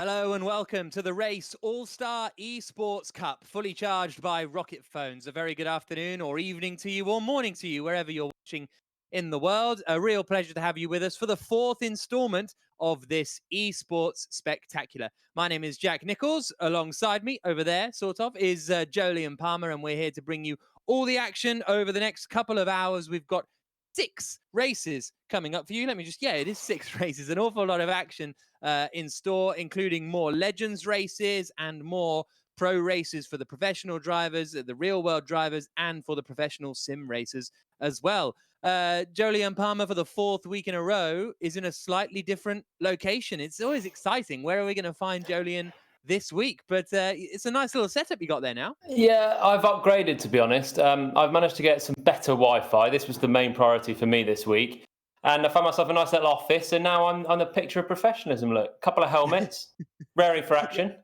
Hello and welcome to the Race All-Star Esports Cup, fully charged by Rocket Phones. A very good afternoon or evening to you or morning to you, wherever you're watching in the world. A real pleasure to have you with us for the fourth installment of this esports spectacular. My name is Jack Nichols. Alongside me over there, sort of, is Jolyon Palmer, and we're here to bring you all the action over the next couple of hours. We've got 6 races coming up for you. It is 6 races, an awful lot of action in store, including more Legends races and more pro races for the professional drivers, the real world drivers, and for the professional sim racers as well. Jolyon Palmer, for the 4th week in a row, is in a slightly different location. It's always exciting. Where are we going to find Jolyon this week? But it's a nice little setup you got there now. Yeah, I've upgraded, to be honest. I've managed to get some better Wi-Fi. This was the main priority for me this week. And I found myself a nice little office, and now I'm the picture of professionalism. Look, a couple of helmets, raring for action.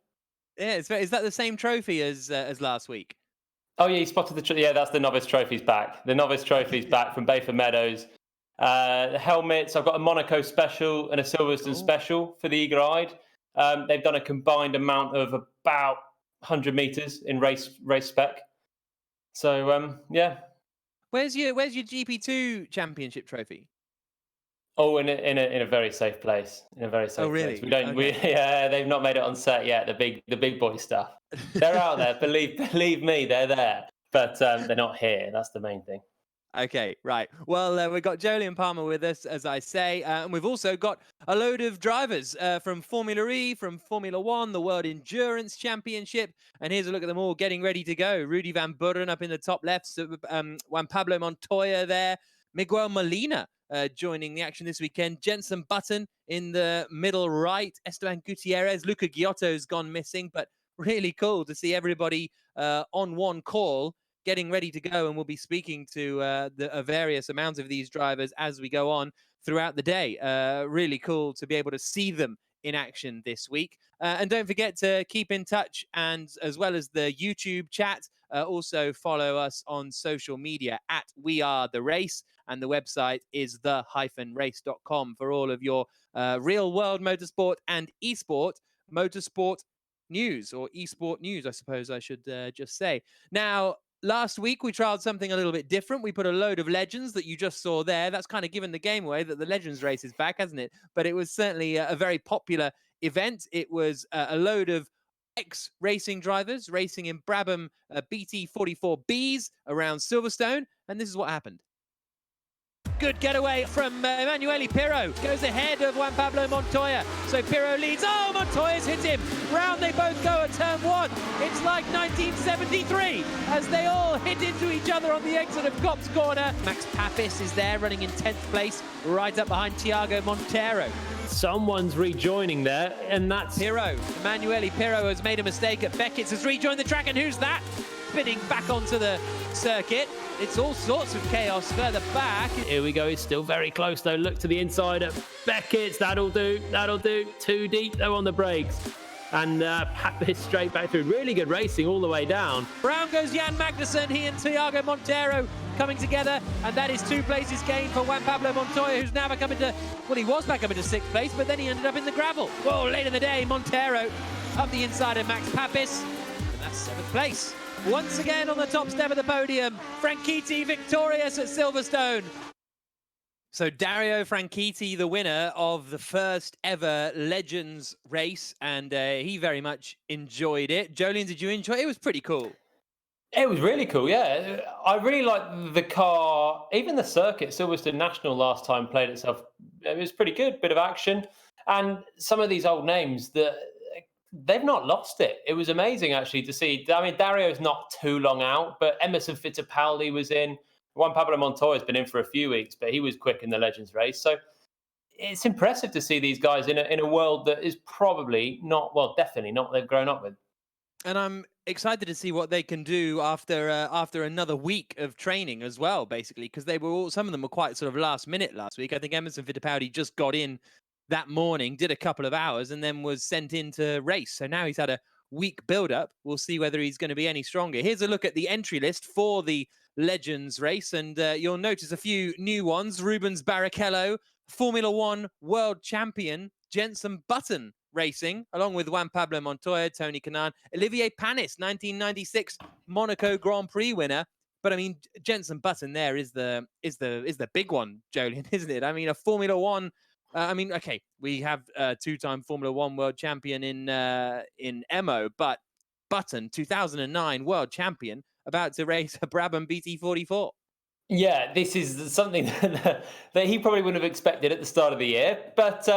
Yeah, is that the same trophy as last week? Oh, yeah, you spotted the... Yeah, that's the novice trophy's back. The novice trophy's back from Bayford Meadows. The helmets, I've got a Monaco special and a Silverstone special for the eagle-eyed. They've done a combined amount of about 100 meters in race spec. So, yeah. Where's your GP2 championship trophy? Oh, in a very safe place. In a very safe place. We don't. Okay. Yeah, they've not made it on set yet. The big boy stuff. They're out there. Believe me, they're there. But they're not here. That's the main thing. Okay, right. Well, we've got Jolyon Palmer with us, as I say, and we've also got a load of drivers from Formula E, from Formula One, the World Endurance Championship, and here's a look at them all getting ready to go. Rudy Van Buren up in the top left, Juan Pablo Montoya there, Miguel Molina joining the action this weekend, Jenson Button in the middle right, Esteban Gutierrez, Luca Giotto's gone missing, but really cool to see everybody on one call, getting ready to go, and we'll be speaking to the various amounts of these drivers as we go on throughout the day. Really cool to be able to see them in action this week. And don't forget to keep in touch, and as well as the YouTube chat, also follow us on social media at We Are The Race, and the website is the-race.com for all of your real world motorsport and esport motorsport news, or esport news, I suppose I should just say. Now, last week, we trialed something a little bit different. We put a load of Legends that you just saw there. That's kind of given the game away that the Legends race is back, hasn't it? But it was certainly a very popular event. It was a load of ex-racing drivers racing in Brabham BT44Bs around Silverstone. And this is what happened. Good getaway from Emanuele. Pirro goes ahead of Juan Pablo Montoya. So Pirro leads. Oh, Montoya's hit him. Round they both go at turn 1. It's like 1973 as they all hit into each other on the exit of Copse Corner. Max Papis is there running in 10th place, right up behind TIAGO Monteiro. Someone's rejoining there, and that's Pirro. Emanuele Pirro has made a mistake at Beckett's, has rejoined the track, and who's that? Spinning back onto the circuit. It's all sorts of chaos further back. Here we go. He's still very close, though. Look to the inside at Beckett's. That'll do. Too deep, though, on the brakes. And Papis straight back through. Really good racing all the way down. Brown goes Jan Magnussen. He and TIAGO Monteiro coming together. And that is 2 places gained for Juan Pablo Montoya, who's now back up into... Well, he was back up into 6th place, but then he ended up in the gravel. Whoa, late in the day, Monteiro up the inside of Max Papis. And that's 7th place. Once again on the top step of the podium, Franchitti victorious at Silverstone. So Dario Franchitti, the winner of the first ever Legends race, and he very much enjoyed it. Jolyon, did you enjoy it? It was pretty cool. It was really cool, yeah. I really liked the car. Even the circuit, Silverstone National last time played itself. It was pretty good, bit of action. And some of these old names that... They've not lost it. It was amazing, actually, to see. I mean, Dario's not too long out, but Emerson Fittipaldi was in. Juan Pablo Montoya's been in for a few weeks, but he was quick in the Legends race. So it's impressive to see these guys in a world that is probably not, well, definitely not what they've grown up with. And I'm excited to see what they can do after another week of training as well, basically, because they were all, some of them were quite sort of last minute last week. I think Emerson Fittipaldi just got in that morning, did a couple of hours, and then was sent in to race. So now he's had a week build-up. We'll see whether he's going to be any stronger. Here's a look at the entry list for the Legends race, and you'll notice a few new ones. RUBENS Barrichello, Formula One world champion Jenson Button racing, along with Juan Pablo Montoya, Tony Kanaan, Olivier Panis, 1996 Monaco Grand Prix winner. But I mean, Jenson Button there is the big one, Jolien, isn't it? I mean, a Formula One. I mean, okay, we have a two-time Formula One world champion in Emo, but Button, 2009 world champion, about to race a Brabham BT44. Yeah, this is something that he probably wouldn't have expected at the start of the year. But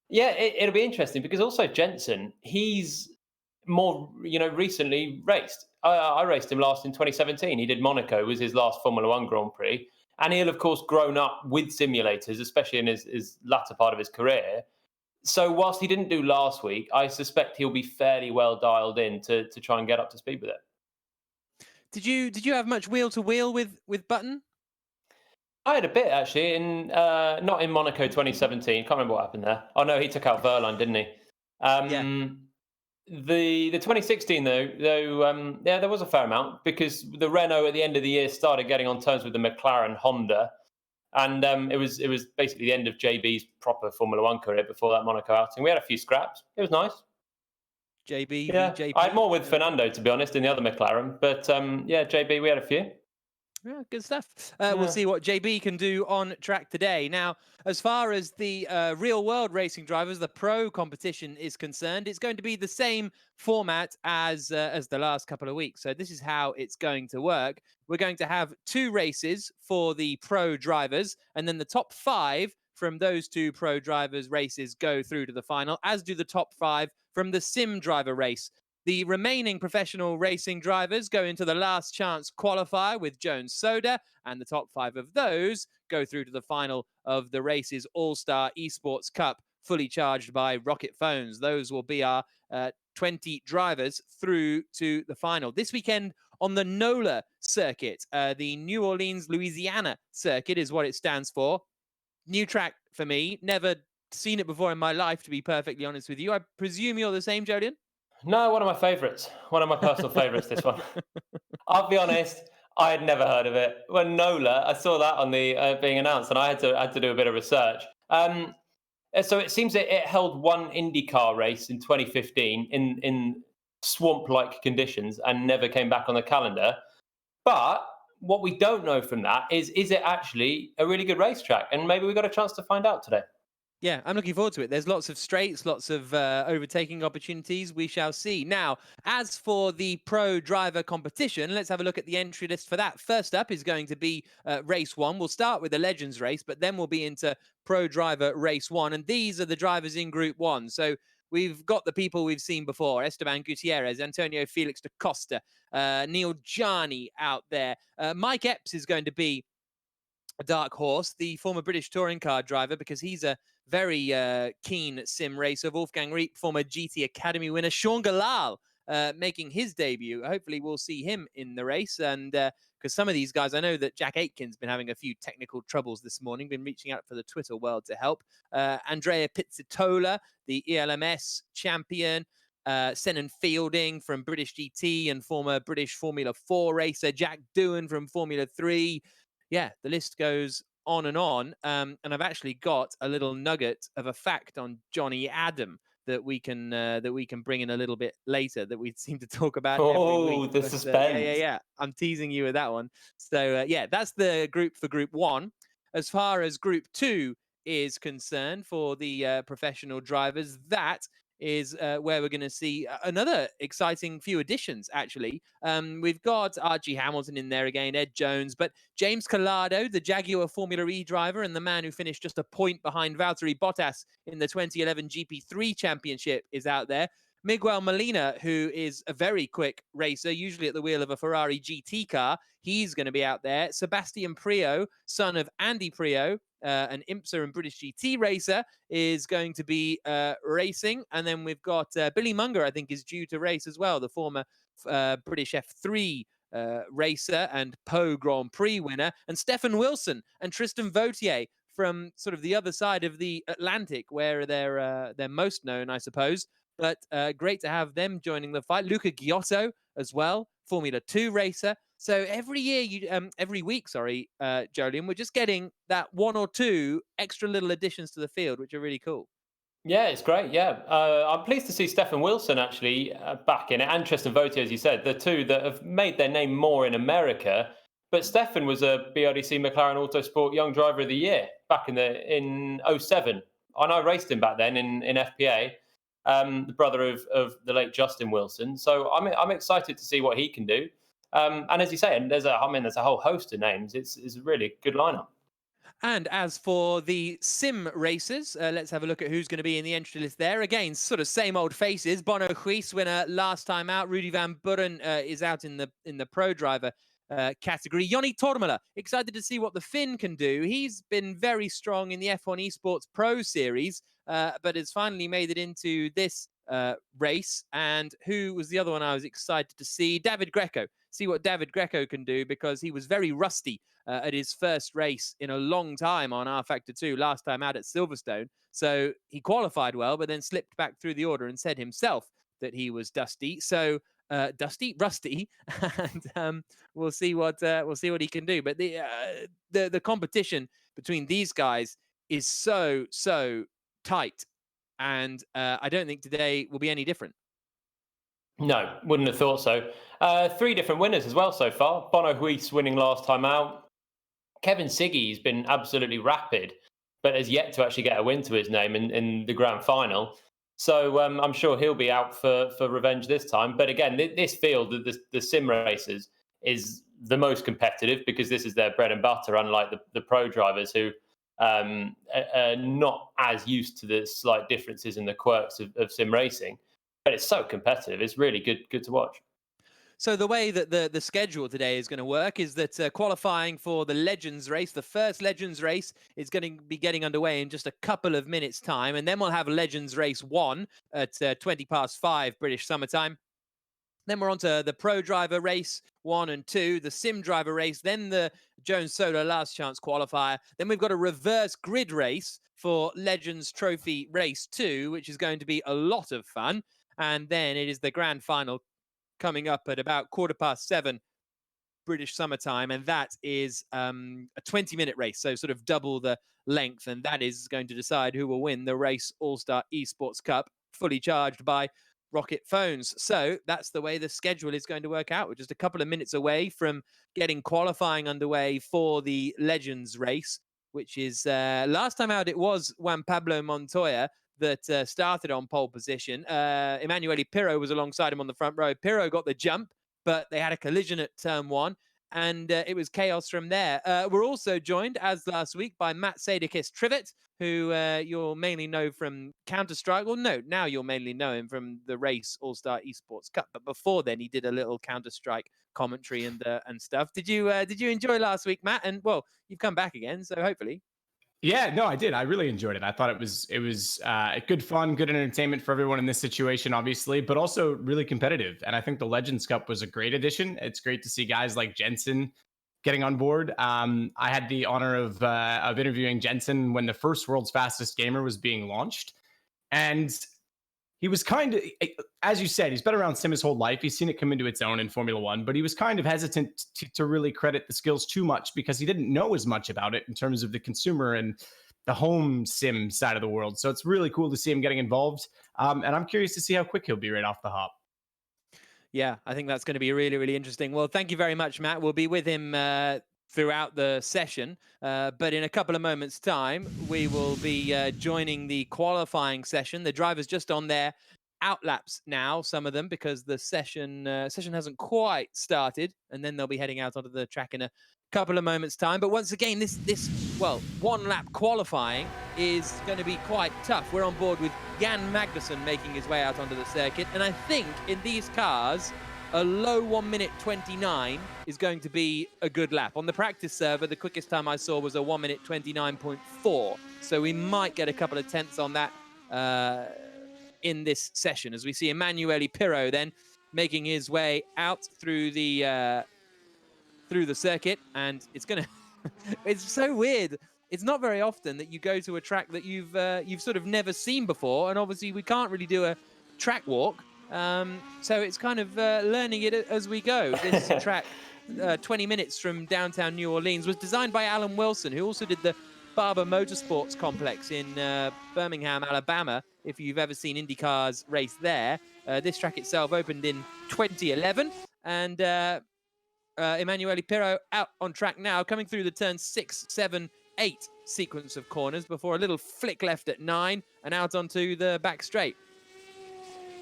yeah, it'll be interesting because also Jenson, he's more, recently raced. I raced him last in 2017. He did Monaco, was his last Formula One Grand Prix. And he'll, of course, grown up with simulators, especially in his latter part of his career. So whilst he didn't do last week, I suspect he'll be fairly well dialed in to try and get up to speed with it. Did you have much wheel to wheel with Button? I had a bit actually not in Monaco 2017. Can't remember what happened there. Oh no, he took out Verline, didn't he? Yeah. The 2016 though, yeah, there was a fair amount because the Renault at the end of the year started getting on terms with the McLaren Honda, and it was basically the end of JB's proper Formula One career before that Monaco outing. We had a few scraps. It was nice. JB, yeah, JP. I had more with Fernando, to be honest, in the other McLaren, but yeah, JB, we had a few. Yeah, good stuff. We'll see what JB can do on track today. Now, as far as the real-world racing drivers, the pro competition is concerned, it's going to be the same format as the last couple of weeks. So this is how it's going to work. We're going to have 2 races for the pro drivers, and then the top 5 from those 2 pro drivers' races go through to the final, as do the top 5 from the sim driver race. The remaining professional racing drivers go into the last chance qualifier with Jones Soda, and the top 5 of those go through to the final of the race's All-Star Esports Cup, fully charged by Rocket Phones. Those will be our 20 drivers through to the final. This weekend on the NOLA circuit, the New Orleans, Louisiana circuit is what it stands for. New track for me. Never seen it before in my life, to be perfectly honest with you. I presume you're the same, Jolien? No, one of my favourites. One of my personal favourites, this one. I'll be honest, I had never heard of it. When NOLA, I saw that on the being announced, and I had to do a bit of research. So it seems that it held one IndyCar race in 2015 in swamp-like conditions and never came back on the calendar. But what we don't know from that is it actually a really good racetrack? And maybe we got a chance to find out today. Yeah, I'm looking forward to it. There's lots of straights, lots of overtaking opportunities. We shall see. Now, as for the pro driver competition, let's have a look at the entry list for that. First up is going to be race 1. We'll start with the Legends race, but then we'll be into pro driver race 1. And these are the drivers in Group 1. So we've got the people we've seen before: Esteban Gutierrez, Antonio Felix da Costa, Neil Gianni out there. Mike Epps is going to be a dark horse, the former British touring car driver, because he's a very keen sim racer. Wolfgang Reep, former GT Academy winner. Sean Galal making his debut. Hopefully we'll see him in the race. And because some of these guys, I know that Jack Aitken's been having a few technical troubles this morning, been reaching out for the Twitter world to help. Andrea Pizzitola, the ELMS champion. Senan Fielding from British GT and former British Formula 4 racer. Jack Doohan from Formula 3. Yeah, the list goes on. And I've actually got a little nugget of a fact on Johnny Adam that we can bring in a little bit later, that we seem to talk about every week. The suspense. Yeah. I'm teasing you with that one. So yeah, that's the group for Group 1. As far as Group 2 is concerned for the professional drivers, that is where we're going to see another exciting few additions, actually. We've got Archie Hamilton in there again, Ed Jones, but James Collado, the Jaguar Formula E driver and the man who finished just a point behind Valtteri Bottas in the 2011 GP3 championship, is out there. Miguel Molina, who is a very quick racer, usually at the wheel of a Ferrari GT car, he's going to be out there. Sebastian Priaulx, son of Andy Priaulx, an IMSA and British GT racer, is going to be racing. And then we've got Billy Munger, I think, is due to race as well, the former British F3 racer and Pau Grand Prix winner. And Stefan Wilson and Tristan Vautier from sort of the other side of the Atlantic, where they're most known, I suppose. But great to have them joining the fight. Luca Giotto as well, Formula 2 racer. So every week, Jolien, we're just getting that one or two extra little additions to the field, which are really cool. Yeah, it's great. Yeah, I'm pleased to see Stefan Wilson actually back in it, and Tristan Vautier, as you said, the two that have made their name more in America. But Stefan was a BRDC McLaren Autosport Young Driver of the Year back in '07, and I raced him back then in FPA, the brother of the late Justin Wilson. So I'm excited to see what he can do. And as you say, and there's a whole host of names. It's a really good lineup. And as for the sim races, let's have a look at who's going to be in the entry list there. Again, sort of same old faces. Bono Huis, winner last time out. Rudy van Buren is out in the pro driver category. Joni Tormela, excited to see what the Finn can do. He's been very strong in the F1 Esports Pro Series, but has finally made it into this race. And who was the other one I was excited to see? David Greco. See what David Greco can do, because he was very rusty at his first race in a long time on R Factor 2, last time out at Silverstone. So he qualified well, but then slipped back through the order and said himself that he was dusty. So rusty, and we'll see what he can do. But the competition between these guys is so tight, and I don't think today will be any different. No, wouldn't have thought so. 3 different winners as well so far. Bono Huis winning last time out. Kevin Siggy's been absolutely rapid, but has yet to actually get a win to his name in the grand final. So I'm sure he'll be out for revenge this time. But again, this field, the sim races, is the most competitive because this is their bread and butter, unlike the pro drivers who are not as used to the slight differences and the quirks of sim racing. But it's so competitive. It's really good to watch. So the way that the schedule today is going to work is that qualifying for the Legends race, the first Legends race, is going to be getting underway in just a couple of minutes' time. And then we'll have Legends race 1 at 5:20 British summertime. Then we're on to the Pro Driver race 1 and 2, the Sim Driver race, then the Jones Solo Last Chance qualifier. Then we've got a reverse grid race for Legends Trophy race 2, which is going to be a lot of fun. And then it is the grand final coming up at about 7:15 British summertime, and that is a 20-minute race, so sort of double the length, and that is going to decide who will win the Race All-Star Esports Cup, fully charged by Rocket phones. So that's the way the schedule is going to work out. We're just a couple of minutes away from getting qualifying underway for the Legends race, which is last time out it was Juan Pablo Montoya that started on pole position. Emanuele Pirro was alongside him on the front row. Pirro got the jump, but they had a collision at turn 1, and it was chaos from there. We're also joined, as last week, by Matt Sadekis Trivet, who you'll mainly know from Counter-Strike. Well, no, now you'll mainly know him from the Race All-Star Esports Cup, but before then he did a little Counter-Strike commentary and stuff. Did you enjoy last week, Matt? And well, you've come back again, so hopefully. Yeah, no, I did. I really enjoyed it. I thought it was good fun, good entertainment for everyone in this situation, obviously, but also really competitive. And I think the Legends Cup was a great addition. It's great to see guys like JENSON getting on board. I had the honor of interviewing JENSON when the first World's Fastest Gamer was being launched, and he was kind of, as you said, he's been around sim his whole life. He's seen it come into its own in Formula One, but he was kind of hesitant to really credit the skills too much because he didn't know as much about it in terms of the consumer and the home sim side of the world. So it's really cool to see him getting involved. And I'm curious to see how quick he'll be right off the hop. Yeah, I think that's going to be really, really interesting. Well, thank you very much, Matt. We'll be with him throughout the session. But in a couple of moments' time, we will be joining the qualifying session. The drivers just on their outlaps now, some of them, because the session hasn't quite started. And then they'll be heading out onto the track in a couple of moments' time. But once again, this one-lap qualifying is going to be quite tough. We're on board with Jan Magnussen making his way out onto the circuit. And I think in these cars, a low 1:29 is going to be a good lap. On the practice server, the quickest time I saw was a 1:29.4. So we might get a couple of tenths on that in this session, as we see Emanuele Pirro then making his way out through the circuit. And it's going to... it's so weird. It's not very often that you go to a track that you've sort of never seen before. And obviously we can't really do a track walk. So it's kind of learning it as we go. This track, 20 minutes from downtown New Orleans, was designed by Alan Wilson, who also did the Barber Motorsports Complex in Birmingham, Alabama, if you've ever seen IndyCars race there. This track itself opened in 2011, and Emanuele Pirro out on track now, coming through the turn 6, 7, 8 sequence of corners before a little flick left at 9 and out onto the back straight.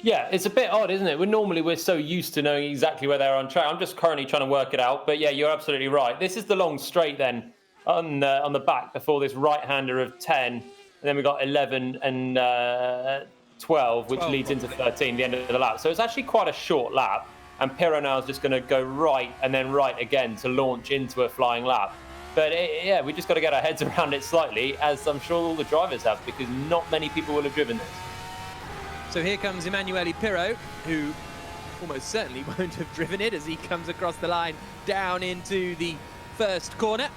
Yeah, it's a bit odd, isn't it? We're so used to knowing exactly where they're on track. I'm just currently trying to work it out, but yeah, you're absolutely right. This is the long straight then on the back before this right-hander of 10, and then we've got 11 and 12, which leads into 13, the end of the lap. So it's actually quite a short lap, and Pirro now is just going to go right and then right again to launch into a flying lap. But yeah, we just got to get our heads around it slightly, as I'm sure all the drivers have, because not many people will have driven this. So here comes Emanuele Pirro, who almost certainly won't have driven it as he comes across the line down into the first corner,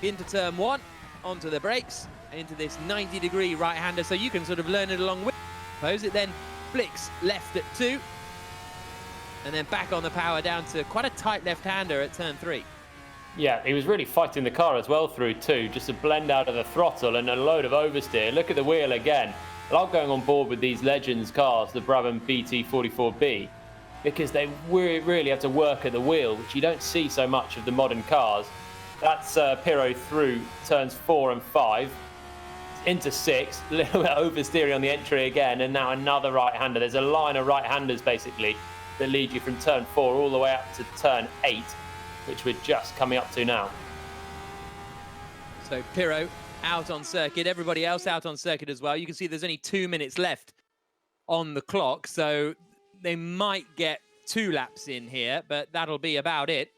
into turn 1, onto the brakes, into this 90-degree right-hander, so you can sort of learn it along with it. Suppose it then flicks left at 2, and then back on the power down to quite a tight left-hander at turn 3. Yeah, he was really fighting the car as well through 2, just a blend out of the throttle and a load of oversteer. Look at the wheel again. I love going on board with these Legends cars, the Brabham BT44B, because they really have to work at the wheel, which you don't see so much of the modern cars. That's Pirro through turns 4 and 5, into 6, a little bit oversteering on the entry again, and now another right-hander. There's a line of right-handers, basically, that lead you from turn 4 all the way up to turn 8, which we're just coming up to now. So Pirro out on circuit, everybody else out on circuit as well. You can see there's only 2 minutes left on the clock, so they might get 2 laps in here, but that'll be about it.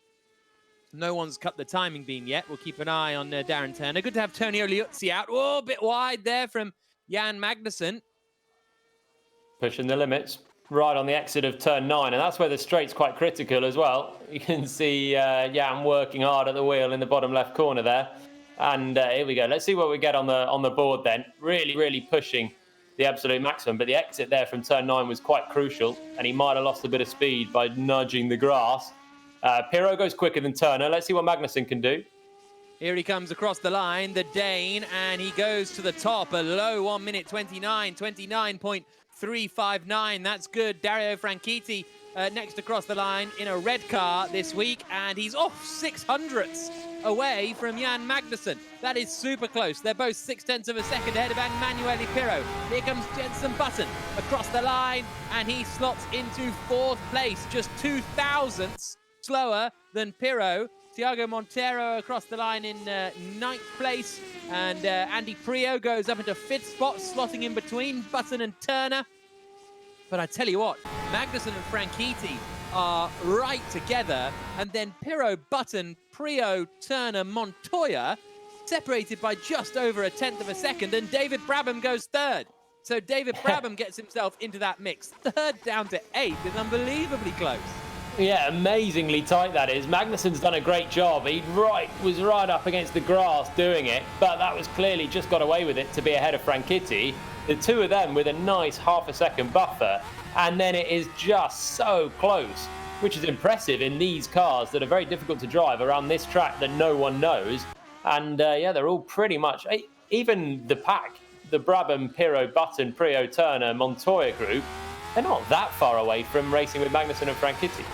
No one's cut the timing beam yet. We'll keep an eye on Darren Turner. Good to have Tonio LIUZZI out. Oh, a bit wide there from Juan Magnussen. Pushing the limits right on the exit of turn 9, and that's where the straight's quite critical as well. You can see Jan working hard at the wheel in the bottom left corner there. And here we go. Let's see what we get on the board then. Really pushing the absolute maximum. But the exit there from turn 9 was quite crucial, and he might have lost a bit of speed by nudging the grass. Pirro goes quicker than Turner. Let's see what Magnussen can do. Here he comes across the line, the Dane, and he goes to the top. A low 1 minute 29.359. That's good. Dario Franchitti next across the line in a red car this week, and he's off 600ths away from Juan Magnussen. That is super close. They're both 0.6 of a second ahead of Emanuele Pirro. Here comes Jenson Button across the line, and he slots into 4th place, just 2 thousandths slower than Pirro. TIAGO Monteiro across the line in 9th place, and Andy Prio goes up into 5th spot, slotting in between Button and Turner. But I tell you what, Magnussen and Franchitti are right together, and then Pirro, Button, Prio, Turner, Montoya separated by just over 1/10 of a second, and David Brabham goes 3rd. So David Brabham gets himself into that mix. 3rd down to 8th is unbelievably close. Yeah, amazingly tight that is. Magnussen's done a great job. He was right up against the grass doing it, but that was clearly just got away with it to be ahead of Franchitti. The two of them with a nice half a second buffer, and then it is just so close, which is impressive in these cars that are very difficult to drive around this track that no one knows. And yeah, they're all pretty much, even the pack, the Brabham, Pirro, Button, Prio, Turner, Montoya group, they're not that far away from racing with Magnussen and Franchitti.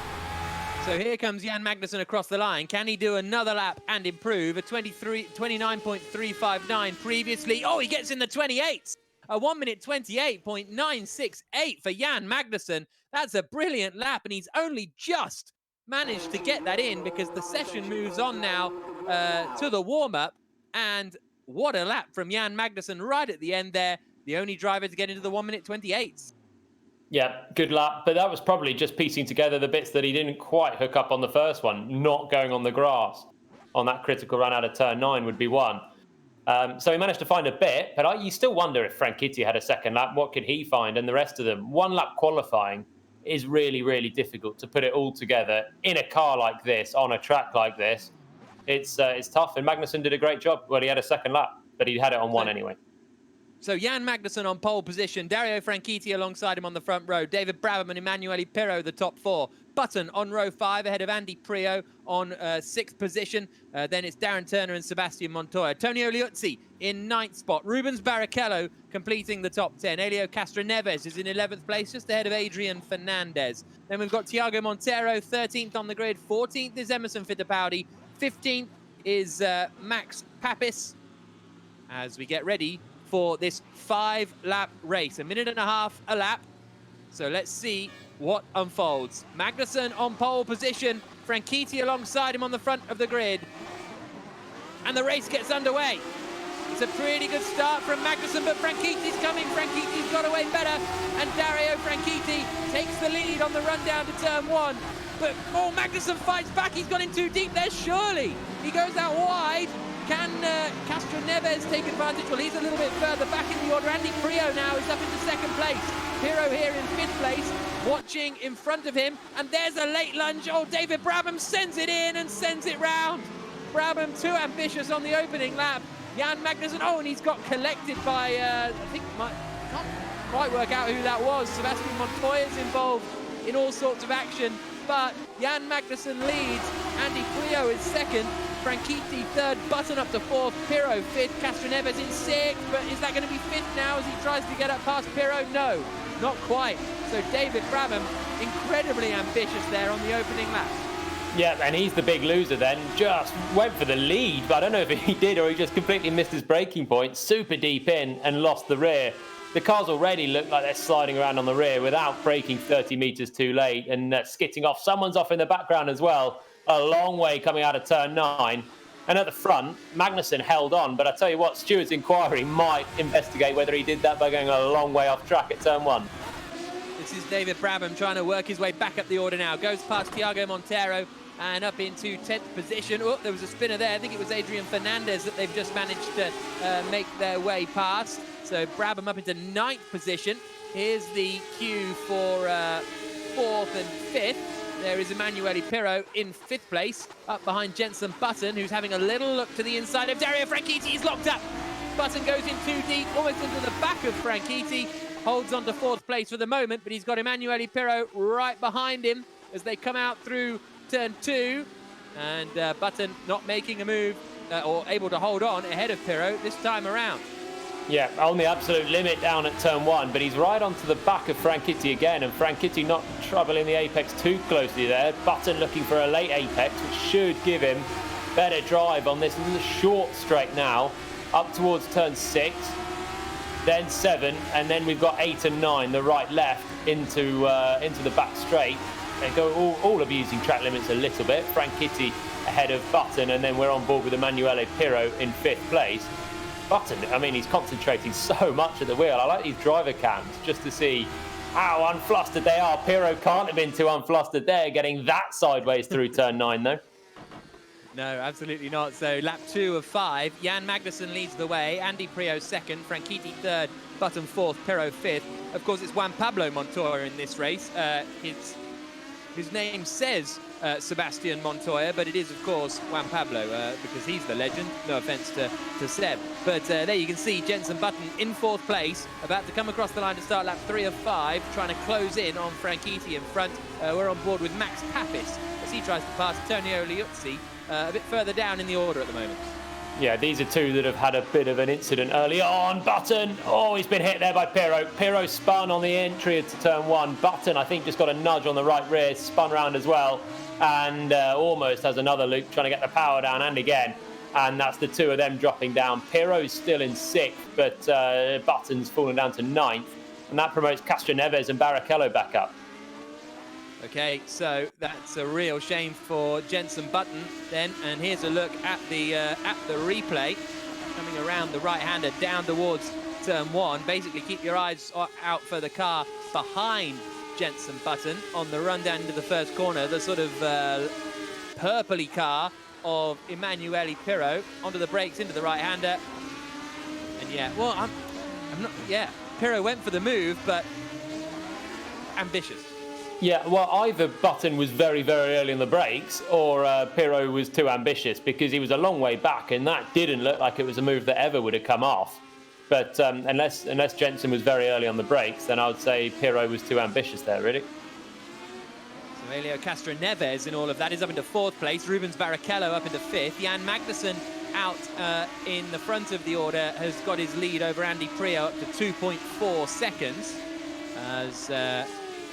So here comes Juan Magnussen across the line. Can he do another lap and improve? A 29.359 previously. Oh, he gets in the 28s. A 1 minute 28.968 for Juan Magnussen. That's a brilliant lap, and he's only just managed to get that in because the session moves on now to the warm-up. And what a lap from Juan Magnussen right at the end there. The only driver to get into the 1 minute 28s. Yeah, good lap. But that was probably just piecing together the bits that he didn't quite hook up on the first one. Not going on the grass on that critical run out of turn 9 would be one. So he managed to find a bit, but you still wonder if Franchitti had a second lap. What could he find? And the rest of them, 1 lap qualifying is really difficult to put it all together in a car like this, on a track like this. It's tough, and Magnussen did a great job. Well, he had a second lap, but he had it on 1 anyway. So Jan Magnussen on pole position, Dario Franchitti alongside him on the front row, David Brabham and Emanuele Pirro the top four. Button on row 5 ahead of Andy Priaulx on 6th position. Then it's Darren Turner and Sebastian Montoya. Antonio Liuzzi in 9th spot. Rubens Barrichello completing the top 10. Elio Castroneves is in 11th place, just ahead of Adrian Fernandez. Then we've got TIAGO Monteiro, 13th on the grid. 14th is Emerson Fittipaldi. 15th is Max Papis. As we get ready for this 5-lap race. 1.5 minutes a lap. So let's see what unfolds. Magnussen on pole position. Franchitti alongside him on the front of the grid. And the race gets underway. It's a pretty good start from Magnussen, but Franchitti's coming. Franchitti's got away better. And Dario Franchitti takes the lead on the run down to turn 1. But, Magnussen fights back. He's gone in too deep there, surely. He goes out wide. Can Castroneves take advantage? Well, he's a little bit further back in the order. Andy Priaulx now is up into 2nd place. Pirro here in 5th place, watching in front of him. And there's a late lunge. David Brabham sends it in and sends it round. Brabham too ambitious on the opening lap. Jan Magnussen, and he's got collected by, I think, can't quite work out who that was. Sebastian Montoya is involved in all sorts of action. But Jan Magnussen leads. Andy Priaulx is 2nd. Franchitti 3rd, Button up to 4th, Pirro 5th, Castroneves in 6th, but is that going to be 5th now as he tries to get up past Pirro? No, not quite. So David Brabham, incredibly ambitious there on the opening lap. Yeah, and he's the big loser then. Just went for the lead, but I don't know if he did or he just completely missed his braking point. Super deep in and lost the rear. The cars already look like they're sliding around on the rear without braking 30 metres too late and skitting off. Someone's off in the background as well. A long way coming out of turn 9. And at the front, Magnussen held on. But I tell you what, Stewart's inquiry might investigate whether he did that by going a long way off track at turn 1. This is David Brabham trying to work his way back up the order now. Goes past TIAGO Monteiro and up into 10th position. There was a spinner there. I think it was Adrian Fernandez that they've just managed to make their way past. So Brabham up into 9th position. Here's the cue for 4th and 5th. There is Emanuele Pirro in 5th place, up behind Jenson Button, who's having a little look to the inside of Dario Franchitti. He's locked up. Button goes in too deep, almost into the back of Franchitti. Holds on to 4th place for the moment, but he's got Emanuele Pirro right behind him as they come out through turn 2. And Button not making a move or able to hold on ahead of Pirro this time around. Yeah, on the absolute limit down at turn 1, but he's right onto the back of Franchitti again, and Franchitti not troubling the apex too closely there. Button looking for a late apex, which should give him better drive on this short straight now, up towards turn 6, then 7, and then we've got 8 and 9, the right-left, into the back straight. They go all abusing track limits a little bit. Franchitti ahead of Button, and then we're on board with Emanuele Pirro in 5th place. Button, I mean, he's concentrating so much at the wheel. I like these driver cams just to see how unflustered they are. Pirro can't have been too unflustered there, getting that sideways through turn 9, though. No, absolutely not. So lap 2 of 5, Jan Magnussen leads the way. Andy Priaulx 2nd, Franchitti 3rd, Button 4th, Pirro 5th. Of course, it's Juan Pablo Montoya in this race. His name says Sebastian Montoya, but it is, of course, Juan Pablo, because he's the legend. No offence to Seb. But there you can see Jenson Button in 4th place, about to come across the line to start lap 3 of 5, trying to close in on Franchitti in front. We're on board with Max Papis as he tries to pass Antonio Liuzzi a bit further down in the order at the moment. Yeah, these are two that have had a bit of an incident early on. Button, he's been hit there by Pirro. Pirro spun on the entry to turn 1. Button, I think, just got a nudge on the right rear, spun round as well, and almost has another loop trying to get the power down, and again. And that's the two of them dropping down. Pirro's still in 6th, but Button's fallen down to 9th, and that promotes Castroneves and Barrichello back up. Okay, so that's a real shame for Jenson Button then. And here's a look at the replay. Coming around the right-hander down towards turn 1. Basically, keep your eyes out for the car behind Jenson Button on the run down into the first corner. The sort of purpley car of Emanuele Pirro onto the brakes into the right-hander. And yeah, well, I'm not. Yeah, Pirro went for the move, but ambitious. Yeah, well, either Button was very, very early on the brakes, or Pirro was too ambitious, because he was a long way back, and that didn't look like it was a move that ever would have come off. But unless JENSON was very early on the brakes, then I would say PIRRO was too ambitious there, really. So Helio Castroneves in all of that is up into 4th place. Rubens Barrichello up into 5th. Jan Magnussen out in the front of the order has got his lead over Andy Priaulx up to 2.4 seconds. As I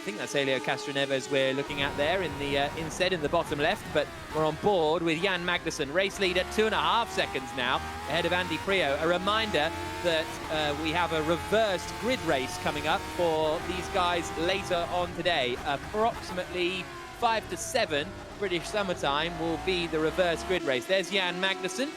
think that's Helio Castroneves we're looking at there in the instead in the bottom left, but we're on board with Jan Magnussen, race lead at 2.5 seconds now, ahead of Andy Priaulx. A reminder that we have a reversed grid race coming up for these guys later on today. Approximately 5 to 7 British summertime will be the reverse grid race. There's Jan Magnussen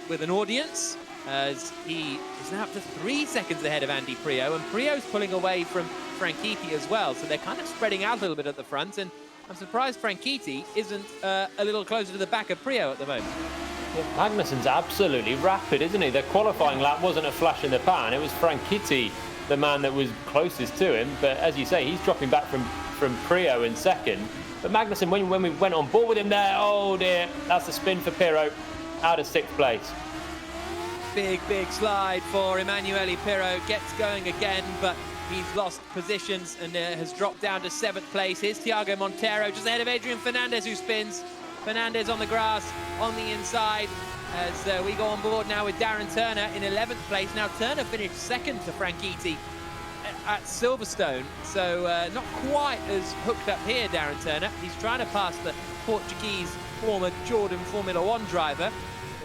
with an audience, as he is now up to 3 seconds ahead of Andy Priaulx, and Priaulx's pulling away from Franchitti as well, so they're kind of spreading out a little bit at the front, and I'm surprised Franchitti isn't a little closer to the back of Priaulx at the moment. Yeah, Magnussen's absolutely rapid, isn't he? The qualifying lap wasn't a flash in the pan, it was Franchitti, the man that was closest to him, but as you say, he's dropping back from Priaulx in second. But Magnussen, when we went on board with him there, oh dear, that's a spin for Pirro, out of 6th place. Big slide for Emanuele Pirro, gets going again, but he's lost positions and has dropped down to 7th place. Here's Thiago Monteiro just ahead of Adrian Fernandez, who spins. Fernandez on the grass, on the inside, as we go on board now with Darren Turner in 11th place. Now Turner finished 2nd to Franchitti at Silverstone, so not quite as hooked up here, Darren Turner. He's trying to pass the Portuguese former Jordan Formula 1 driver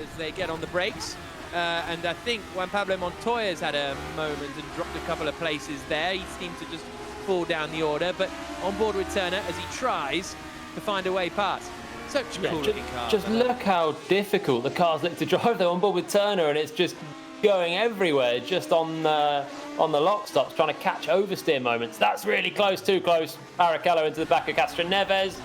as they get on the brakes. And I think Juan Pablo Montoya's had a moment and dropped a couple of places there. He seemed to just fall down the order, but on board with Turner as he tries to find a way past. Such a cool looking car. Just look how difficult the cars look to drive. They're on board with Turner, and it's just going everywhere, just on the lock stops, trying to catch oversteer moments. That's really close, too close. Barrichello into the back of Castroneves.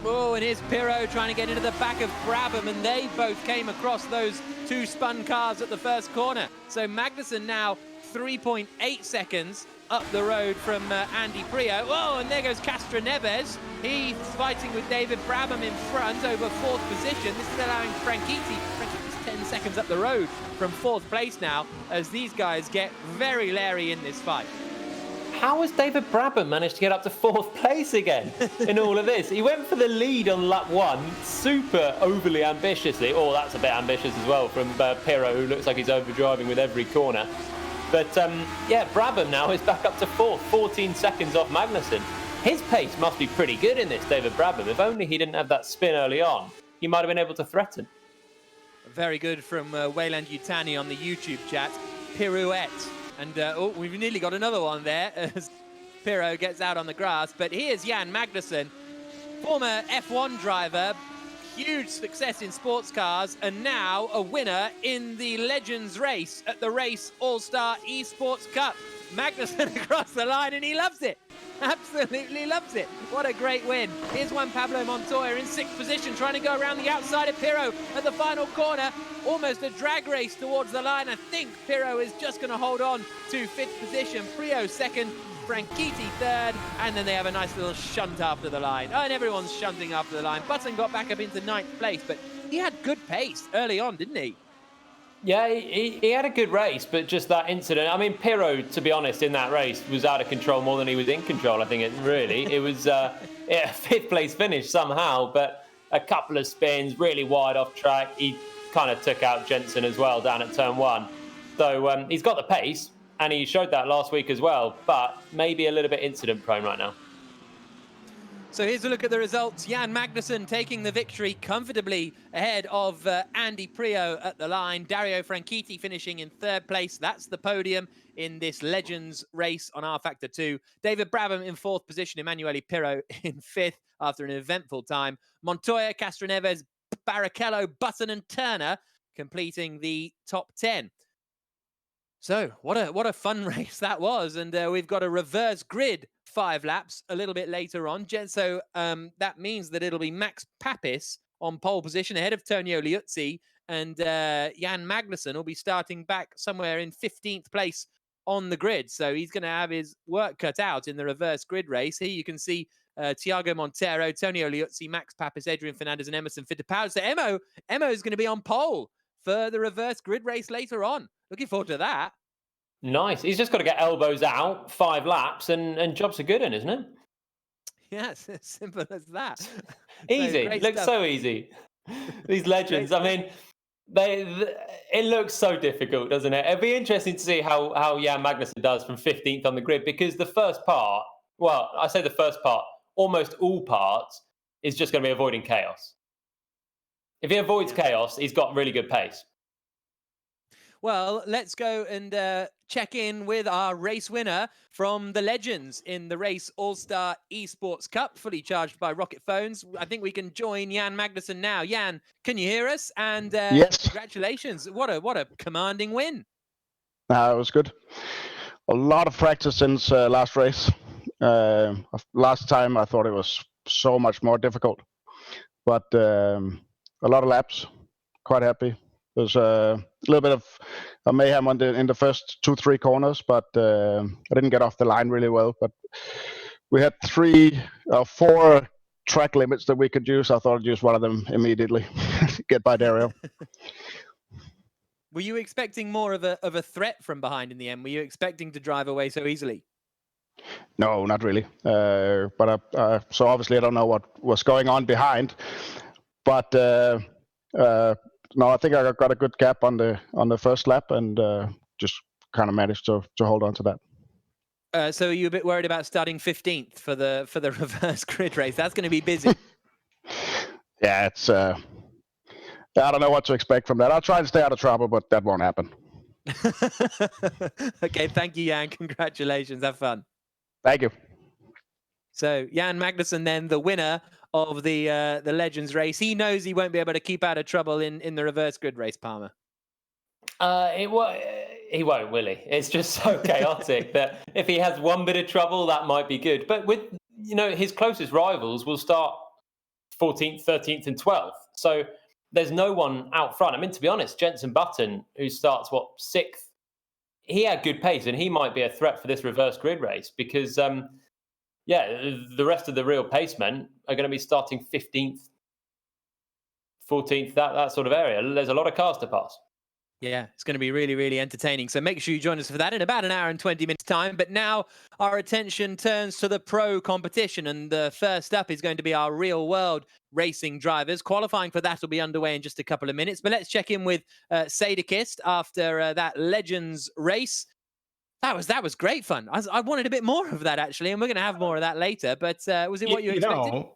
Oh, and here's Pirro trying to get into the back of Brabham, and they both came across those 2 spun cars at the first corner. So Magnussen now 3.8 seconds up the road from Andy Priaulx. Oh, and there goes Castroneves. He's fighting with David Brabham in front over 4th position. This is allowing Franchitti's 10 seconds up the road from 4th place now, as these guys get very leery in this fight. How has David Brabham managed to get up to 4th place again in all of this? He went for the lead on lap 1, super overly ambitiously. Oh, that's a bit ambitious as well from Pirro, who looks like he's overdriving with every corner. But yeah, Brabham now is back up to 4th, 14 seconds off Magnussen. His pace must be pretty good in this, David Brabham. If only he didn't have that spin early on, he might have been able to threaten. Very good from Wayland Yutani on the YouTube chat. Pirouette. And oh, we've nearly got another one there as Pirro gets out on the grass. But here's Jan Magnussen, former F1 driver, huge success in sports cars, and now a winner in the Legends race at the Race All-Star Esports Cup. Magnussen across the line, and he loves it. Absolutely loves it. What a great win. Here's Juan Pablo Montoya in 6th position, trying to go around the outside of Pirro at the final corner. Almost a drag race towards the line. I think Pirro is just going to hold on to 5th position. Priaulx 2nd, Franchitti 3rd, and then they have a nice little shunt after the line. Oh, and everyone's shunting after the line. Button got back up into 9th place, but he had good pace early on, didn't he? Yeah, he had a good race, but just that incident. I mean, Pirro, to be honest, in that race was out of control more than he was in control. I think it was yeah, 5th place finish somehow, but a couple of spins, really wide off track. He kind of took out JENSON as well down at turn 1. So he's got the pace, and he showed that last week as well, but maybe a little bit incident prone right now. So here's a look at the results. Jan Magnussen taking the victory comfortably ahead of Andy Priaulx at the line. Dario Franchitti finishing in 3rd place. That's the podium in this Legends race on R-Factor 2. David Brabham in 4th position. Emanuele Pirro in 5th after an eventful time. Montoya, Castroneves, Barrichello, Button and Turner completing the top 10. So what a fun race that was. And we've got a reverse grid 5 laps a little bit later on. So that means that it'll be Max Papis on pole position ahead of Tonio LIUZZI, and Jan Magnussen will be starting back somewhere in 15th place on the grid. So he's going to have his work cut out in the reverse grid race. Here you can see Thiago Monteiro, Tonio LIUZZI, Max Papis, Adrian Fernandez and Emerson Fittipaldi. So Emo is going to be on pole for the reverse grid race later on. Looking forward to that. Nice. He's just got to get elbows out, 5 laps, and jobs are good in, isn't it? Yes, as simple as that. Easy. So, looks so easy. These legends. I mean, it looks so difficult, doesn't it? It'd be interesting to see how Jan Magnussen does from 15th on the grid, because the first part, well, I say the first part, almost all parts, is just going to be avoiding chaos. If he avoids chaos, he's got really good pace. Well, let's go and check in with our race winner from the Legends in the Race All-Star Esports Cup, fully charged by Rocket Phones. I think we can join Jan Magnussen now. Jan, can you hear us? And yes. Congratulations. What a commanding win. It was good. A lot of practice since last race. Last time I thought it was so much more difficult, but a lot of laps. Quite happy. There's a little bit of a mayhem in the first 2-3 corners, but I didn't get off the line really well. But we had 4 track limits that we could use. I thought I'd use one of them immediately. Get by Dario. Were you expecting more of a threat from behind in the end? Were you expecting to drive away so easily? No, not really. But so obviously I don't know what was going on behind. But no, I think I got a good gap on the first lap, and just kind of managed to hold on to that. So are you a bit worried about starting 15th for the reverse grid race? That's going to be busy. Yeah, it's I don't know what to expect from that. I'll try and stay out of trouble, but that won't happen. Okay, thank you, Jan. Congratulations. Have fun. Thank you. So Jan Magnussen, then the winner of the Legends race. He knows he won't be able to keep out of trouble in the reverse grid race, Palmer. He won't, will he? It's just so chaotic that if he has one bit of trouble, that might be good. But with his closest rivals will start 14th, 13th, and 12th. So there's no one out front. I mean, to be honest, Jenson Button, who starts 6th, he had good pace, and he might be a threat for this reverse grid race because. The rest of the real pacemen are going to be starting 15th, 14th, that sort of area. There's a lot of cars to pass. Yeah, it's going to be really, really entertaining. So make sure you join us for that in about an hour and 20 minutes time. But now our attention turns to the pro competition. And the first up is going to be our real world racing drivers. Qualifying for that will be underway in just a couple of minutes. But let's check in with Sadekist after that Legends race. That was great fun. I wanted a bit more of that, actually, and we're going to have more of that later. But was it what you expected?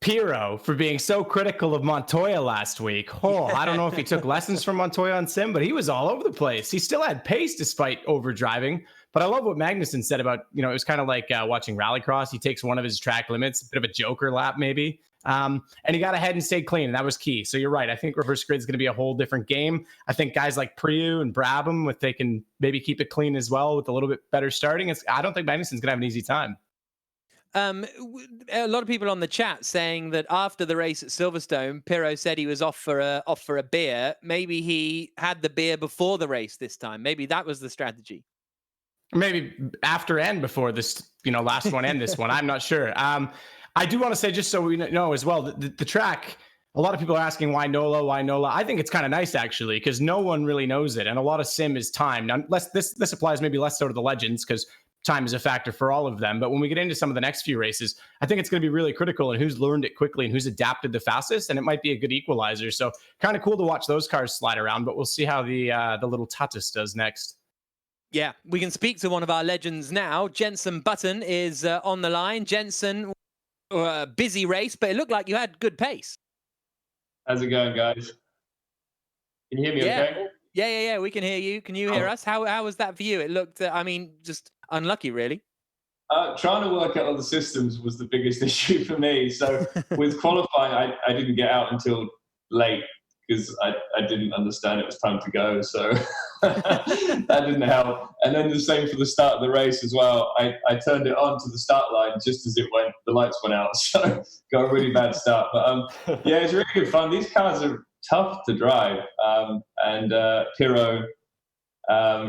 PIRRO for being so critical of Montoya last week. Oh, I don't know if he took lessons from Montoya on sim, but he was all over the place. He still had pace despite overdriving. But I love what Magnussen said about, it was kind of like watching rallycross. He takes one of his track limits, a bit of a joker lap maybe. And he got ahead and stayed clean, and that was key. So you're right. I think reverse grid is going to be a whole different game. I think guys like PRIAULX and Brabham, if they can maybe keep it clean as well with a little bit better starting, I don't think Magnussen's going to have an easy time. A lot of people on the chat saying that after the race at Silverstone, PIRRO said he was off for a beer. Maybe he had the beer before the race this time. Maybe that was the strategy. Maybe after and before this, last one and this one. I'm not sure. I do want to say, just so we know as well, the track, a lot of people are asking why NOLA? I think it's kind of nice, actually, because no one really knows it. And a lot of sim is time. Now, this applies maybe less so to the Legends, because time is a factor for all of them. But when we get into some of the next few races, I think it's going to be really critical in who's learned it quickly and who's adapted the fastest. And it might be a good equalizer. So kind of cool to watch those cars slide around. But we'll see how the little Tatis does next. Yeah, we can speak to one of our legends now. Jenson Button is on the line. Jenson, busy race, but it looked like you had good pace. How's it going, guys? Can you hear me okay? Yeah, we can hear you. Can you hear us? How was that for you? It looked, just unlucky, really. Trying to work out all the systems was the biggest issue for me. So with qualifying, I didn't get out until late because I didn't understand it was time to go. So that didn't help. And then the same for the start of the race as well. I turned it on to the start line just as the lights went out. So got a really bad start. But yeah, it's really good fun. These cars are tough to drive. And PIRRO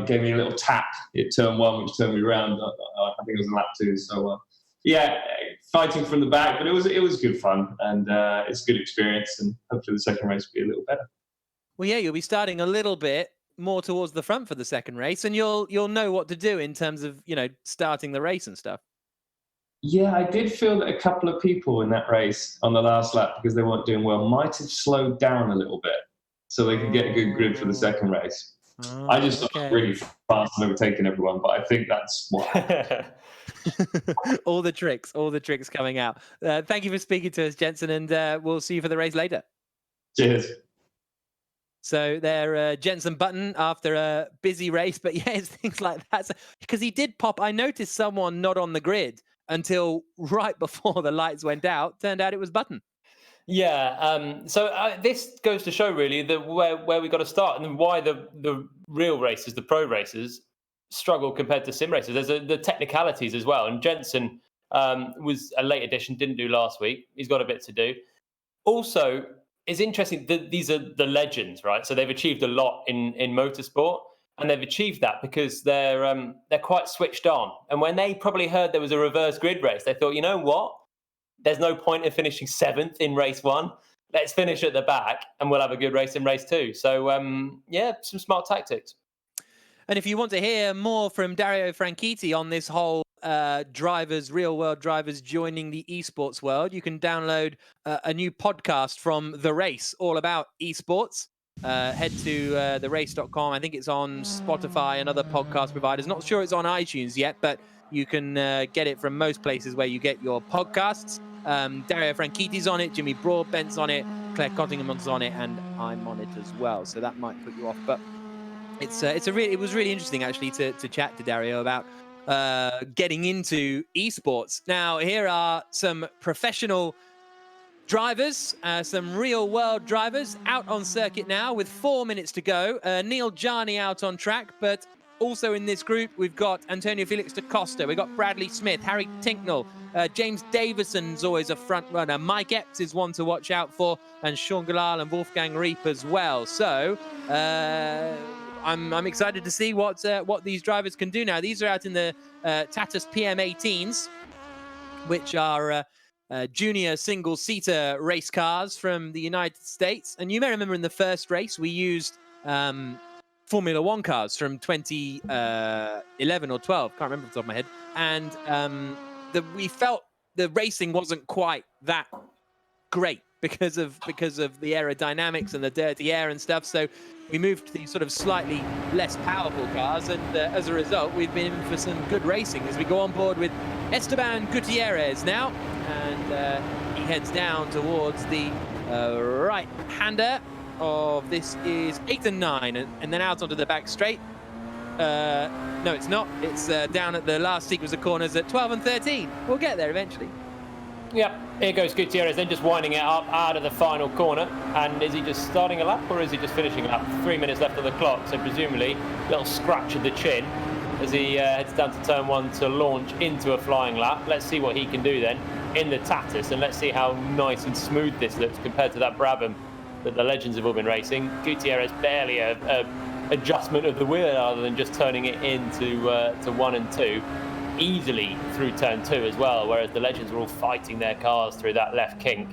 gave me a little tap at turn 1, which turned me around. I think it was in lap 2. So yeah, fighting from the back, but it was good fun, and it's a good experience, and hopefully the second race will be a little better. Well, yeah, you'll be starting a little bit more towards the front for the second race, and you'll know what to do in terms of, you know, starting the race and stuff. Yeah, I did feel that a couple of people in that race on the last lap, because they weren't doing well, might have slowed down a little bit so they could get a good grid for the second race. I just thought it was really fast and overtaking everyone, but I think that's what all the tricks coming out. Thank you for speaking to us, Jenson, and we'll see you for the race later. Cheers. So there, Jenson Button after a busy race, but yeah, it's things like that. Because he did pop. I noticed someone not on the grid until right before the lights went out. Turned out it was Button. Yeah. So this goes to show really that where we got to start and why the real races, the pro races, struggle compared to sim races. There's the technicalities as well. And Jenson was a late addition, didn't do last week. He's got a bit to do. Also, it's interesting that these are the legends, right? So they've achieved a lot in motorsport, and they've achieved that because they're quite switched on. And when they probably heard there was a reverse grid race, they thought, you know what? There's no point in finishing 7th in race 1. Let's finish at the back, and we'll have a good race in race 2. So yeah, some smart tactics. And if you want to hear more from Dario Franchitti on this whole real world drivers joining the esports world, you can download a new podcast from The Race all about esports. Head to therace.com. I think it's on Spotify and other podcast providers. Not sure it's on iTunes yet, but you can get it from most places where you get your podcasts. Dario Franchitti's on it, Jimmy Broadbent's on it, Claire Cottingham's on it, and I'm on it as well. So that might put you off, but it was really interesting actually to chat to Dario about getting into esports. Now, here are some professional drivers, some real world drivers out on circuit now with 4 minutes to go. Neil Jarni out on track, but also in this group, we've got Antonio Felix da Costa, we've got Bradley Smith, Harry Tinknell, James Davison's always a front runner, Mike Epps is one to watch out for, and Sean Galal and Wolfgang Reep as well. So I'm excited to see what these drivers can do now. These are out in the Tatus PM18s, which are junior single-seater race cars from the United States. And you may remember in the first race, we used Formula One cars from 2011 or 12. Can't remember off the top of my head. And we felt the racing wasn't quite that great because of the aerodynamics and the dirty air and stuff. So we moved to these sort of slightly less powerful cars, and as a result, we've been in for some good racing as we go on board with Esteban Gutierrez now, and he heads down towards the right-hander of this is 8 and 9, and then out onto the back straight. No, it's not. It's down at the last sequence of corners at 12 and 13. We'll get there eventually. Yep, here goes Gutierrez, then just winding it up out of the final corner. And is he just starting a lap or is he just finishing a lap? 3 minutes left on the clock, so presumably a little scratch of the chin as he heads down to turn 1 to launch into a flying lap. Let's see what he can do then in the Tatus, and let's see how nice and smooth this looks compared to that Brabham that the legends have all been racing. Gutierrez barely a adjustment of the wheel other than just turning it into to 1 and 2. Easily through turn 2 as well, whereas the legends were all fighting their cars through that left kink,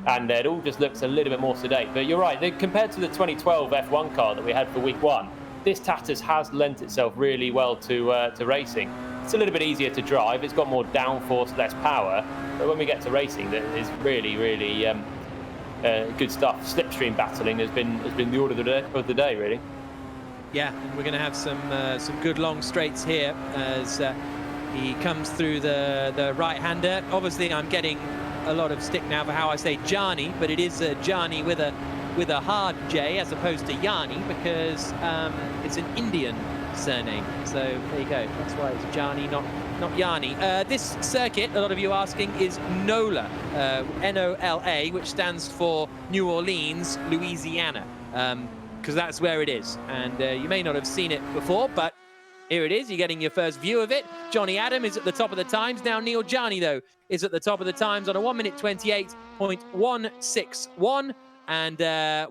and it all just looks a little bit more sedate. But you're right, compared to the 2012 F1 car that we had for week 1, this Tatus has lent itself really well to racing. It's a little bit easier to drive, it's got more downforce, less power, but when we get to racing, that is really good stuff. Slipstream battling has been the order of the day really. Yeah, and we're going to have some good long straights here as he comes through the right-hander. Obviously, I'm getting a lot of stick now for how I say Jarni, but it is Jarni with a hard J as opposed to Yanni because it's an Indian surname. So there you go. That's why it's Jarni, not Yanni. This circuit, a lot of you asking, is NOLA, N-O-L-A, which stands for New Orleans, Louisiana, because that's where it is. And you may not have seen it before, but here it is. You're getting your first view of it. Johnny Adam is at the top of the times. Now Neil Jarni, though, is at the top of the times on a 1 minute 28.161. And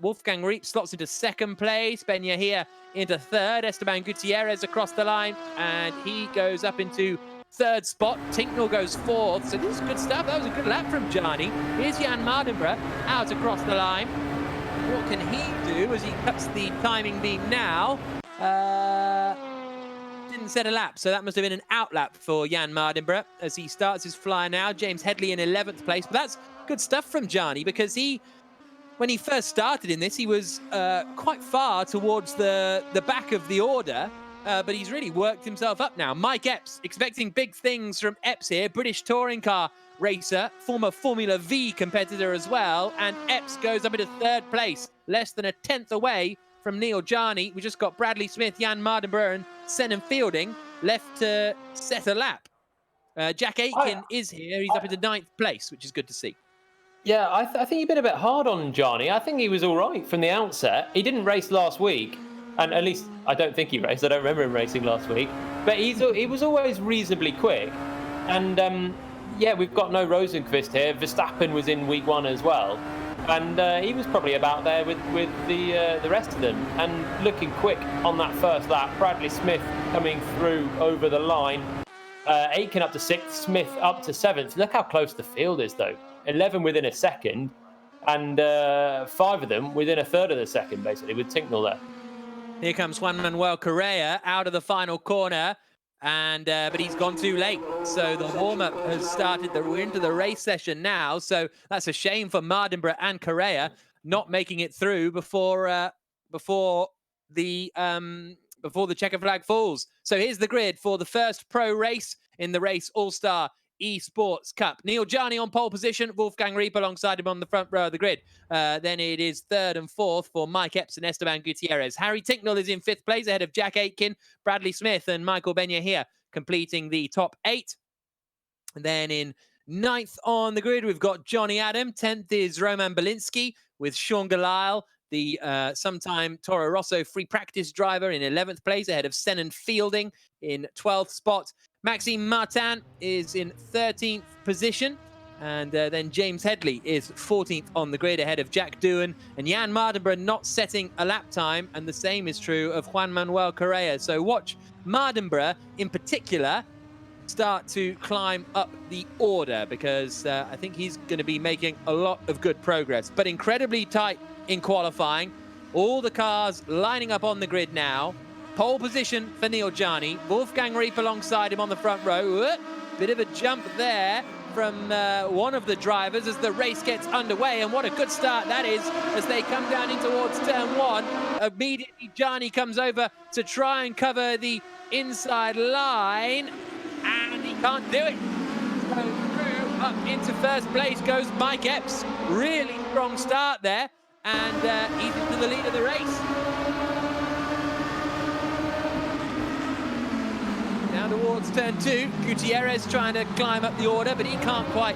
Wolfgang Reep slots into second place. Benya here into third. Esteban Gutierrez across the line. And he goes up into third spot. Tinknell goes fourth. So this is good stuff. That was a good lap from Jarni. Here's Jan Mardenborough out across the line. what can he do as he cuts the timing beam now? Didn't set a lap, so that must have been an out lap for Jan Mardenborough as he starts his fly now. James Headley in 11th place, but that's good stuff from Gianni because when he first started in this, he was quite far towards the back of the order, but he's really worked himself up now. Mike Epps, expecting big things from Epps here, British touring car racer, former Formula V competitor as well, and Epps goes up into 3rd place, less than a 10th away from Neil Gianni. We just got Bradley Smith, Jan Mardenborough, and Senan Fielding left to set a lap. Jack Aitken is here. He's up into 9th place, which is good to see. Yeah, I think you've been a bit hard on Gianni. I think he was all right from the outset. He didn't race last week, and at least I don't think he raced. I don't remember him racing last week. But he was always reasonably quick. And yeah, we've got no Rosenqvist here. Verstappen was in week 1 as well. And he was probably about there with the rest of them. And looking quick on that first lap, Bradley Smith coming through over the line. Aitken up to 6th, Smith up to 7th. Look how close the field is, though. 11 within a second, and 5 of them within a third of the second, basically, with Tinknell there. Here comes Juan Manuel Correa out of the final corner, and but he's gone too late. So the warm-up has started. We're into the race session now, so that's a shame for Mardenborough and Correa not making it through before the checker flag falls. So here's the grid for the first pro race in the Race All-Star Esports Cup. Neil Gianni on pole position, Wolfgang Reip alongside him on the front row of the grid. Then it is 3rd and 4th for Mike Epps and Esteban Gutierrez. Harry Tinknell is in 5th place ahead of Jack Aitken, Bradley Smith and Michael Benya here completing the top 8. And then in 9th on the grid, we've got Johnny Adam. 10th is Roman Belinsky with Sean Galisle, the sometime Toro Rosso free practice driver, in 11th place ahead of Senan Fielding in 12th spot. Maxime Martin is in 13th position. And then James Headley is 14th on the grid ahead of Jack Doohan. And Jan Mardenborough not setting a lap time. And the same is true of Juan Manuel Correa. So watch Mardenborough in particular start to climb up the order because I think he's going to be making a lot of good progress. But incredibly tight in qualifying. All the cars lining up on the grid now. Pole position for Neil Gianni. Wolfgang Reip alongside him on the front row. Bit of a jump there from one of the drivers as the race gets underway. And what a good start that is as they come down in towards turn 1. Immediately Gianni comes over to try and cover the inside line. And he can't do it. So through up into first place goes Mike Epps. Really strong start there. And he's into the lead of the race. Down towards turn 2, Gutierrez trying to climb up the order, but he can't quite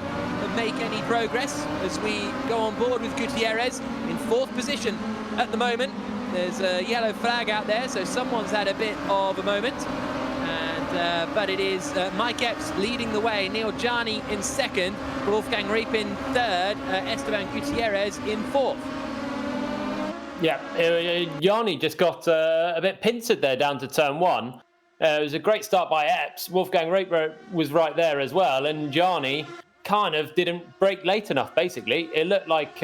make any progress as we go on board with Gutierrez in 4th position at the moment. There's a yellow flag out there, so someone's had a bit of a moment. And but it is Mike Epps leading the way, Neil Gianni in 2nd, Wolfgang Reip in 3rd, Esteban Gutierrez in 4th. Yeah, Gianni just got a bit pincered there down to turn 1. It was a great start by Epps. Wolfgang Reip was right there as well. And Gianni kind of didn't brake late enough, basically. It looked like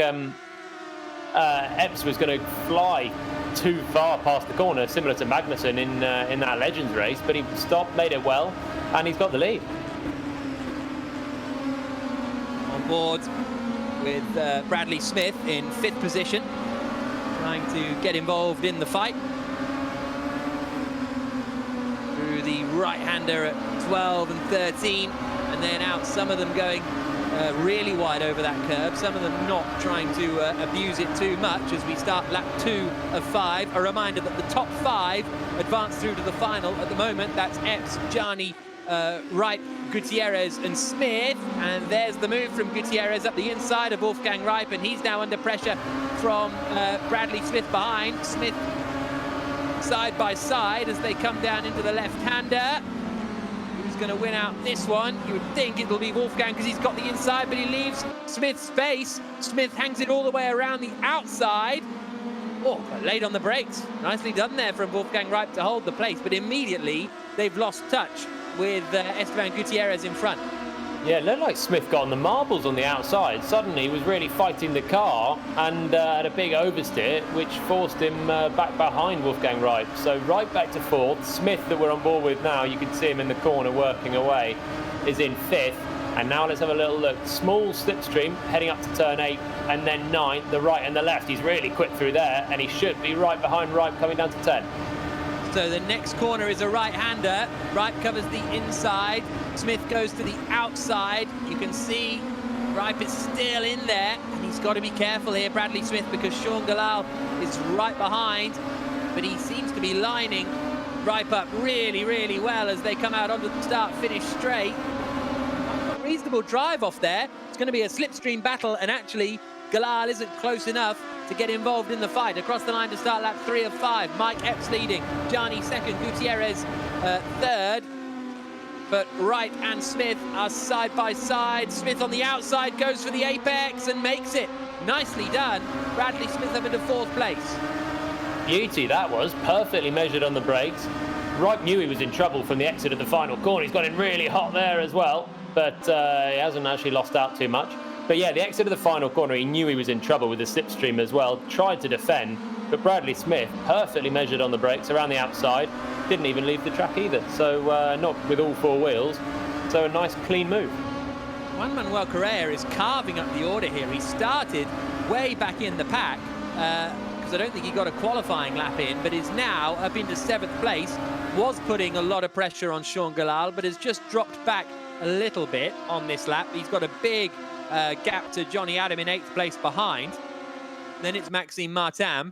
Epps was going to fly too far past the corner, similar to Magnussen in that Legends race. But he stopped, made it well, and he's got the lead. On board with Bradley Smith in 5th position, trying to get involved in the fight. The right-hander at 12 and 13, and then out some of them going really wide over that curve, some of them not trying to abuse it too much as we start lap 2 of 5. A reminder that the top 5 advance through to the final at the moment. That's Epps, Gianni, Reip, Gutierrez and Smith, and there's the move from Gutierrez up the inside of Wolfgang Reip, and he's now under pressure from Bradley Smith behind. Smith side by side as they come down into the left-hander. Who's going to win out this one? You would think it'll be Wolfgang because he's got the inside, but he leaves Smith's space. Smith hangs it all the way around the outside. Oh, but late on the brakes. Nicely done there from Wolfgang Reip to hold the place, but immediately they've lost touch with Esteban Gutierrez in front. Yeah, it looked like Smith got on the marbles on the outside. Suddenly he was really fighting the car and had a big oversteer, which forced him back behind Wolfgang Reip. So right back to fourth. Smith, that we're on board with now, you can see him in the corner working away, is in fifth. And now let's have a little look. Small slipstream heading up to turn 8 and then 9, the right and the left. He's really quick through there, and he should be right behind Reip coming down to 10. So the next corner is a right-hander. Reip covers the inside. Smith goes to the outside. You can see Reip is still in there, and he's got to be careful here, Bradley Smith, because Sean Galal is right behind, but he seems to be lining Reip up really, really well as they come out onto the start-finish straight. Reasonable drive off there. It's going to be a slipstream battle, and actually Galal isn't close enough to get involved in the fight. Across the line to start lap 3 of 5. Mike Epps leading, Gianni second, Gutierrez third. But Wright and Smith are side by side. Smith on the outside goes for the apex and makes it. Nicely done. Bradley Smith up into 4th place. Beauty that was, perfectly measured on the brakes. Wright knew he was in trouble from the exit of the final corner. He's got in really hot there as well, but he hasn't actually lost out too much. But yeah, the exit of the final corner, he knew he was in trouble with the slipstream as well, tried to defend, but Bradley Smith perfectly measured on the brakes around the outside, didn't even leave the track either, so not with all 4 wheels, so a nice clean move. Juan Manuel Correa is carving up the order here. He started way back in the pack, because I don't think he got a qualifying lap in, but is now up into 7th place, was putting a lot of pressure on Sean Galal, but has just dropped back a little bit on this lap. He's got a big gap to Johnny Adam in 8th place behind. Then it's Maxime Martin.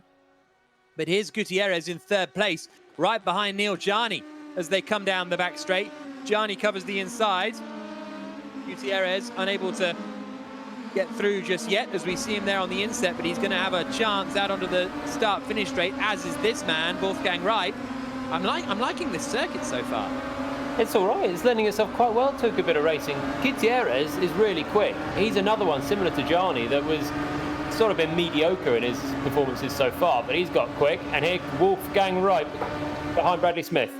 But here's Gutierrez in 3rd place, right behind Neil Gianni as they come down the back straight. Gianni covers the inside. Gutierrez unable to get through just yet as we see him there on the inset, but he's going to have a chance out onto the start-finish straight, as is this man, Wolfgang Reip. I'm liking this circuit so far. It's all right. It's lending itself quite well to a good bit of racing. Gutierrez is really quick. He's another one similar to Gianni that was sort of been mediocre in his performances so far, but he's got quick. And here, Wolfgang Reip behind Bradley Smith.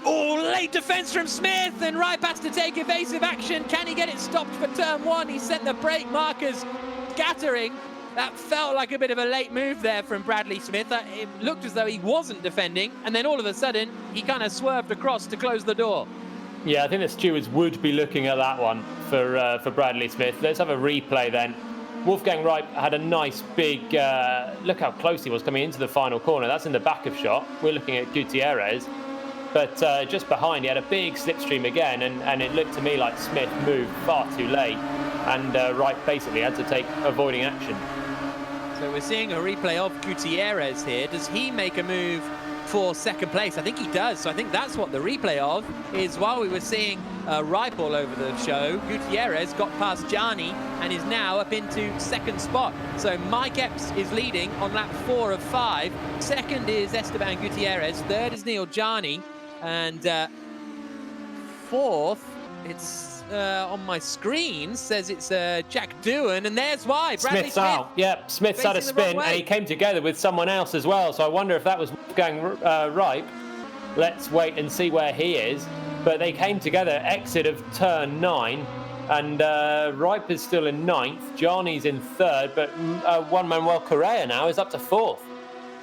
Oh, late defense from Smith, and Reip has to take evasive action. Can he get it stopped for turn 1? He sent the brake markers scattering. That felt like a bit of a late move there from Bradley Smith. It looked as though he wasn't defending, and then all of a sudden, he kind of swerved across to close the door. Yeah, I think the stewards would be looking at that one for Bradley Smith. Let's have a replay then. Wolfgang Reip had a nice big, look how close he was coming into the final corner. That's in the back of shot. We're looking at Gutierrez. But just behind, he had a big slipstream again, and it looked to me like Smith moved far too late, and Reip basically had to take avoiding action. So we're seeing a replay of Gutierrez here. Does he make a move for 2nd place? I think he does. So I think that's what the replay of is. While we were seeing Reip all over the show, Gutierrez got past Gianni and is now up into 2nd spot. So Mike Epps is leading on lap 4 of 5. 2nd is Esteban Gutierrez. 3rd is Neil Gianni. And 4th, it's on my screen, says it's Jack Doohan, and there's why. Bradley Smith's out. Yep, Smith's had a spin, and he came together with someone else as well. So I wonder if that was Wolfgang Reip. Let's wait and see where he is. But they came together, exit of turn 9, and Reip is still in 9th. Gianni's in 3rd, but Juan Manuel Correa now is up to 4th.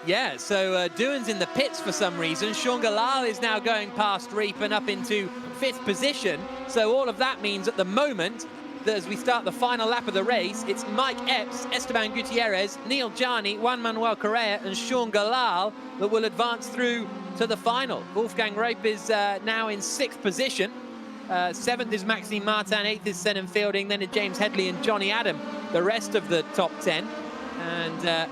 Yeah, so Doohan's in the pits for some reason. Sean Galal is now going past Reip and up into 5th position. So all of that means at the moment that as we start the final lap of the race, it's Mike Epps, Esteban Gutierrez, Neil Gianni, Juan Manuel Correa and Sean Galal that will advance through to the final. Wolfgang Reip is now in 6th position. 7th is Maxime Martin, 8th is Senan Fielding, then it's James Headley and Johnny Adam, the rest of the top 10. And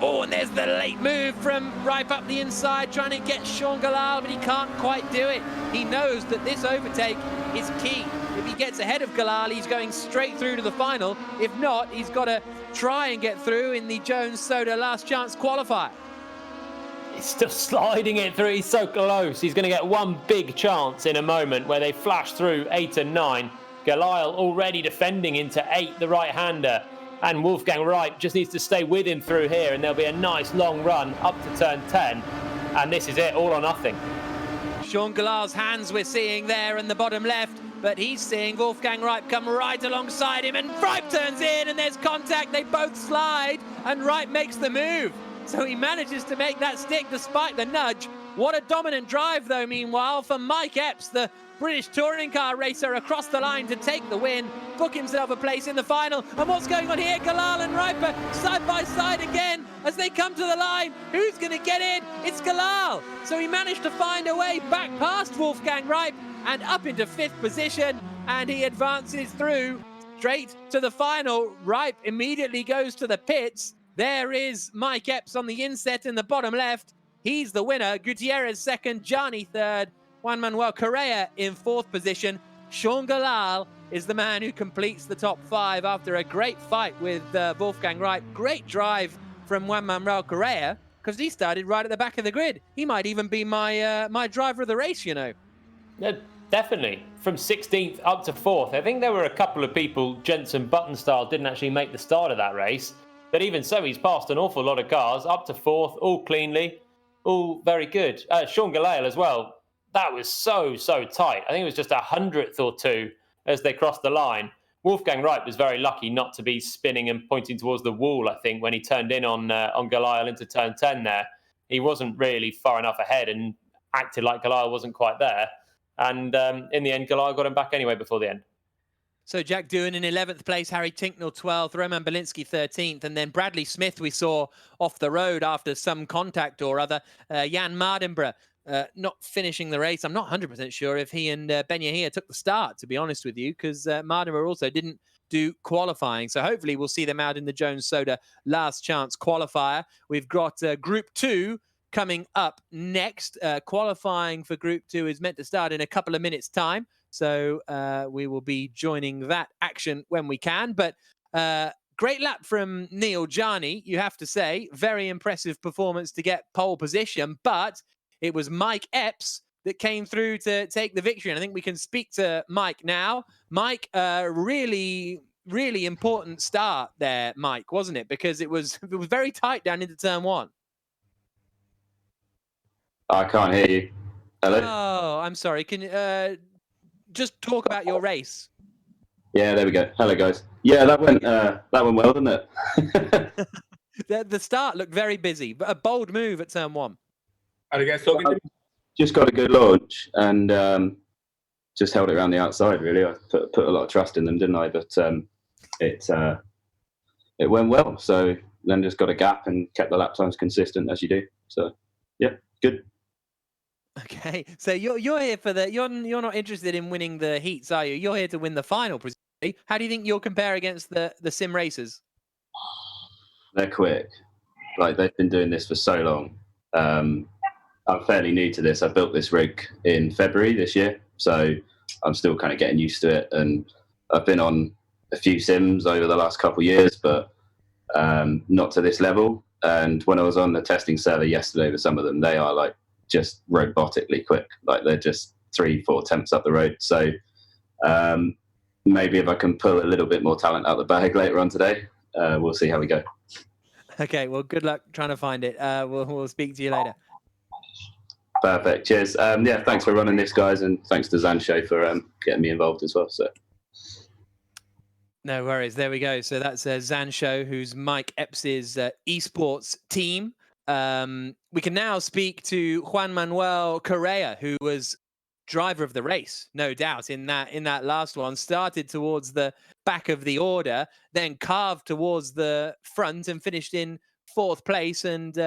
oh, and there's the late move from Reip up the inside, trying to get Sean Galal, but he can't quite do it. He knows that this overtake is key. If he gets ahead of Galal, he's going straight through to the final. If not, he's got to try and get through in the Jones Soda last chance qualifier. He's still sliding it through. He's so close. He's going to get one big chance in a moment where they flash through 8 and 9. Galal already defending into 8, the right-hander. And Wolfgang Reip just needs to stay with him through here, and there'll be a nice long run up to turn 10. And this is it, all or nothing. Sean Galal's hands we're seeing there in the bottom left, but he's seeing Wolfgang Reip come right alongside him, and Reip turns in and there's contact. They both slide and Reip makes the move. So he manages to make that stick despite the nudge. What a dominant drive though, meanwhile, for Mike Epps, the British touring car racer, across the line to take the win, book himself a place in the final. And what's going on here? Galal and Reip side by side again as they come to the line. Who's going to get in? It's Galal. So he managed to find a way back past Wolfgang Reip and up into 5th position, and he advances through straight to the final. Reip immediately goes to the pits. There is Mike Epps on the inset in the bottom left. He's the winner. Gutierrez second, Gianni third, Juan Manuel Correa in 4th position. Sean Galal is the man who completes the top 5 after a great fight with Wolfgang Reip. Great drive from Juan Manuel Correa, because he started right at the back of the grid. He might even be my driver of the race, you know. Yeah, definitely. From 16th up to 4th. I think there were a couple of people, Jenson Button style, didn't actually make the start of that race. But even so, he's passed an awful lot of cars up to 4th, all cleanly, all very good. Sean Galal as well. That was so tight. I think it was just 100th or 2 as they crossed the line. Wolfgang Reip was very lucky not to be spinning and pointing towards the wall, I think, when he turned in on Galal into turn 10 there. He wasn't really far enough ahead and acted like Galal wasn't quite there. And in the end, Galal got him back anyway before the end. So Jack Doohan in 11th place, Harry Tinknell 12th, Roman Belinsky 13th, and then Bradley Smith we saw off the road after some contact or other. Jan Mardenborough not finishing the race. I'm not 100% sure if he and Ben Yahia took the start, to be honest with you, because Mardenborough also didn't do qualifying. So hopefully we'll see them out in the Jones Soda last chance qualifier. We've got Group 2 coming up next. Qualifying for Group 2 is meant to start in a couple of minutes' time. So we will be joining that action when we can. But great lap from Neil Gianni, you have to say. Very impressive performance to get pole position. But it was Mike Epps that came through to take the victory. And I think we can speak to Mike now. Mike, really, really important start there, Mike, wasn't it? Because it was very tight down into turn 1. I can't hear you. Hello? Oh, I'm sorry. Can you just talk about your race? Yeah, there we go. Hello, guys. Yeah, that went well, didn't it? The start looked very busy, but a bold move at turn 1. Are you guys talking to me? Just got a good launch and just held it around the outside, really. I put a lot of trust in them, didn't I? But it went well. So then just got a gap and kept the lap times consistent as you do. So, yeah, good. Okay, so you're here for you're not interested in winning the heats, are you? You're here to win the final, presumably. How do you think you'll compare against the sim racers? They're quick. Like, they've been doing this for so long. I'm fairly new to this. I built this rig in February this year, so I'm still kind of getting used to it. And I've been on a few sims over the last couple of years, but not to this level. And when I was on the testing server yesterday with some of them, they are like just robotically quick. Like, they're just 3-4 attempts up the road. So maybe if I can pull a little bit more talent out the bag later on today, we'll see how we go. Okay, well, good luck trying to find it. We'll speak to you later. Perfect. Cheers. Yeah, thanks for running this, guys, and thanks to Zancho for getting me involved as well. So, no worries. There we go. So that's Zancho, who's Mike Epps's esports team. We can now speak to Juan Manuel Correa, who was driver of the race, no doubt, in that last one. Started towards the back of the order, then carved towards the front and finished in 4th place and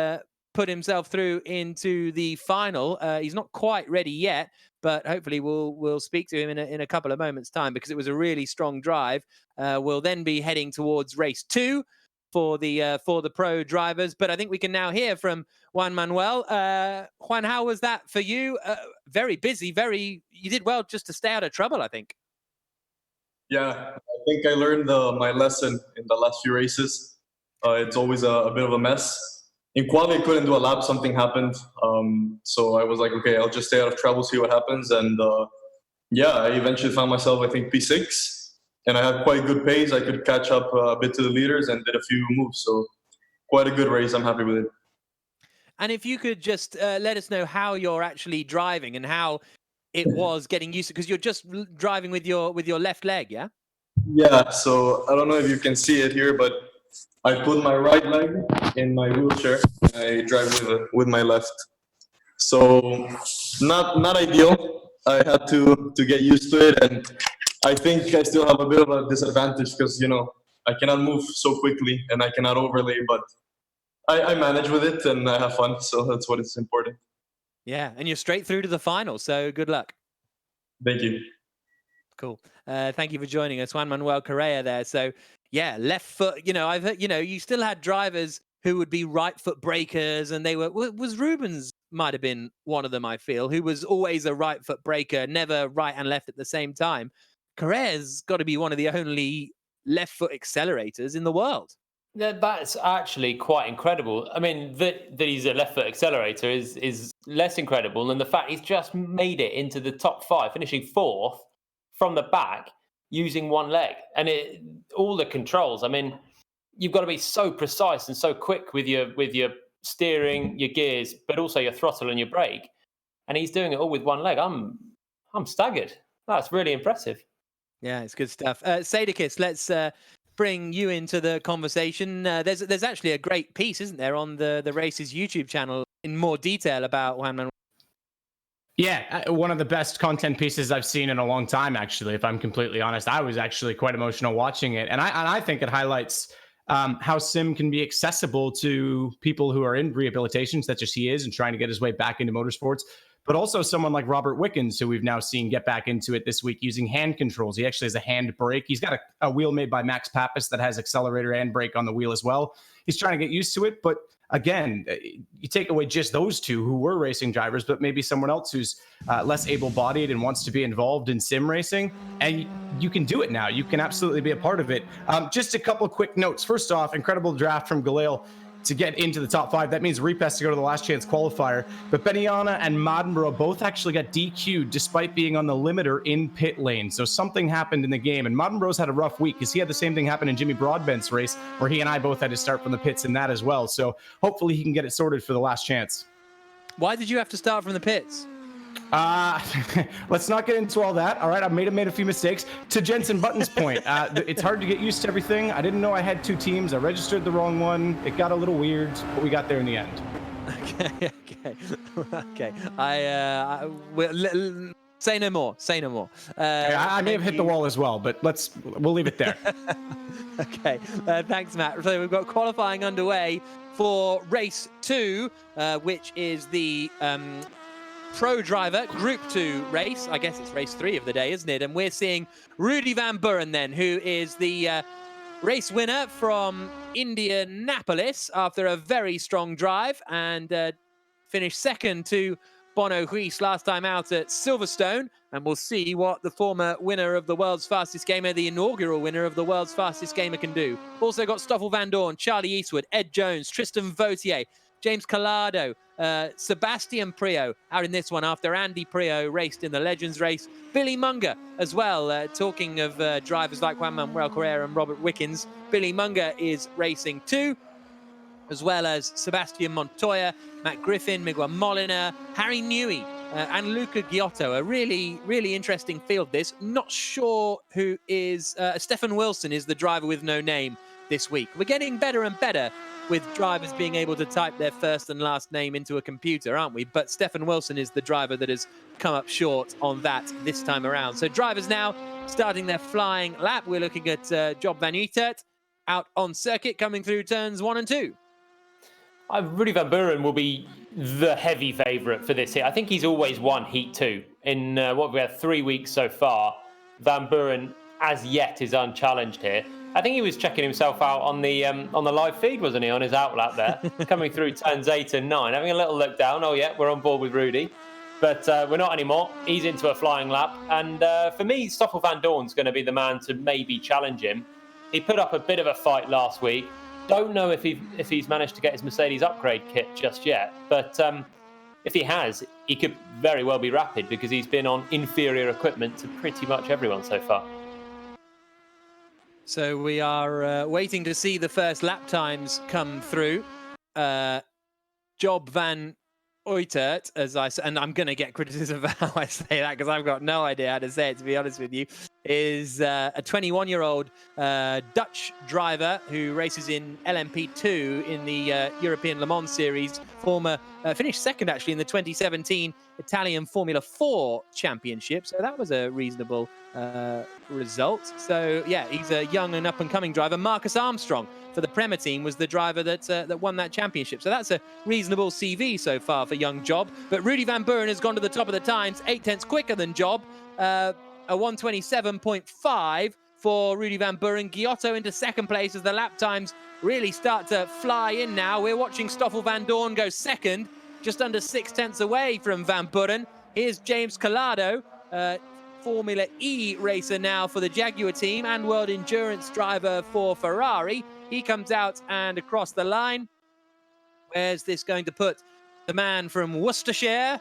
put himself through into the final. He's not quite ready yet, but hopefully we'll speak to him in a couple of moments' time, because it was a really strong drive. We'll then be heading towards race 2 for the pro drivers, but I think we can now hear from Juan Manuel. Juan, how was that for you? Very busy, you did well just to stay out of trouble, I think. Yeah, I think I learned my lesson in the last few races. It's always a bit of a mess. In quali, I couldn't do a lap, something happened. So I was like, okay, I'll just stay out of trouble, see what happens. And yeah, I eventually found myself, I think, P6. And I had quite good pace. I could catch up a bit to the leaders and did a few moves. So quite a good race. I'm happy with it. And if you could just let us know how you're actually driving and how it was getting used to, because you're just driving with your left leg, yeah? Yeah, so I don't know if you can see it here, but I put my right leg in my wheelchair. I drive with my left. So not ideal. I had to get used to it, and I think I still have a bit of a disadvantage because, you know, I cannot move so quickly and I cannot overlay, but I manage with it and I have fun, so that's what is important. Yeah, and you're straight through to the final, so good luck. Thank you. Cool. Thank you for joining us, Juan Manuel Correa there. So, yeah, left foot, you know, I've heard, you know, you still had drivers who would be right foot breakers, and they was Rubens might have been one of them, I feel, who was always a right foot breaker, never right and left at the same time. Correa's got to be one of the only left foot accelerators in the world. That's actually quite incredible. I mean, that he's a left foot accelerator is less incredible than the fact he's just made it into the top 5, finishing 4th from the back using one leg. And all the controls, I mean, you've got to be so precise and so quick with your steering, your gears, but also your throttle and your brake. And he's doing it all with one leg. I'm staggered. That's really impressive. Yeah, it's good stuff. Sadakis, let's bring you into the conversation. There's actually a great piece, isn't there, on the race's YouTube channel in more detail about Juan Manuel. Yeah, one of the best content pieces I've seen in a long time, actually, if I'm completely honest. I was actually quite emotional watching it. And I think it highlights how sim can be accessible to people who are in rehabilitation, such as he is, and trying to get his way back into motorsports. But also someone like Robert Wickens, who we've now seen get back into it this week using hand controls. He actually has a hand brake. He's got a wheel made by Max Papis that has accelerator and brake on the wheel as well. He's trying to get used to it. But again, you take away just those two who were racing drivers, but maybe someone else who's less able-bodied and wants to be involved in sim racing, and you can do it now. You can absolutely be a part of it. Just a couple of quick notes. First off, incredible draft from Galil to get into the top 5. That means Reap has to go to the last chance qualifier. But Beniana and Maddenborough both actually got DQ'd despite being on the limiter in pit lane. So something happened in the game. And Maddenborough's had a rough week because he had the same thing happen in Jimmy Broadbent's race where he and I both had to start from the pits in that as well. So hopefully he can get it sorted for the last chance. Why did you have to start from the pits? Let's not get into all that. All right, I made a few mistakes. To Jensen Button's point, it's hard to get used to everything. I didn't know I had 2 teams. I registered the wrong one. It got a little weird, but we got there in the end. Okay. I will say no more. Say no more. I may have hit the wall as well, but we'll leave it there. Okay. Thanks, Matt. So we've got qualifying underway for race 2, which is the Pro Driver Group 2 race. I guess it's race 3 of the day, isn't it? And we're seeing Rudy Van Buren then, who is the race winner from Indianapolis after a very strong drive and finished second to Bono Ruiz last time out at Silverstone. And we'll see what the former winner of the World's Fastest Gamer, the inaugural winner of the World's Fastest Gamer, can do. Also got Stoffel Van Dorn, Charlie Eastwood, Ed Jones, Tristan Vautier, James Collado, Sebastian Priaulx out in this one after Andy Priaulx raced in the Legends race. Billy Munger as well. Talking of drivers like Juan Manuel Correa and Robert Wickens, Billy Munger is racing too, as well as Sebastian Montoya, Matt Griffin, Miguel Molina, Harry Newey, and Luca Giotto. A really, really interesting field this. Not sure who is... Stefan Wilson is the driver with no name this week. We're getting better and better with drivers being able to type their first and last name into a computer, aren't we? But Stefan Wilson is the driver that has come up short on that this time around. So drivers now starting their flying lap. We're looking at Job van Uitert out on circuit, coming through turns 1 and 2. Rudy Van Buren will be the heavy favourite for this here. I think he's always won Heat 2. In what we had 3 weeks so far, Van Buren as yet is unchallenged here. I think he was checking himself out on the live feed, wasn't he, on his outlap there, coming through turns 8 and 9, having a little look down. Oh yeah, we're on board with Rudy, but we're not anymore. He's into a flying lap, and for me, Stoffel Van Dorn's going to be the man to maybe challenge him. He put up a bit of a fight last week. Don't know if he's managed to get his Mercedes upgrade kit just yet, but if he has, he could very well be rapid because he's been on inferior equipment to pretty much everyone so far. So we are waiting to see the first lap times come through. Job van Uitert, as I said, and I'm going to get criticism for how I say that because I've got no idea how to say it, to be honest with you, is a 21-year-old Dutch driver who races in LMP2 in the European Le Mans Series, finished second actually in the 2017 Italian Formula 4 Championship. So that was a reasonable result. So yeah, he's a young and up-and-coming driver. Marcus Armstrong for the Prema team was the driver that won that championship. So that's a reasonable CV so far for young Job. But Rudy Van Buren has gone to the top of the times, 8/10 quicker than Job. A 1:27.5 for Rudy Van Buren. Giotto into second place as the lap times really start to fly in now. We're watching Stoffel Van Dorn go second, just under 6/10 away from Van Buren. Here's James Collado, Formula E racer now for the Jaguar team and World Endurance driver for Ferrari. He comes out and across the line. Where's this going to put the man from Worcestershire?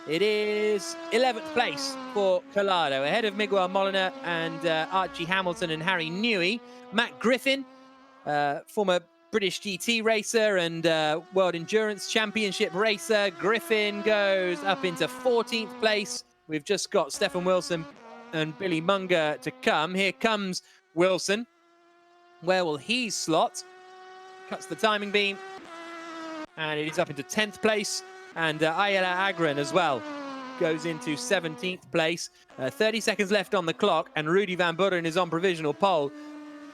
It is 11th place for Collado, ahead of Miguel Molina and Archie Hamilton and Harry Newey. Matt Griffin, former British GT racer and World Endurance Championship racer. Griffin goes up into 14th place. We've just got Stefan Wilson and Billy Munger to come. Here comes Wilson. Where will he slot? Cuts the timing beam. And it is up into 10th place. And Ayala Agren as well goes into 17th place. 30 seconds left on the clock. And Rudy Van Buren is on provisional pole.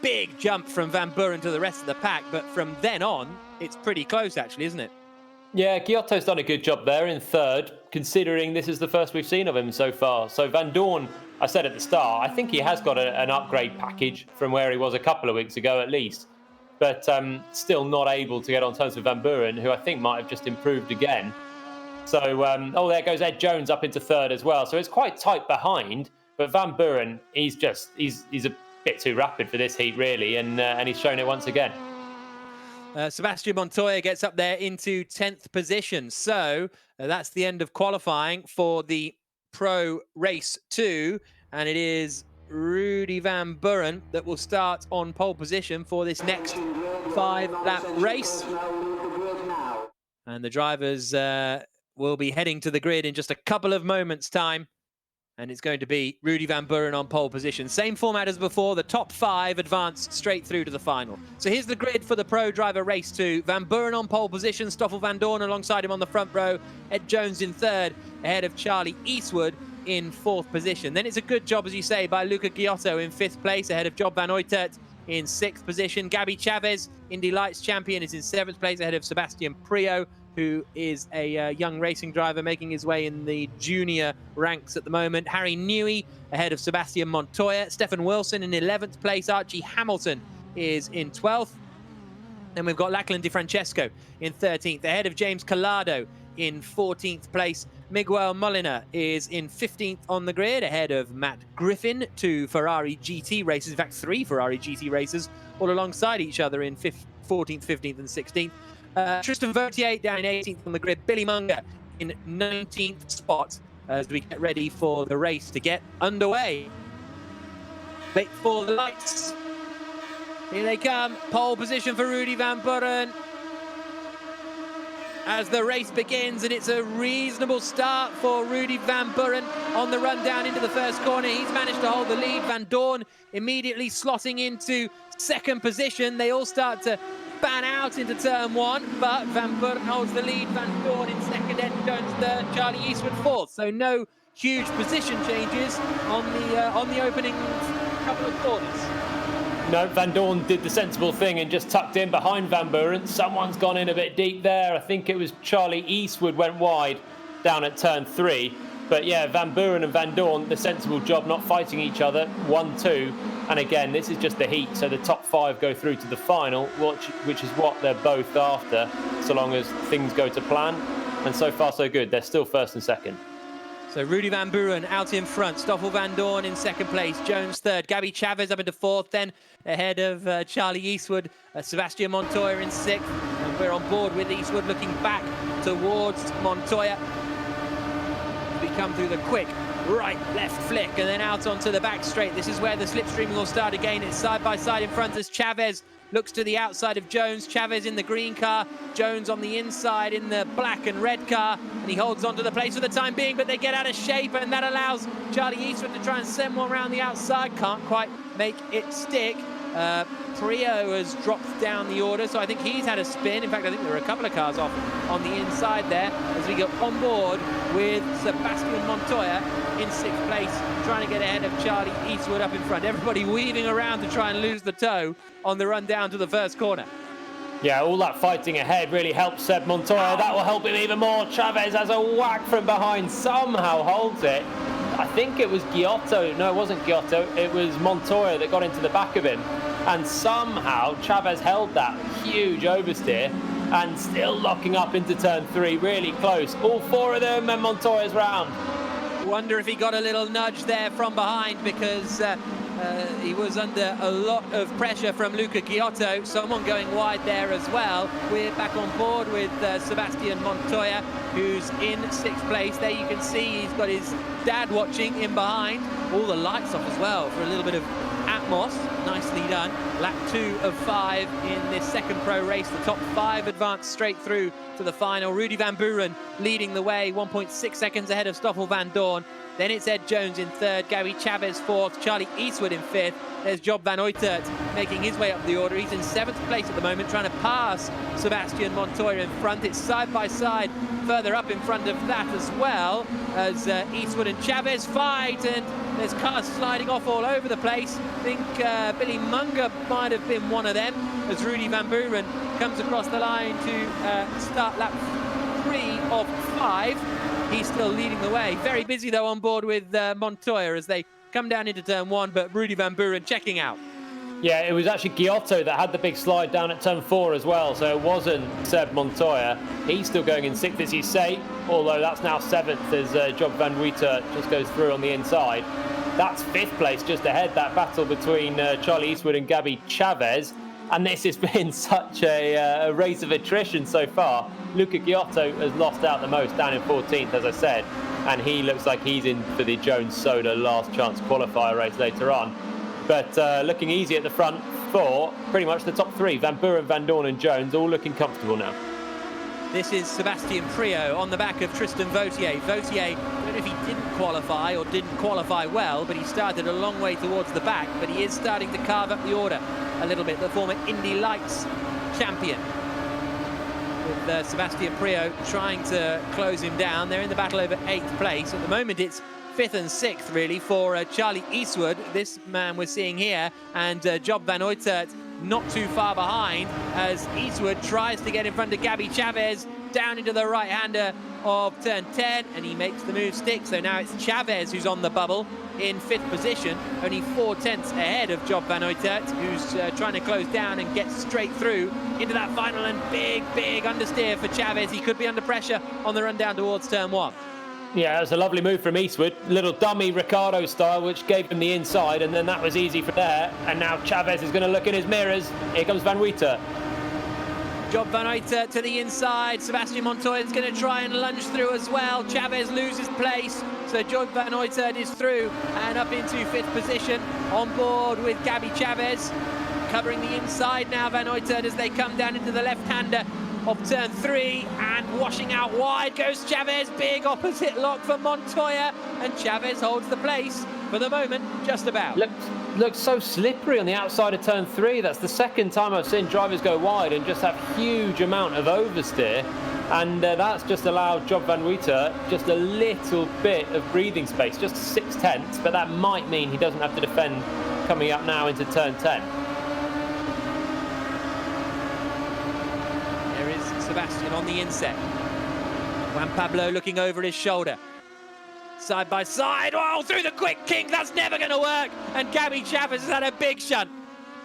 Big jump from Van Buren to the rest of the pack. But from then on, it's pretty close, actually, isn't it? Yeah, Giotto's done a good job there in third, considering this is the first we've seen of him so far. So Van Dorn, I said at the start, I think he has got an upgrade package from where he was a couple of weeks ago at least. But still not able to get on terms with Van Buren, who I think might have just improved again. So, there goes Ed Jones up into third as well. So it's quite tight behind. But Van Buren, he's a bit too rapid for this heat, really. And he's shown it once again. Sebastian Montoya gets up there into 10th position. So that's the end of qualifying for the Pro Race 2. And it is Rudy Van Buren that will start on pole position for this next 5-lap race. And the drivers will be heading to the grid in just a couple of moments' time. And it's going to be Rudy Van Buren on pole position. Same format as before. The top 5 advance straight through to the final. So here's the grid for the Pro Driver Race 2. Van Buren on pole position. Stoffel Van Dorn alongside him on the front row. Ed Jones in third, ahead of Charlie Eastwood in 4th position. Then it's a good job, as you say, by Luca Giotto in 5th place, ahead of Job van Uitert in 6th position. Gabby Chavez, Indy Lights champion, is in 7th place, ahead of Sebastian Priaulx, who is a young racing driver making his way in the junior ranks at the moment. Harry Newey ahead of Sebastian Montoya. Stefan Wilson in 11th place. Archie Hamilton is in 12th. Then we've got Lachlan Di Francesco in 13th, ahead of James Collado in 14th place. Miguel Molina is in 15th on the grid, ahead of Matt Griffin, 2 Ferrari GT races, in fact 3 Ferrari GT races, all alongside each other in 14th, 15th and 16th. Tristan Vautier down in 18th on the grid. Billy Munger in 19th spot as we get ready for the race to get underway. Wait for the lights. Here they come. Pole position for Rudy Van Buren as the race begins, and it's a reasonable start for Rudy Van Buren on the run down into the first corner. He's managed to hold the lead. Van Dorn immediately slotting into second position. They all start to span out into turn 1, but Van Buren holds the lead. Van Dorn in second, Ed Jones third, Charlie Eastwood 4th. So no huge position changes on the opening couple of corners. No, Van Dorn did the sensible thing and just tucked in behind Van Buren. Someone's gone in a bit deep there. I think it was Charlie Eastwood went wide down at turn 3. But yeah, Van Buren and Van Dorn, the sensible job, not fighting each other. 1-2. And again, this is just the heat, so the top 5 go through to the final, which is what they're both after, so long as things go to plan. And so far, so good. They're still first and second. So Rudy Van Buren out in front, Stoffel Van Dorn in second place, Jones third, Gabby Chavez up into 4th, then ahead of Charlie Eastwood, Sebastian Montoya in 6th. And we're on board with Eastwood looking back towards Montoya. We come through the quick right, left flick, and then out onto the back straight. This is where the slipstreaming will start again. It's side by side in front as Chavez looks to the outside of Jones. Chavez in the green car, Jones on the inside in the black and red car, and he holds on to the place for the time being, but they get out of shape, and that allows Charlie Eastwood to try and send one around the outside. Can't quite make it stick. PRIAULX has dropped down the order, so I think he's had a spin. In fact, I think there were a couple of cars off on the inside there as we go on board with Sebastian Montoya in 6th place, trying to get ahead of Charlie Eastwood up in front. Everybody weaving around to try and lose the toe on the run down to the first corner. Yeah, all that fighting ahead really helps Seb Montoya. That will help him even more. Chavez has a whack from behind, somehow holds it. I think it was Giotto. No, it wasn't Giotto. It was Montoya that got into the back of him. And somehow Chavez held that huge oversteer and still locking up into turn 3, really close. All 4 of them, and Montoya's round. Wonder if he got a little nudge there from behind, because he was under a lot of pressure from Luca Giotto. Someone going wide there as well. We're back on board with Sebastian Montoya, who's in 6th place. There you can see he's got his dad watching in behind. All the lights off as well for a little bit of atmos. Nicely done. Lap 2 of 5 in this second pro race. The top 5 advance straight through to the final. Rudy Van Buren leading the way, 1.6 seconds ahead of Stoffel Van Dorn. Then it's Ed Jones in 3rd, Gary Chavez 4th, Charlie Eastwood in 5th. There's Job van Uitert making his way up the order. He's in 7th place at the moment, trying to pass Sebastian Montoya in front. It's side by side, further up in front of that as well, as Eastwood and Chavez fight, and there's cars sliding off all over the place. I think Billy Munger might have been one of them, as Rudy Van Buren comes across the line to start lap 3 of 5. He's still leading the way. Very busy, though, on board with Montoya as they come down into turn 1, but Rudy Van Buren checking out. Yeah, it was actually Giotto that had the big slide down at turn 4 as well, so it wasn't Seb Montoya. He's still going in 6th, as you say, although that's now 7th as Job van Uitert just goes through on the inside. That's 5th place just ahead, that battle between Charlie Eastwood and Gabby Chavez. And this has been such a race of attrition so far. Luca Giotto has lost out the most, down in 14th, as I said. And he looks like he's in for the Jones Soda last chance qualifier race later on. But looking easy at the front for pretty much the top 3. Van Buren, Van Dorn and Jones all looking comfortable now. This is Sebastian PRIAULX on the back of Tristan Vautier. Vautier, I don't know if he didn't qualify or didn't qualify well, but he started a long way towards the back. But he is starting to carve up the order a little bit. The former Indy Lights champion, with Sebastian PRIAULX trying to close him down. They're in the battle over 8th place. At the moment, it's 5th and 6th, really, for Charlie Eastwood, this man we're seeing here, and Job van Uitert not too far behind as Eastwood tries to get in front of Gabby Chavez down into the right-hander of turn 10, and he makes the move stick. So now it's Chavez who's on the bubble in 5th position, only 4 tenths ahead of Job van Uitert, who's trying to close down and get straight through into that final, and big understeer for Chavez. He could be under pressure on the run down towards turn 1. Yeah, it was a lovely move from Eastwood. Little dummy Ricardo style, which gave him the inside, and then that was easy from there. And now Chavez is going to look in his mirrors. Here comes Van Uitert. Job van Uitert to the inside. Sebastian Montoya is going to try and lunge through as well. Chavez loses place, so Job van Uitert is through and up into 5th position, on board with Gabby Chavez. Covering the inside now, Van Uitert, as they come down into the left-hander of turn 3, and washing out wide goes Chavez. Big opposite lock for Montoya, and Chavez holds the place for the moment, just about. Looks so slippery on the outside of turn 3. That's the second time I've seen drivers go wide and just have huge amount of oversteer, and that's just allowed Job van Uitert just a little bit of breathing space, just 6 tenths, but that might mean he doesn't have to defend coming up now into turn 10. Sebastian on the inset. Juan Pablo looking over his shoulder. Side by side. Oh, through the quick kink. That's never going to work. And Gabby Chavez has had a big shunt.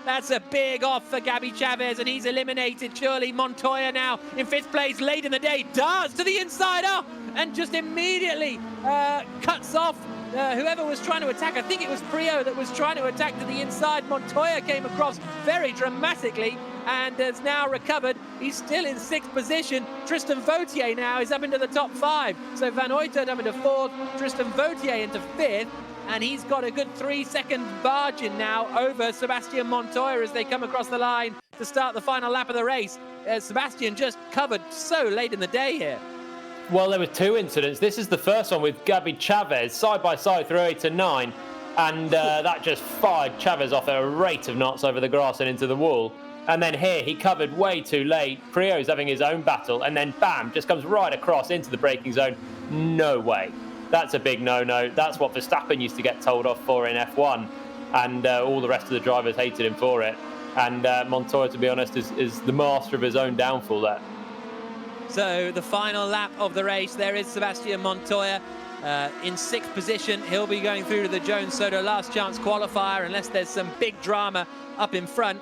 That's a big off for Gabby Chavez, and he's eliminated. Surely Montoya now in 5th place late in the day does to the inside. Oh, and just immediately cuts off whoever was trying to attack. I think it was PRIAULX that was trying to attack to the inside. Montoya came across very dramatically and has now recovered. He's still in 6th position. Tristan Vautier now is up into the top 5. So Van Uitert up into 4th, Tristan Vautier into 5th, and he's got a good 3-second margin now over Sebastian Montoya as they come across the line to start the final lap of the race. Sebastian just covered so late in the day here. Well, there were two incidents. This is the first one with Gabi Chavez side by side through 8 and 9. And that just fired Chavez off at a rate of knots over the grass and into the wall. And then here, he covered way too late. PRIAULX having his own battle. And then, bam, just comes right across into the braking zone. No way. That's a big no-no. That's what Verstappen used to get told off for in F1. And all the rest of the drivers hated him for it. And Montoya, to be honest, is the master of his own downfall there. So the final lap of the race, there is Sebastian Montoya in 6th position. He'll be going through to the Jones Soto last chance qualifier unless there's some big drama up in front.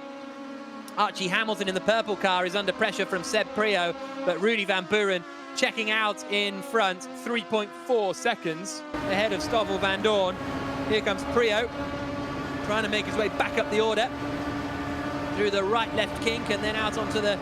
Archie Hamilton in the purple car is under pressure from Seb Priaulx, but Rudy Van Buren checking out in front, 3.4 seconds ahead of Stoffel Vandoorne. Here comes Priaulx, trying to make his way back up the order through the right-left kink and then out onto the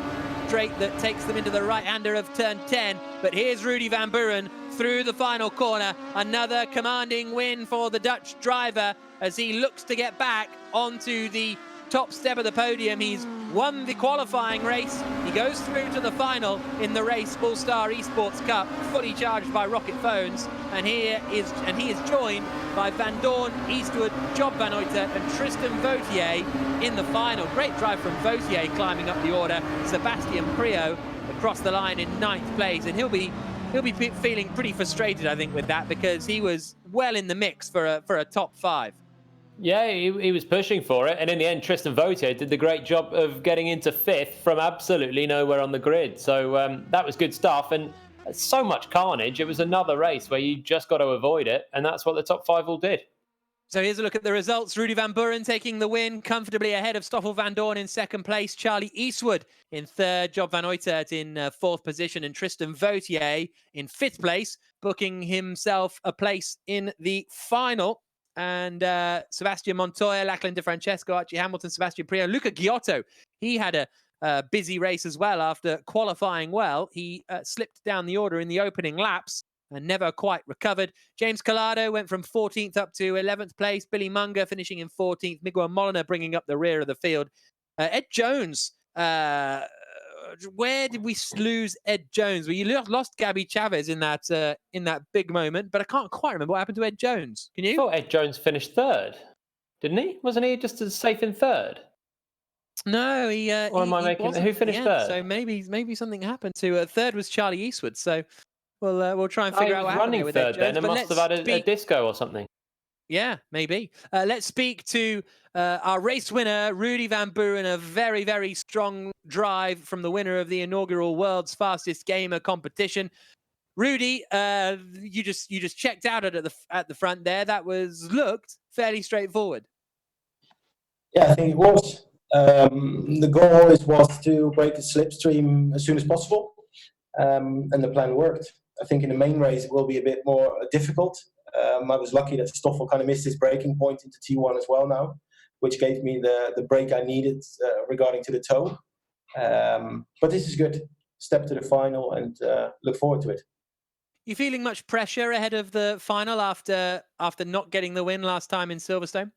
straight that takes them into the right-hander of turn 10. But here's Rudy Van Buren through the final corner. Another commanding win for the Dutch driver as he looks to get back onto the top step of the podium. He's won the qualifying race. He goes through to the final in the race All-Star Esports Cup, fully charged by Rocket Phones. And he is joined by Vandoorne, Eastwood, Job Van Uytert and Tristan Vautier in the final. Great drive from Vautier climbing up the order. Sebastian Priaulx across the line in 9th place, and he'll be feeling pretty frustrated, I think, with that, because he was well in the mix for a top 5. Yeah, he was pushing for it. And in the end, Tristan Vautier did the great job of getting into 5th from absolutely nowhere on the grid. So that was good stuff. And so much carnage. It was another race where you just got to avoid it. And that's what the top 5 all did. So here's a look at the results. Rudy Van Buren taking the win comfortably ahead of Stoffel Vandoorne in 2nd place. Charlie Eastwood in 3rd. Job Van Uytert in 4th position. And Tristan Vautier in 5th place, booking himself a place in the final. And Sebastian Montoya, Lachlan De Francesco, Archie Hamilton, Sebastian Priaulx, Luca Giotto. He had a busy race as well after qualifying well. He slipped down the order in the opening laps and never quite recovered. James Collado went from 14th up to 11th place. Billy Munger finishing in 14th. Miguel Molina bringing up the rear of the field. Ed Jones, where did we lose Ed Jones? Well, you lost Gabi Chavez in that big moment, but I can't quite remember what happened to Ed Jones. Can you? I thought Ed Jones finished 3rd, didn't he? Wasn't he just as safe in 3rd? No, Or am I making? Who finished 3rd? So maybe something happened to 3rd was Charlie Eastwood. So we'll try and figure out what happened with Ed Jones. Then, and must have had a disco or something. Yeah, maybe. Let's speak to our race winner, Rudy Van Buren. A very, very strong drive from the winner of the inaugural World's Fastest Gamer competition. Rudy, you just checked out at the front there. That looked fairly straightforward. Yeah, I think it was. The goal always was to break the slipstream as soon as possible, and the plan worked. I think in the main race it will be a bit more difficult. I was lucky that Stoffel kind of missed his braking point into T1 as well now, which gave me the break I needed regarding to the toe. But this is good. Step to the final and look forward to it. You feeling much pressure ahead of the final after not getting the win last time in Silverstone?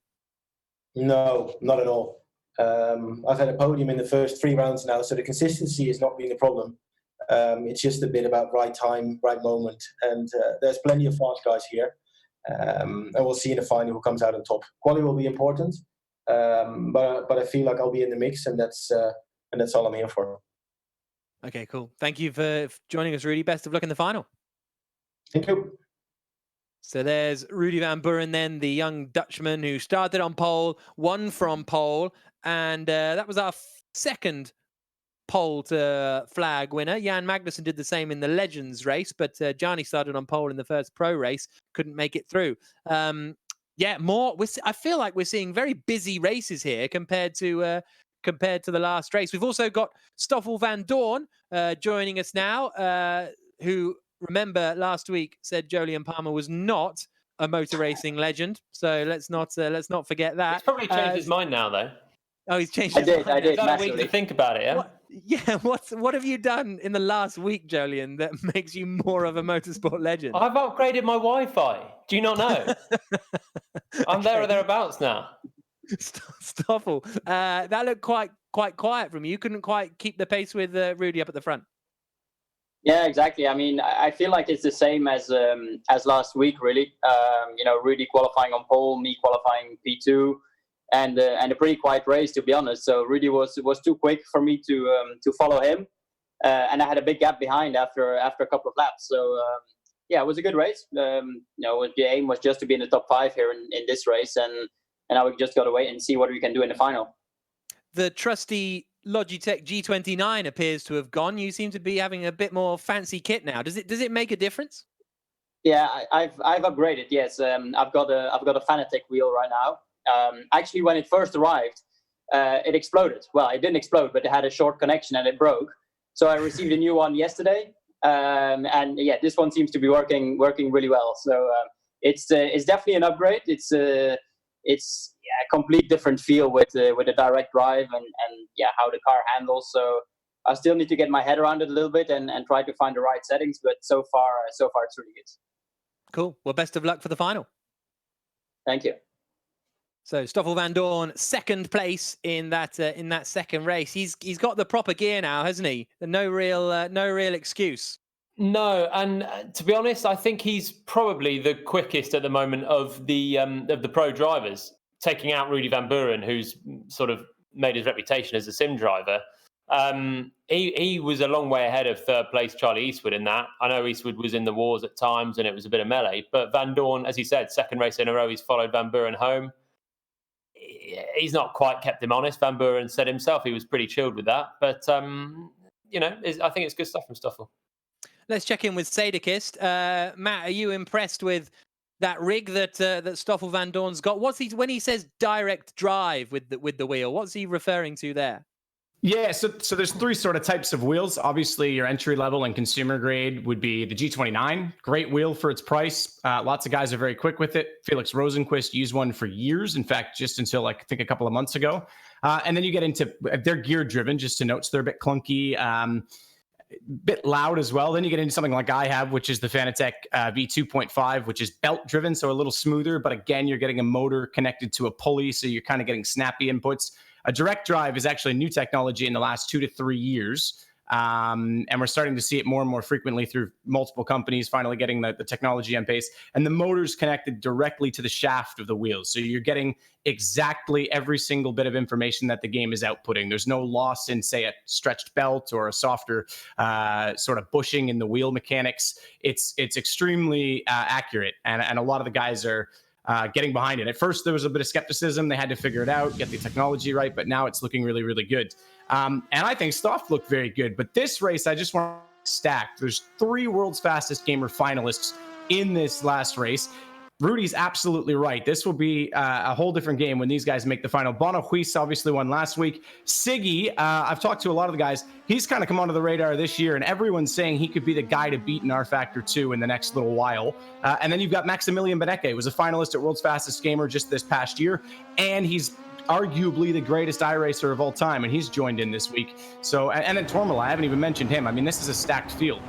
No, not at all. I've had a podium in the first 3 rounds now, so the consistency has not been a problem. It's just a bit about right time, right moment, and there's plenty of fast guys here. And we'll see in the final who comes out on top. Quali will be important, but I feel like I'll be in the mix, and that's all I'm here for. Okay, cool. Thank you for joining us, Rudy. Best of luck in the final. Thank you. So there's Rudy Van Buren, then the young Dutchman who started on pole, won from pole, and that was our 2nd pole to flag winner. Jan Magnussen did the same in the Legends race, but Gianni started on pole in the first pro race, couldn't make it through. I feel like we're seeing very busy races here compared to the last race. We've also got Stoffel Vandoorne joining us now, who, remember, last week said Jolyon Palmer was not a motor racing legend. So let's not forget that. He's probably changed his mind now, though. Oh, he's changed his mind. I did. You've got a week to think about it, yeah? What have you done in the last week, Jolyon, that makes you more of a motorsport legend? I've upgraded my Wi-Fi. Do you not know? I'm there or thereabouts now. Stoffel, that looked quite quiet from you. You couldn't quite keep the pace with Rudy up at the front. Yeah, exactly. I mean, I feel like it's the same as last week, really. Rudy qualifying on pole, me qualifying P2, and a pretty quiet race, to be honest. So Rudy was too quick for me to follow him, and I had a big gap behind after a couple of laps. So yeah, it was a good race. The aim was just to be in the top 5 here in this race, and now we just got to wait and see what we can do in the final. The trusty Logitech G29 appears to have gone. You seem to be having a bit more fancy kit now. Does it make a difference? Yeah, I've upgraded. Yes, I've got a Fanatec wheel right now. Actually, when it first arrived, it exploded. Well, it didn't explode, but it had a short connection and it broke. So I received a new one yesterday, and yeah, this one seems to be working really well. So it's definitely an upgrade. It's a complete different feel with a direct drive and yeah, how the car handles. So I still need to get my head around it a little bit and try to find the right settings. But so far it's really good. Cool. Well, best of luck for the final. Thank you. So Stoffel Vandoorne, second place in that second race. He's got the proper gear now, hasn't he? No real excuse. No, and to be honest, I think he's probably the quickest at the moment of the pro drivers, taking out Rudy Van Buren, who's sort of made his reputation as a sim driver. He was a long way ahead of third place Charlie Eastwood in that. I know Eastwood was in the wars at times and it was a bit of melee, but Vandoorne, as he said, second race in a row, he's followed Van Buren home. He's not quite kept him honest. Van Buren said himself he was pretty chilled with that, but I think it's good stuff from Stoffel. Let's check in with Sadekist. Matt, are you impressed with that rig that Stoffel Vandoorne's got? When he says direct drive with the wheel? What's he referring to there? Yeah, so there's 3 sort of types of wheels. Obviously, your entry level and consumer grade would be the G29. Great wheel for its price. Lots of guys are very quick with it. Felix Rosenquist used one for years. In fact, just until I think a couple of months ago. And then you get into, they're gear driven, just to note, so they're a bit clunky. Bit loud as well. Then you get into something like I have, which is the Fanatec V2.5, which is belt driven, so a little smoother. But again, you're getting a motor connected to a pulley, so you're kind of getting snappy inputs. A direct drive is actually new technology in the last 2 to 3 years. And we're starting to see it more and more frequently through multiple companies finally getting the technology on pace. And the motor's connected directly to the shaft of the wheels. So you're getting exactly every single bit of information that the game is outputting. There's no loss in, say, a stretched belt or a softer sort of bushing in the wheel mechanics. It's extremely accurate. And a lot of the guys are getting behind it. At first, there was a bit of skepticism. They had to figure it out, get the technology right, but now it's looking really, really good. And I think Stoff looked very good. But this race, I just want to stack. There's 3 World's Fastest Gamer finalists in this last race. Rudy's absolutely right. This will be a whole different game when these guys make the final. Bono Huis obviously won last week. Siggy, I've talked to a lot of the guys. He's kind of come onto the radar this year, and everyone's saying he could be the guy to beat in R Factor 2 in the next little while. And then you've got Maximilian Bateke, was a finalist at World's Fastest Gamer just this past year, and he's arguably the greatest iRacer of all time, and he's joined in this week. So, and then Tormala, I haven't even mentioned him. I mean, this is a stacked field.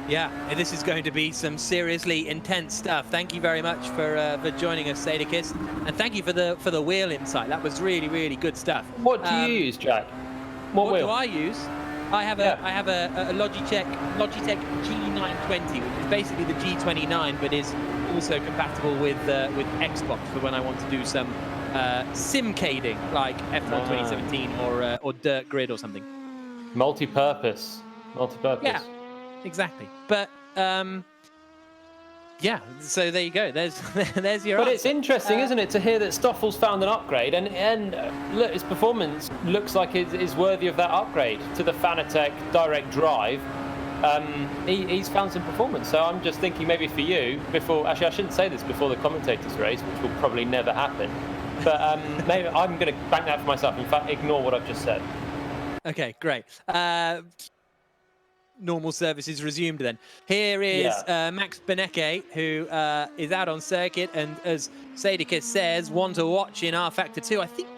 Yeah, this is going to be some seriously intense stuff. Thank you very much for joining us, Sadekist, and thank you for the wheel insight. That was really, really good stuff. What do you use, Jack? What wheel do I use? I have a Logitech G920, which is basically the G29, but is also compatible with Xbox for when I want to do some simcading, like F1 2017 or Dirt Grid or something. Multi-purpose. Yeah. Exactly, but yeah. So there you go. There's your. But answer. It's interesting, isn't it, to hear that Stoffel's found an upgrade, and look, his performance looks like it is worthy of that upgrade to the Fanatec direct drive. He's found some performance. So I'm just thinking maybe for you before. Actually, I shouldn't say this before the commentators race, which will probably never happen. But maybe I'm going to bank that for myself. In fact, ignore what I've just said. Okay, great. Normal services resumed then. Here is Max Bateke, who is out on circuit, and as Sadekist says, one to watch in R Factor 2. I think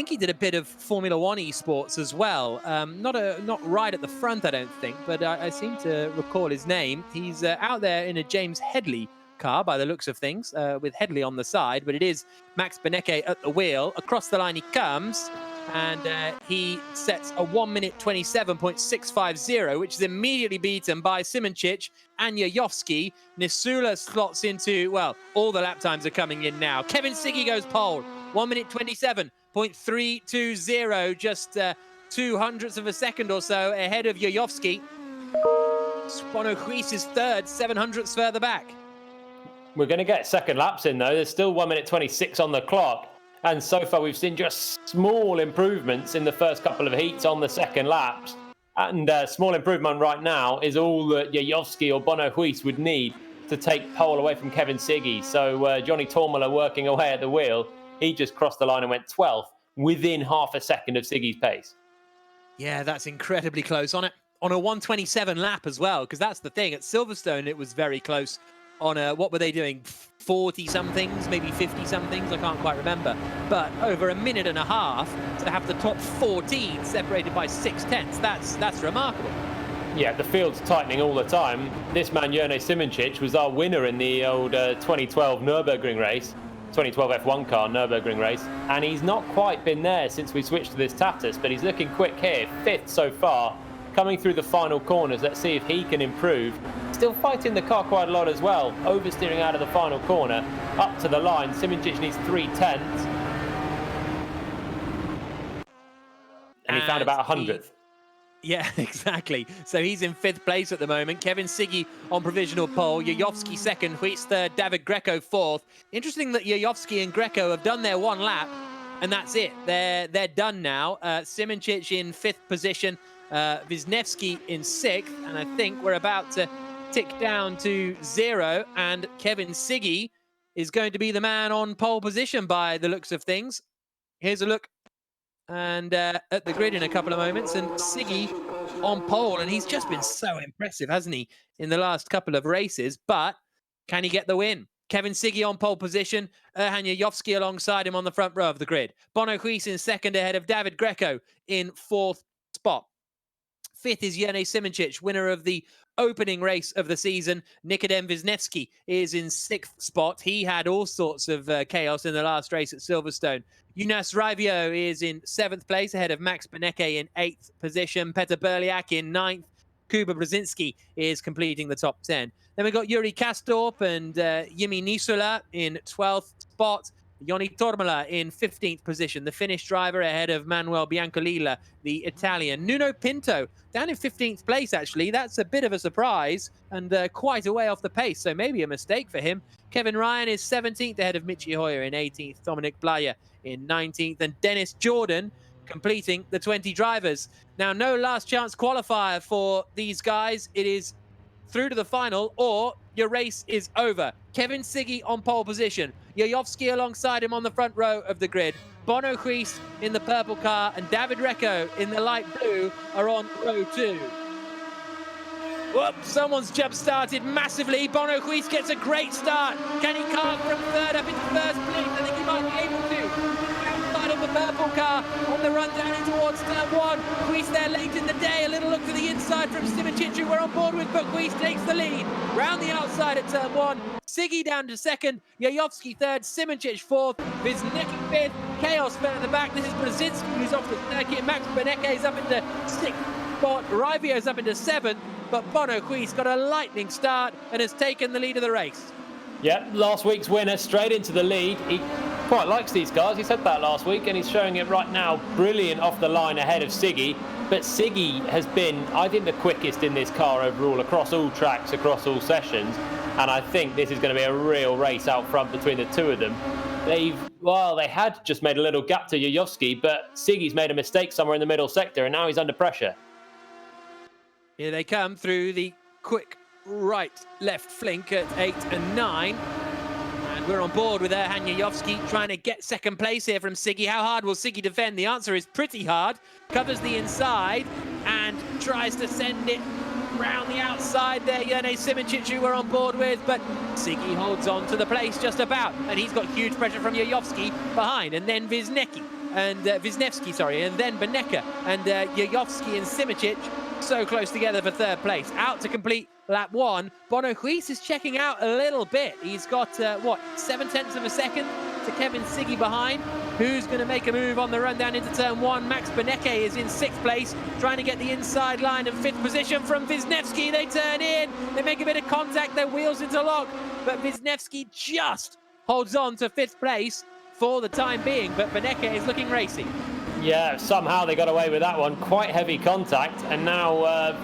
he did a bit of Formula 1 esports as well. Not right at the front, I don't think, but I seem to recall his name. He's out there in a James Headley car by the looks of things, with Headley on the side, but it is Max Bateke at the wheel. Across the line he comes, and he sets a 1 minute 27.650, which is immediately beaten by Simoncic and Jajowski. Nisula slots into, well, all the lap times are coming in now. Kevin Siggy goes pole, 1 minute 27.320, just 0.02 of a second or so ahead of Jajowski. Bono Juiz is third, 0.07 further back. We're going to get second laps in, though. There's still 1 minute 26 on the clock. And so far, we've seen just small improvements in the first couple of heats on the second laps. And small improvement right now is all that Jajowski or Bono Juiz would need to take pole away from Kevin Siggy. So Johnny Tormala working away at the wheel. He just crossed the line and went 12th within half a second of Siggy's pace. Yeah, that's incredibly close on a 127 lap as well, because that's the thing. At Silverstone, it was very close on a, what were they doing? 40-somethings, maybe 50-somethings, I can't quite remember. But over a minute and a half to have the top 14 separated by 0.6, that's remarkable. Yeah, the field's tightening all the time. This man, Jone Simoncic, was our winner in the old 2012 Nürburgring race, 2012 F1 car Nürburgring race, and he's not quite been there since we switched to this Tatus, but he's looking quick here, 5th so far. Coming through the final corners, let's see if he can improve. Still fighting the car quite a lot as well. Oversteering out of the final corner, up to the line. Simoncic needs 3/10. And he found about 100th. Yeah, exactly. So he's in 5th place at the moment. Kevin Siggy on provisional pole. Jajowski 2nd, Juiz 3rd, David Greco 4th. Interesting that Jajowski and Greco have done their one lap, and that's it. They're done now. Simoncic in 5th position. Wisniewski in 6th, and I think we're about to tick down to 0, and Kevin Siggy is going to be the man on pole position by the looks of things. Here's a look and at the grid in a couple of moments, and Siggy on pole, and he's just been so impressive, hasn't he, in the last couple of races, but can he get the win? Kevin Siggy on pole position, Erhan Jajowski alongside him on the front row of the grid. Bono Juiz in 2nd ahead of David Greco in 4th spot. 5th is Jone Simoncic, winner of the opening race of the season. Nikodem Wisniewski is in 6th spot. He had all sorts of chaos in the last race at Silverstone. Jonas Raivio is in 7th place, ahead of Max Bateke in 8th position. Petr Berliak in 9th. Kuba Brzezinski is completing the top 10. Then we've got Yuri Kastorp and Jimi Nisula in 12th spot. Johnny Tormala in 15th position, the Finnish driver ahead of Manuel Biancalilla, the Italian. Nuno Pinto down in 15th place, actually. That's a bit of a surprise and quite a way off the pace, so maybe a mistake for him. Kevin Ryan is 17th ahead of Michi Hoyer in 18th, Dominic Blaya in 19th, and Dennis Jordan completing the 20 drivers. Now, no last chance qualifier for these guys. It is through to the final or your race is over. Kevin Siggy on pole position. Jajowski alongside him on the front row of the grid. Bono Juiz in the purple car and David Greco in the light blue are on row 2. Whoop, someone's jump started massively. Bono Juiz gets a great start. Can he carve from 3rd up into 1st place? I think he might be able to. Outside of the purple car on the run down in towards turn 1. Juiz there late in the day. A little look to the inside from Simoncic, who we're on board with, but Juiz takes the lead. Round the outside at turn 1. Siggy down to 2nd, Jajowski 3rd, Simoncic 4th, Wisniewski 5th, Chaos further back. This is Brzezinski who's off the circuit. Max Bateke is up into 6th spot. Raivio's up into 7th, but Bono Juiz got a lightning start and has taken the lead of the race. Yeah, last week's winner straight into the lead. He quite likes these cars. He said that last week, and he's showing it right now. Brilliant off the line ahead of Siggy. But Siggy has been, I think, the quickest in this car overall, across all tracks, across all sessions. And I think this is going to be a real race out front between the two of them. They had just made a little gap to Jajowski, but Siggy's made a mistake somewhere in the middle sector, and now he's under pressure. Here they come through the quick right-left flank at 8 and 9. And we're on board with Erhan Jajowski trying to get 2nd place here from Siggy. How hard will Siggy defend? The answer is pretty hard. Covers the inside and tries to send it round the outside there. Jone Simoncic, who we're on board with, but Siggy holds on to the place just about. And he's got huge pressure from Jajowski behind. And then Wisniewski, and then Baneka, and Jajowski and Simoncic so close together for 3rd place. Out to complete lap 1. Bono Huis is checking out a little bit. He's got, 7/10 of a second to Kevin Siggy behind. Who's going to make a move on the run down into turn 1? Max Bateke is in 6th place, trying to get the inside line and 5th position from Wisniewski. They turn in, they make a bit of contact, their wheels interlock, but Wisniewski just holds on to 5th place for the time being, but Bateke is looking racy. Yeah, somehow they got away with that one. Quite heavy contact, and now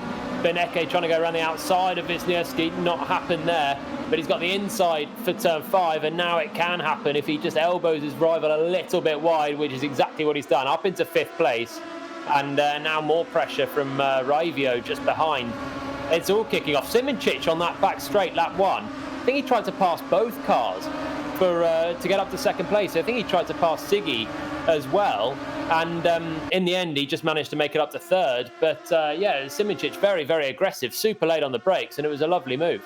Bateke trying to go around the outside of Wisniewski. Not happened there, but he's got the inside for turn 5, and now it can happen if he just elbows his rival a little bit wide, which is exactly what he's done, up into 5th place. And now more pressure from Raivio just behind. It's all kicking off. Simoncic on that back straight, lap 1. I think he tried to pass both cars to get up to 2nd place. I think he tried to pass Siggy as well, and in the end he just managed to make it up to 3rd. But yeah, Simoncic very, very aggressive, super late on the brakes, and it was a lovely move.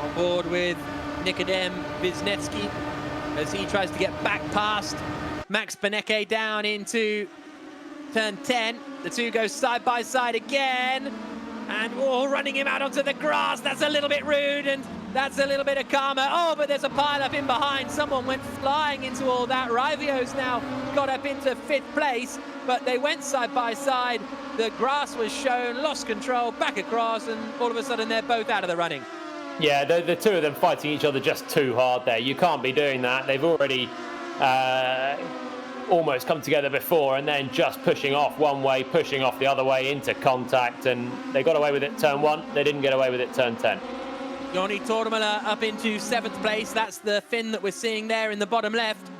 On board with Nikodem Wisniewski as he tries to get back past Max Bateke down into turn 10. The two go side by side again, and running him out onto the grass. That's a little bit rude, and that's a little bit of karma. Oh, but there's a pile up in behind. Someone went flying into all that. Raivio's now got up into 5th place, but they went side by side. The grass was shown, lost control, back across, and all of a sudden they're both out of the running. Yeah, the two of them fighting each other just too hard there. You can't be doing that. They've already almost come together before, and then just pushing off one way, pushing off the other way into contact, and they got away with it turn 1. They didn't get away with it turn 10. Joni Tormala up into 7th place. That's the Finn that we're seeing there in the bottom left.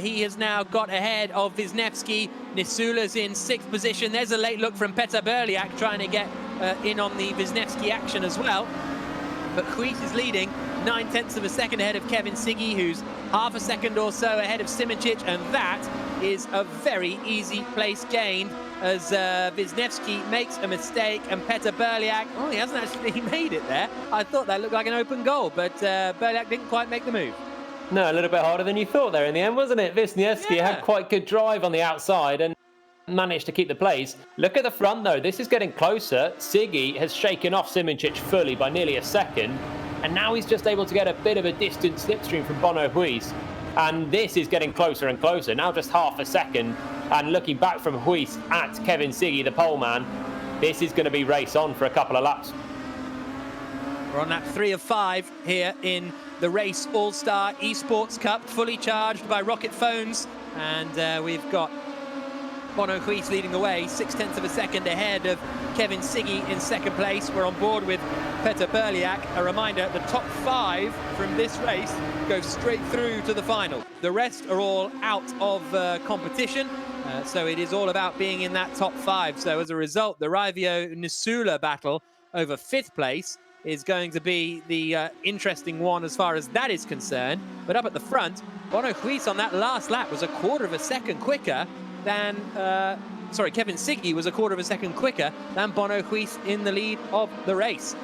He has now got ahead of Wisniewski. Nisula's in 6th position. There's a late look from Peter Berliak trying to get in on the Wisniewski action as well. But Huis is leading 9/10 of a second ahead of Kevin Siggy, who's half a second or so ahead of Simoncic, and that is a very easy place gained as Wisniewski makes a mistake, and Peter Berliak, he hasn't actually made it there. I thought that looked like an open goal, but Berliak didn't quite make the move. No, a little bit harder than you thought there in the end, wasn't it? Wisniewski had quite good drive on the outside and managed to keep the place. Look at the front though, this is getting closer. Siggy has shaken off Simoncic fully by nearly a second, and now he's just able to get a bit of a distant slipstream from Bono Huis. And this is getting closer and closer, now just half a second. And looking back from Huis at Kevin Siggy, the pole man, this is going to be race on for a couple of laps. We're on lap 3 of 5 here in the Race All-Star Esports Cup, fully charged by Rocket Phones. And we've got Bono Huis leading the way, 6/10 of a second ahead of Kevin Siggy in 2nd place. We're on board with Peter Berliak. A reminder, the top 5 from this race go straight through to the final. The rest are all out of competition, so it is all about being in that top 5. So as a result, the Raivio-Nisula battle over 5th place is going to be the interesting one as far as that is concerned. But up at the front, Bono Huis on that last lap was a 1/4 of a second quicker than, Kevin Siggy was a 1/4 of a second quicker than Bono Huis in the lead of the race.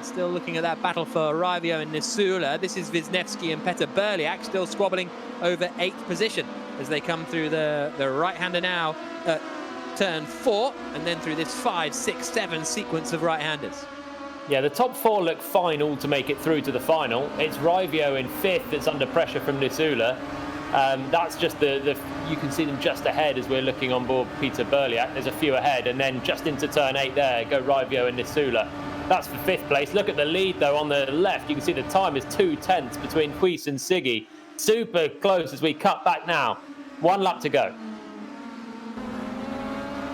Still looking at that battle for Raivio and Nisula. This is Wisniewski and Peter Berliak still squabbling over 8th position as they come through the right-hander now at turn 4, and then through this 5, 6, 7 sequence of right-handers. Yeah, the top 4 look fine all to make it through to the final. It's Raivio in 5th that's under pressure from Nisula. That's just you can see them just ahead as we're looking on board Peter Berliak. There's a few ahead, and then just into turn 8 there go Raivio and Nisula. That's for 5th place. Look at the lead though on the left. You can see the time is 2/10 between Huis and Siggy. Super close as we cut back now. 1 lap to go.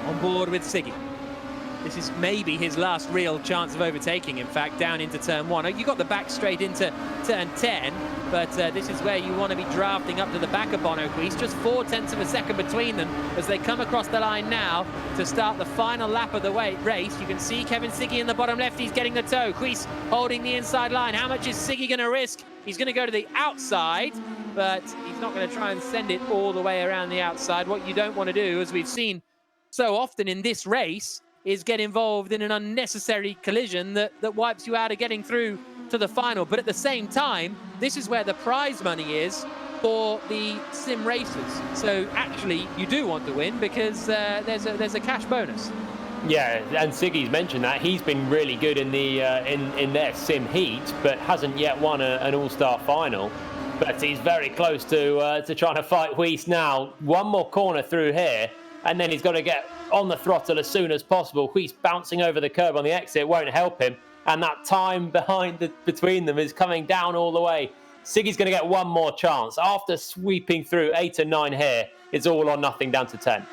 On board with Siggy. This is maybe his last real chance of overtaking, in fact, down into turn 1. You got the back straight into turn 10, but this is where you want to be drafting up to the back of Bono Huis. Just 4/10 of a second between them as they come across the line now to start the final lap of the race. You can see Kevin Siggy in the bottom left. He's getting the toe. Huis holding the inside line. How much is Siggy going to risk? He's going to go to the outside, but he's not going to try and send it all the way around the outside. What you don't want to do, as we've seen so often in this race, is get involved in an unnecessary collision that wipes you out of getting through to the final. But at the same time, this is where the prize money is for the sim racers. So actually, you do want to win because there's a cash bonus. Yeah, and Siggy's mentioned that he's been really good in the in their sim heat, but hasn't yet won an all-star final. But he's very close to trying to fight Huis now. One more corner through here, and then he's got to get on the throttle as soon as possible. Huis bouncing over the curb on the exit won't help him, and that time between them is coming down all the way. Siggy's going to get one more chance. After sweeping through 8 and 9 here, it's all or nothing down to 10.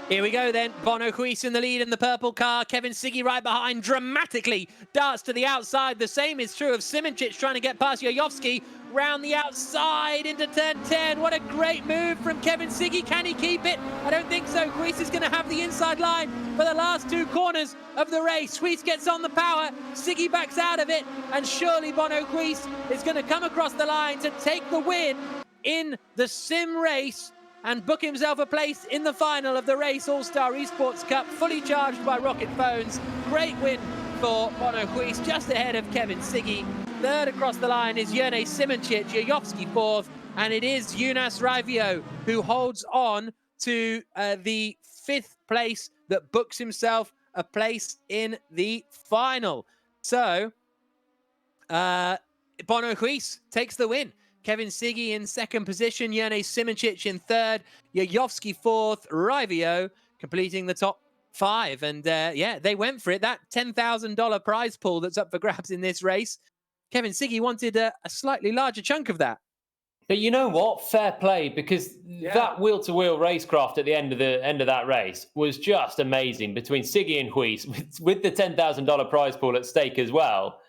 Here we go then. Bono Huis in the lead in the purple car. Kevin Siggy right behind, dramatically darts to the outside. The same is true of Simoncic trying to get past Yojovski. Round the outside into turn 10. What a great move from Kevin Siggy. Can he keep it? I don't think so. Huis is going to have the inside line for the last 2 corners of the race. Huis gets on the power. Siggy backs out of it. And surely Bono Huis is going to come across the line to take the win in the sim race and book himself a place in the final of the Race All-Star Esports Cup, fully charged by Rocket Phones. Great win for Bono Huis, just ahead of Kevin Siggy. Third across the line is Jurnej Simoncic, Jojovski fourth, and it is Jonas Raivio who holds on to the 5th place that books himself a place in the final. So, Bono Huis takes the win. Kevin Siggy in 2nd position, Jurnej Simoncic in 3rd, Jojovski 4th, Raivio completing the top 5. And yeah, they went for it. That $10,000 prize pool that's up for grabs in this race, Kevin Siggy wanted a slightly larger chunk of that. But you know what? Fair play, because that wheel-to-wheel racecraft at the end of that race was just amazing between Siggy and Huis, with the $10,000 prize pool at stake as well.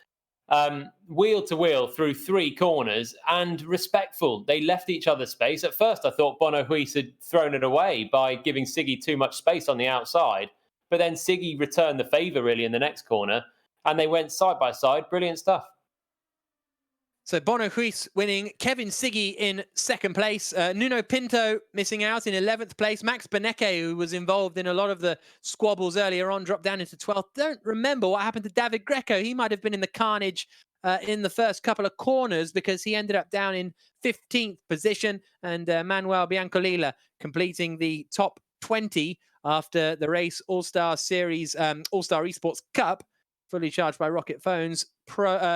Wheel to wheel through 3 corners and respectful. They left each other space. At first, I thought Bono Huis had thrown it away by giving Siggy too much space on the outside. But then Siggy returned the favour really in the next corner, and they went side by side. Brilliant stuff. So Bono Huis winning, Kevin Siggy in 2nd place, Nuno Pinto missing out in 11th place, Max Bateke, who was involved in a lot of the squabbles earlier on, dropped down into 12th. Don't remember what happened to David Greco. He might have been in the carnage in the first couple of corners, because he ended up down in 15th position, and Manuel Biancolila completing the top 20 after the Race All-Star Series, All-Star Esports Cup, fully charged by Rocket Phones,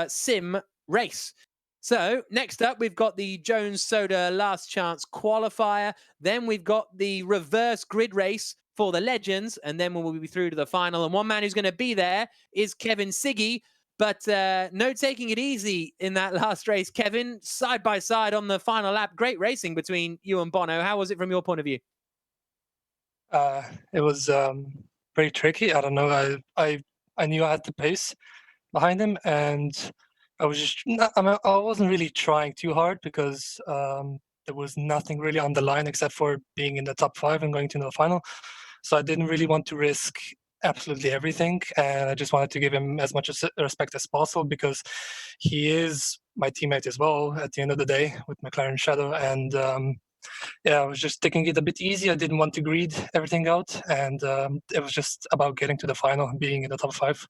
sim race. So next up, we've got the Jones Soda Last Chance qualifier. Then we've got the reverse grid race for the Legends, and then we'll be through to the final. And one man who's going to be there is Kevin Siggy, but no taking it easy in that last race. Kevin, side by side on the final lap, great racing between you and Bono. How was it from your point of view? It was pretty tricky. I don't know. I knew I had the pace behind him, and I was just I wasn't really trying too hard, because there was nothing really on the line except for being in the top 5 and going to the final. So I didn't really want to risk absolutely everything, and I just wanted to give him as much respect as possible, because he is my teammate as well at the end of the day with McLaren Shadow. And yeah, I was just taking it a bit easy. I didn't want to greed everything out, and it was just about getting to the final and being in the top 5.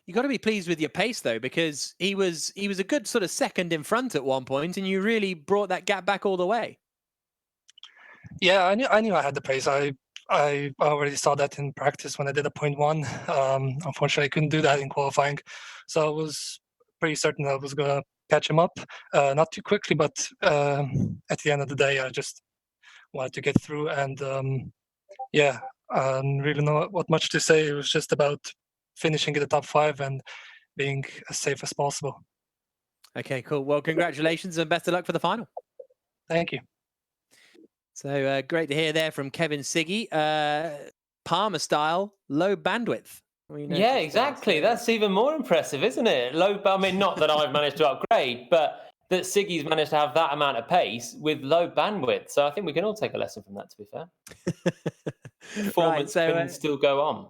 You got to be pleased with your pace, though, because he was a good sort of second in front at one point, and you really brought that gap back all the way. Yeah, I knew I had the pace. I already saw that in practice when I did a 0.1. Unfortunately, I couldn't do that in qualifying, so I was pretty certain I was gonna catch him up. Not too quickly, but at the end of the day, I just wanted to get through. And yeah, I don't really know what much to say. It was just about finishing in the top 5 and being as safe as possible. Okay, cool. Well, congratulations and best of luck for the final. Thank you. So great to hear there from Kevin Siggy. Palmer style, low bandwidth. Yeah, exactly. That's even more impressive, isn't it? I mean, not that I've managed to upgrade, but that Siggy's managed to have that amount of pace with low bandwidth. So I think we can all take a lesson from that, to be fair. Performance can still go on.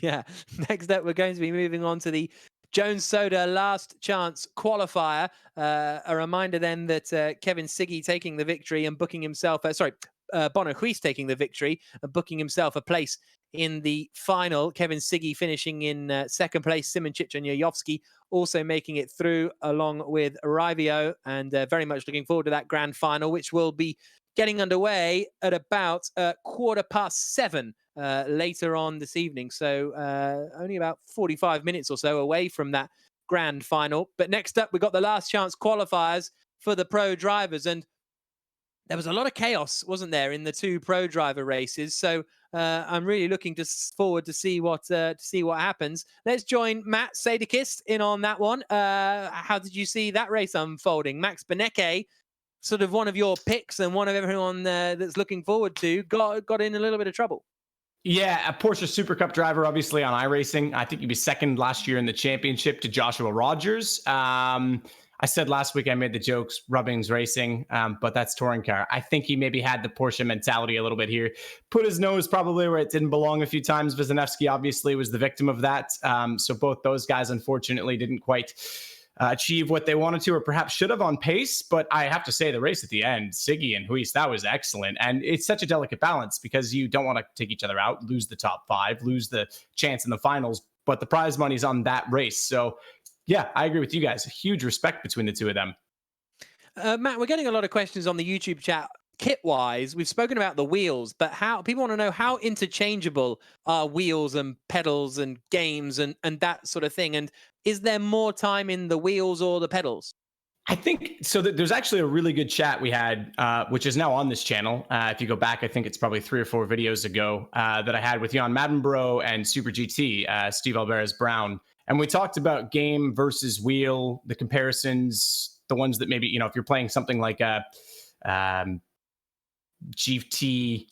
Yeah. Next up, we're going to be moving on to the Jones Soda Last Chance qualifier. A reminder then that Kevin Siggy taking the victory and booking himself, Bono Huis taking the victory and booking himself a place in the final. Kevin Siggy finishing in 2nd place. Simoncic and Jojovski also making it through along with Raivio, and very much looking forward to that grand final, which will be getting underway at about 7:15 later on this evening. So only about 45 minutes or so away from that grand final. But next up, we've got the last chance qualifiers for the pro drivers. And there was a lot of chaos, wasn't there, in the 2 pro driver races? So I'm really looking forward to see what happens. Let's join Matt Sadekist in on that one. How did you see that race unfolding? Max Bateke, sort of one of your picks and one of everyone that's looking forward to, got in a little bit of trouble. Yeah, a Porsche Super Cup driver, obviously on iRacing. I think he was second last year in the championship to Joshua Rogers. I said last week I made the jokes, RUBENS racing, but that's touring car. I think he maybe had the Porsche mentality a little bit here. Put his nose probably where it didn't belong a few times. Wisniewski obviously was the victim of that. So both those guys, unfortunately, didn't quite achieve what they wanted to, or perhaps should have on pace. But I have to say the race at the end, Siggy and Huis, that was excellent. And it's such a delicate balance because you don't want to take each other out, lose the top 5, lose the chance in the finals, but the prize money's on that race. So yeah, I agree with you guys. Huge respect between the two of them. Matt, we're getting a lot of questions on the YouTube chat. Kit-wise, we've spoken about the wheels, but how people want to know how interchangeable are wheels and pedals and games and that sort of thing. And is there more time in the wheels or the pedals? I think so. There's actually a really good chat we had, which is now on this channel. If you go back, I think it's probably 3 or 4 videos ago that I had with Jan Maddenbro and Super GT, Steve Alvarez Brown. And we talked about game versus wheel, the comparisons, the ones that maybe, if you're playing something like a GT,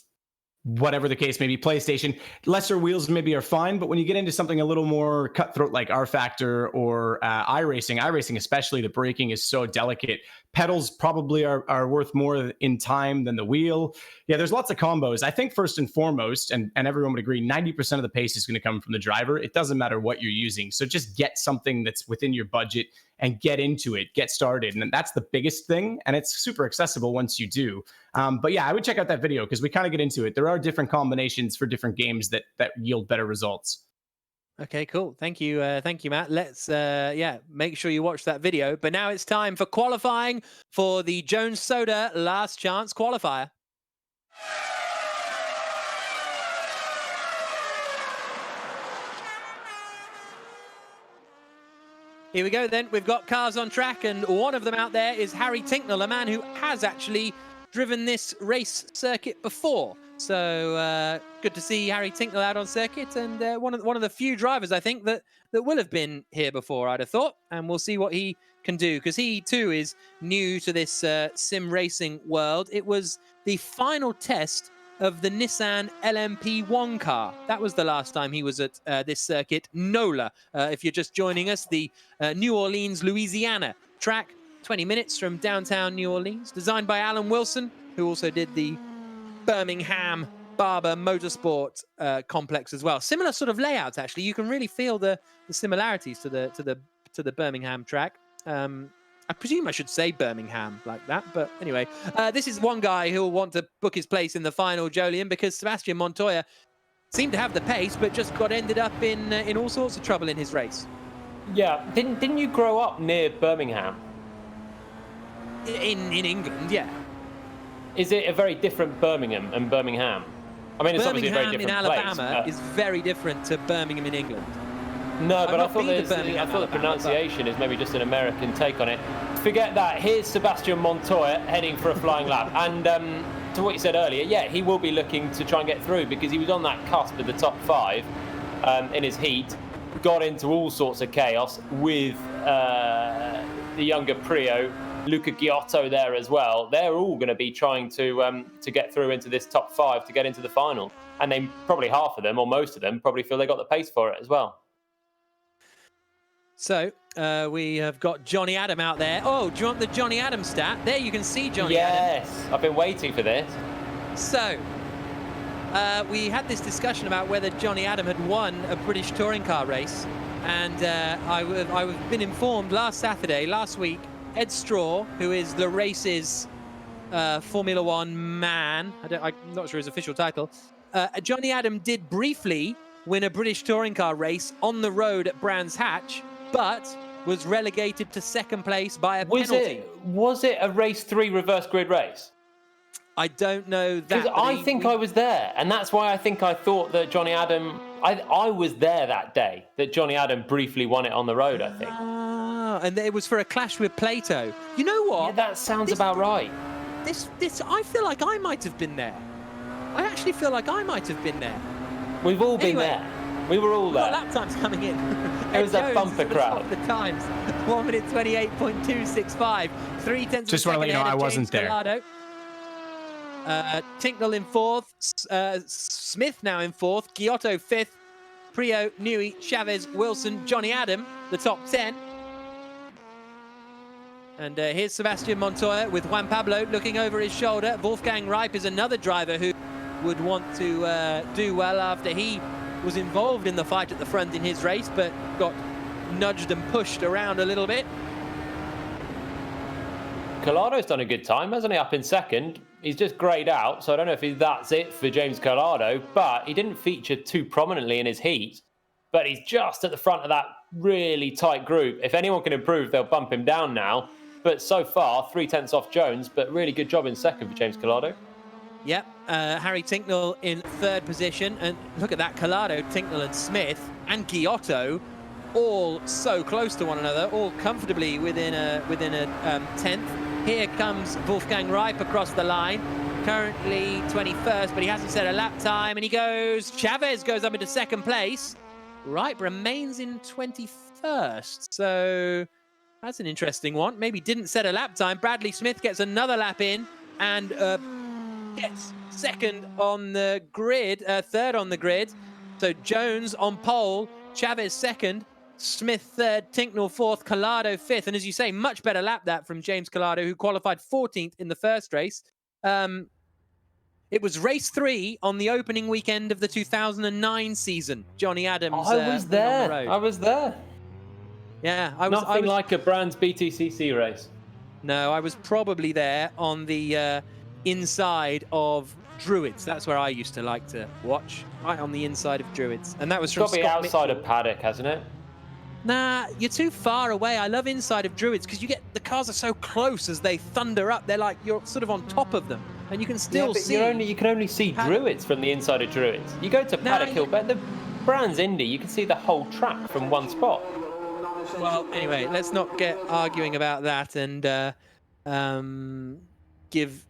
whatever the case may be, PlayStation, lesser wheels maybe are fine. But when you get into something a little more cutthroat like R Factor or iRacing especially, the braking is so delicate. Pedals probably are worth more in time than the wheel. Yeah, there's lots of combos. I think first and foremost, and everyone would agree, 90% of the pace is going to come from the driver. It doesn't matter what you're using. So just get something that's within your budget and get into it, get started. And that's the biggest thing. And it's super accessible once you do. But yeah, I would check out that video because we kind of get into it. There are different combinations for different games that yield better results. Okay, cool. Thank you, Matt. Let's make sure you watch that video. But now it's time for qualifying for the Jones Soda Last Chance qualifier. Here we go then. We've got cars on track, and one of them out there is Harry Tinknell, a man who has actually driven this race circuit before. So good to see Harry Tinknell out on circuit, and one of the few drivers I think that will have been here before, I'd have thought. And we'll see what he can do, because he too is new to this sim racing world. It was the final test of the Nissan LMP1 car. That was the last time he was at this circuit, NOLA. If you're just joining us, the New Orleans, Louisiana track, 20 minutes from downtown New Orleans, designed by Alan Wilson, who also did the Birmingham Barber Motorsport complex as well. Similar sort of layouts, actually. You can really feel the similarities to the Birmingham track. I presume I should say Birmingham like that, but anyway, this is one guy who will want to book his place in the final, Jolien, because Sebastian Montoya seemed to have the pace, but just ended up in all sorts of trouble in his race. Yeah, didn't you grow up near Birmingham? In England, yeah. Is it a very different Birmingham and Birmingham? I mean, it's obviously a very different Birmingham in place, Alabama is very different to Birmingham in England. No, but I thought the pronunciation is maybe just an American take on it. Forget that. Here's Sebastian Montoya heading for a flying lap. And to what you said earlier, yeah, he will be looking to try and get through because he was on that cusp of the top 5 in his heat. Got into all sorts of chaos with the younger Prio, Luca Giotto there as well. They're all going to be trying to get through into this top 5 to get into the final. And they probably half of them, or most of them, probably feel they got the pace for it as well. So we have got Johnny Adam out there. Oh, do you want the Johnny Adam stat? There you can see Johnny Adam. Yes, I've been waiting for this. So we had this discussion about whether Johnny Adam had won a British touring car race. And I've been informed last week, Ed Straw, who is the race's Formula One man, I'm not sure his official title, Johnny Adam did briefly win a British touring car race on the road at Brands Hatch, but was relegated to second place by a penalty. Was it a race 3 reverse grid race? I don't know that. Because I think I was there, and that's why I think I thought that Johnny Adam. I was there that day that Johnny Adam briefly won it on the road. I think. And it was for a clash with Plato. You know what? Yeah, that sounds about right. This. I feel like I might have been there. I actually feel like I might have been there. We've all been there. We were all there. Lap times coming in. It was a bumper crowd. The times 1 minute 28.265. 3/10. Just want to let you know I wasn't there. Tinknell in fourth. Smith now in fourth. Giotto fifth. Prio, Newey, Chavez, Wilson, Johnny Adam, the top 10. And here's Sebastian Montoya with Juan Pablo looking over his shoulder. Wolfgang Reip is another driver who would want to do well after he was involved in the fight at the front in his race, but got nudged and pushed around a little bit. Collado's done a good time, hasn't he, up in second? He's just greyed out, so I don't know if that's it for James Collado, but he didn't feature too prominently in his heat, but he's just at the front of that really tight group. If anyone can improve, they'll bump him down now. But so far, 3/10 off Jones, but really good job in second for James Collado. Yep, Harry Tinknell in third position, and look at that, Collado, Tinknell and Smith and Giotto all so close to one another, all comfortably within a 10th. Here comes Wolfgang Reip across the line, currently 21st, but he hasn't set a lap time, and Chavez goes up into second place. Reip remains in 21st, so that's an interesting one. Maybe didn't set a lap time. Bradley Smith gets another lap in, and gets second on the grid, third on the grid. So Jones on pole, Chavez second, Smith third, Tinknell fourth, Collado fifth. And as you say, much better lap that from James Collado, who qualified 14th in the first race. It was race 3 on the opening weekend of the 2009 season. Johnny Adams. I was there. I was there. Yeah, Nothing like a Brands BTCC race. No, I was probably there on the inside of Druids. That's where I used to like to watch, right on the inside of Druids. And that was from Scott Mitchell. Got to be outside of Paddock, hasn't it? Nah, you're too far away. I love inside of Druids because the cars are so close as they thunder up. They're like, you're sort of on top of them. And you can still see. You can only see Druids from the inside of Druids. You go to Paddock Hill, but the Brands Indy, you can see the whole track from one spot. Well, anyway, let's not get arguing about that and give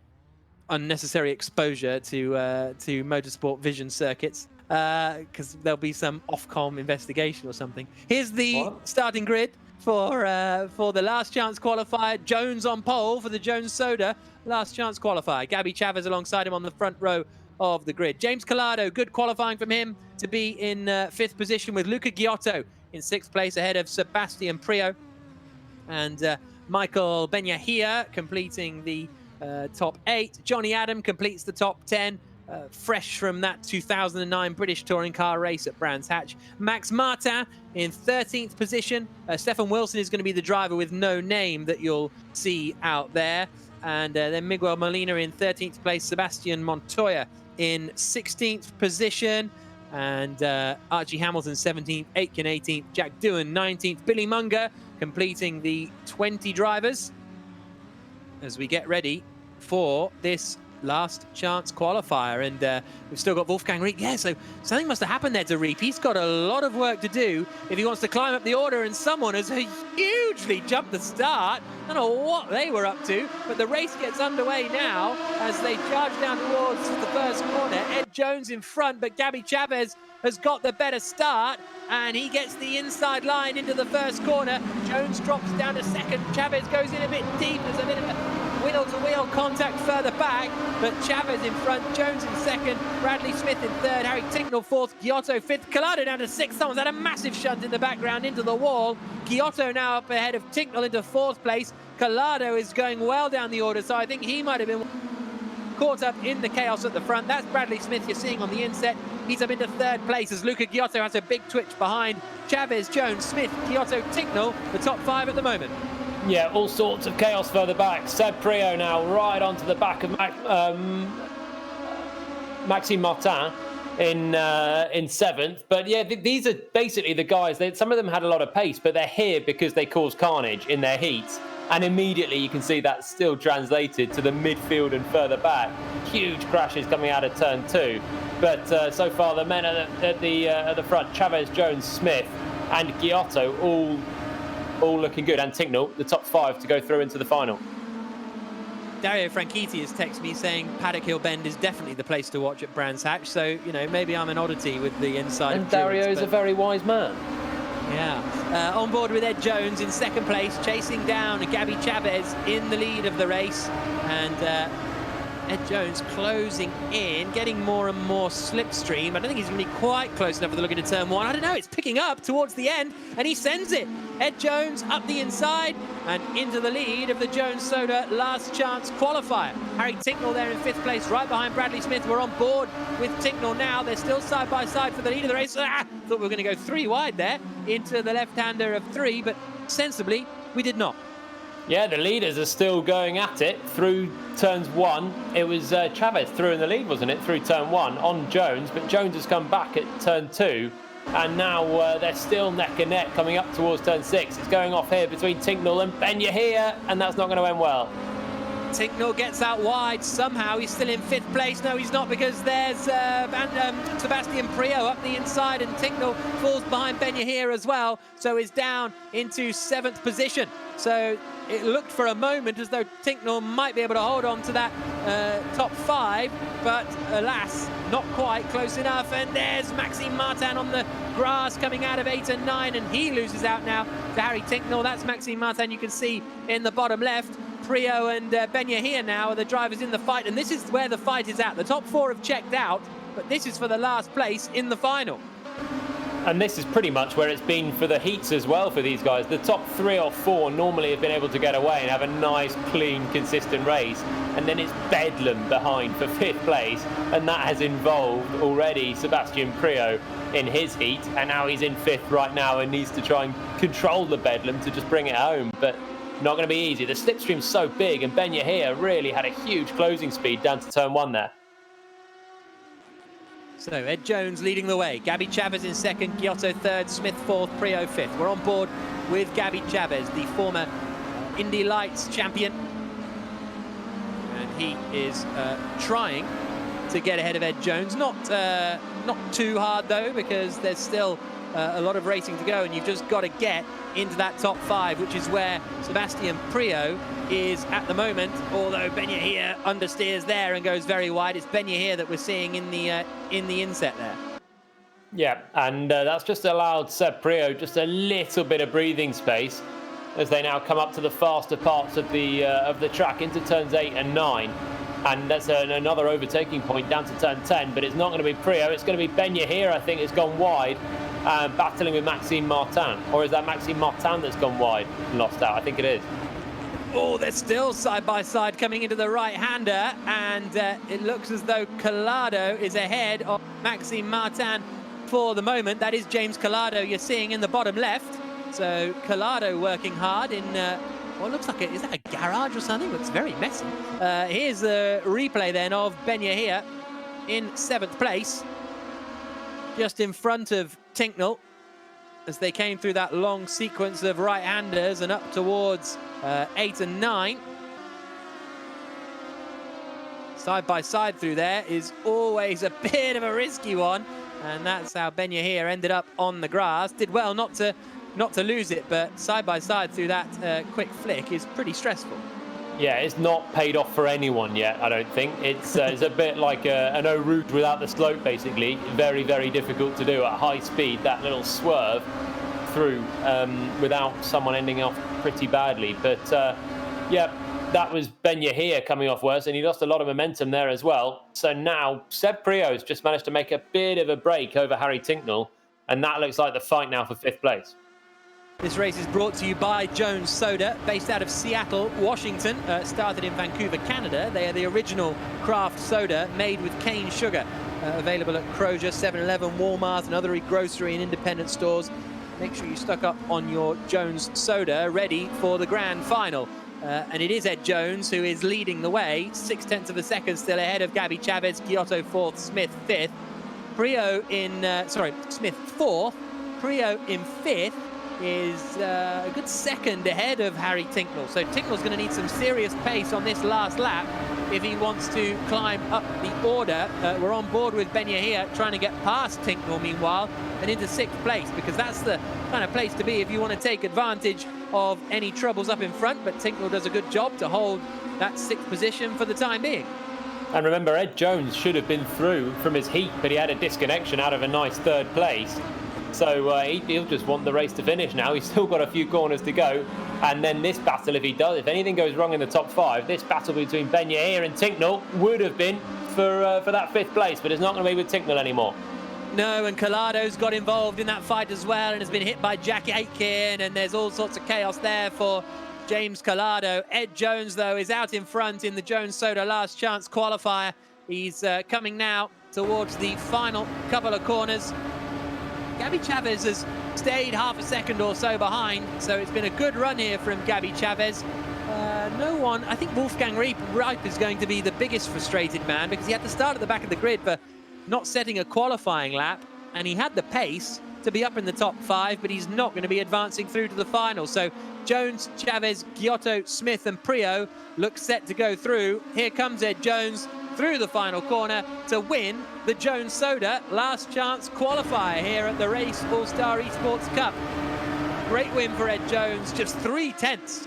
unnecessary exposure to motorsport vision circuits because there'll be some Ofcom investigation or something. Here's the starting grid for the last chance qualifier. Jones on pole for the Jones Soda last chance qualifier. Gabby Chavez alongside him on the front row of the grid. James Collado, good qualifying from him to be in 5th position, with Luca Giotto in 6th place ahead of Sebastian Prio. And Michael Benyahia completing the top 8. Johnny Adam completes the top 10, fresh from that 2009 British touring car race at Brands Hatch. Max Martin in 13th position. Stefan Wilson is going to be the driver with no name that you'll see out there. And then Miguel Molina in 13th place. Sebastian Montoya in 16th position. And Archie Hamilton 17th, Aitken 18th, Jack Doohan 19th, Billy Munger completing the 20 drivers as we get ready for this last chance qualifier. And we've still got Wolfgang Reip. Yeah, so something must have happened there to Reip. He's got a lot of work to do if he wants to climb up the order, and someone has hugely jumped the start. I don't know what they were up to, but the race gets underway now as they charge down towards the first corner. Ed Jones in front, but Gabby Chavez has got the better start, and he gets the inside line into the first corner. Jones drops down to second. Chavez goes in a bit deep. There's a bit of a wheel-to-wheel contact further back, but Chavez in front, Jones in second, Bradley Smith in third, Harry Tinknell fourth, Giotto fifth, Collado down to sixth. Someone's had a massive shunt in the background into the wall. Giotto now up ahead of Tinknell into fourth place. Collado is going well down the order, so I think he might have been caught up in the chaos at the front. That's Bradley Smith you're seeing on the inset. He's up into third place as Luca Giotto has a big twitch behind. Chavez, Jones, Smith, Giotto, Tinknell, the top 5 at the moment. Yeah, all sorts of chaos further back. Seb Prio now right onto the back of Maxime Martin in 7th. But yeah, these are basically the guys. Some of them had a lot of pace, but they're here because they caused carnage in their heats. And immediately you can see that still translated to the midfield and further back. Huge crashes coming out of turn 2. But so far the men at the front, Chavez, Jones, Smith and Giotto all looking good. And Tinknell, the top 5 to go through into the final. Dario Franchitti has texted me saying Paddock Hill Bend is definitely the place to watch at Brands Hatch. So, you know, maybe I'm an oddity with the inside. And Dario is a very wise man. Yeah. On board with Ed Jones in second place, chasing down Gabby Chavez in the lead of the race. And Ed Jones closing in, getting more and more slipstream. I don't think he's going to be quite close enough for the look into turn 1. I don't know, it's picking up towards the end, and he sends it. Ed Jones up the inside and into the lead of the Jones Soda last chance qualifier. Harry Tinknell there in 5th place, right behind Bradley Smith. We're on board with Tinknell now. They're still side by side for the lead of the race. Thought we were going to go 3 wide there into the left-hander of 3, but sensibly, we did not. Yeah, the leaders are still going at it through turns 1. It was Chavez through in the lead, wasn't it, through turn 1 on Jones, but Jones has come back at turn 2, and now they're still neck and neck coming up towards turn 6. It's going off here between Tinknell and Ben Yahia, and that's not going to end well. Tinknell gets out wide somehow. He's still in 5th place. No, he's not, because there's Sebastian Priaulx up the inside, and Tinknell falls behind Ben Yahia as well, so is down into 7th position. So it looked for a moment as though Tinknell might be able to hold on to that top 5, but alas, not quite close enough. And there's Maxime Martin on the grass coming out of 8 and 9, and he loses out now to Harry Tinknell. That's Maxime Martin, you can see in the bottom left. Priaulx and Ben Yahia now are the drivers in the fight, and this is where the fight is at. The top 4 have checked out, but this is for the last place in the final. And this is pretty much where it's been for the heats as well for these guys. The top 3 or 4 normally have been able to get away and have a nice, clean, consistent race. And then it's bedlam behind for 5th place. And that has involved already Sebastian Priaulx in his heat. And now he's in 5th right now and needs to try and control the bedlam to just bring it home. But not going to be easy. The slipstream's so big, and Ben Yahia really had a huge closing speed down to turn 1 there. So Ed Jones leading the way. Gabby Chavez in 2nd, Giotto 3rd, Smith 4th, Priaulx 5th. We're on board with Gabby Chavez, the former Indy Lights champion. And he is trying to get ahead of Ed Jones. Not too hard though, because there's still a lot of racing to go, and you've just got to get into that top 5, which is where Sebastian Priaulx is at the moment, although Ben Yahia understeers there and goes very wide. It's Ben Yahia that we're seeing in the inset there. Yeah, and that's just allowed Seb Priaulx just a little bit of breathing space as they now come up to the faster parts of the track into turns 8 and 9. And that's another overtaking point down to turn 10, but it's not going to be Priaulx, it's going to be Ben Yahia, I think, has gone wide, battling with Maxime Martin. Or is that Maxime Martin that's gone wide and lost out? I think it is. Oh, they're still side by side coming into the right-hander, and it looks as though Collado is ahead of Maxime Martin for the moment. That is James Collado you're seeing in the bottom left. So Collado working hard in what looks like is that a garage or something? Looks very messy. Here's the replay then of Ben Yahia in 7th place, just in front of Tinknell, as they came through that long sequence of right-handers and up towards 8 and 9. Side by side through there is always a bit of a risky one, and that's how Ben Yahia ended up on the grass. Did well not to lose it, but side by side through that quick flick is pretty stressful. Yeah, it's not paid off for anyone yet, I don't think. It's a bit like an Eau Rouge without the slope, basically. Very, very difficult to do at high speed, that little swerve through without someone ending off pretty badly. But yeah, that was Ben Yahia coming off worse, and he lost a lot of momentum there as well. So now Seb Priaulx's just managed to make a bit of a break over Harry Tinknell, and that looks like the fight now for 5th place. This race is brought to you by Jones Soda, based out of Seattle, Washington, started in Vancouver, Canada. They are the original craft soda made with cane sugar, available at Kroger, 7-Eleven, Walmart, and other grocery and independent stores. Make sure you stock up on your Jones Soda, ready for the grand final. And it is Ed Jones who is leading the way, 0.6 of a second still ahead of Gabby Chavez, Giotto 4th, Smith 5th. Smith 4th, Priaulx in 5th is a good second ahead of Harry Tincknell. So Tincknell's going to need some serious pace on this last lap if he wants to climb up the order. We're on board with Ben Yahia trying to get past Tincknell meanwhile and into 6th place, because that's the kind of place to be if you want to take advantage of any troubles up in front. But Tincknell does a good job to hold that 6th position for the time being. And remember, Ed Jones should have been through from his heat, but he had a disconnection out of a nice 3rd place. So he'll just want the race to finish now. He's still got a few corners to go. And then this battle, if anything goes wrong in the top 5, this battle between Ben Yahia and Tincknell would have been for that 5th place, but it's not going to be with Tincknell anymore. No, and Colado's got involved in that fight as well and has been hit by Jack Aitken, and there's all sorts of chaos there for James Collado. Ed Jones, though, is out in front in the Jones Soda last chance qualifier. He's coming now towards the final couple of corners. Gabby Chavez has stayed half a second or so behind, so it's been a good run here from Gabby Chavez. No one, I think Wolfgang Ripe is going to be the biggest frustrated man, because he had to start at the back of the grid for not setting a qualifying lap, and he had the pace to be up in the top 5, but he's not going to be advancing through to the final. So Jones, Chavez, Giotto, Smith and Prio look set to go through. Here comes Ed Jones through the final corner to win the Jones Soda last chance qualifier here at the Race All-Star Esports Cup. Great win for Ed Jones, just 3/10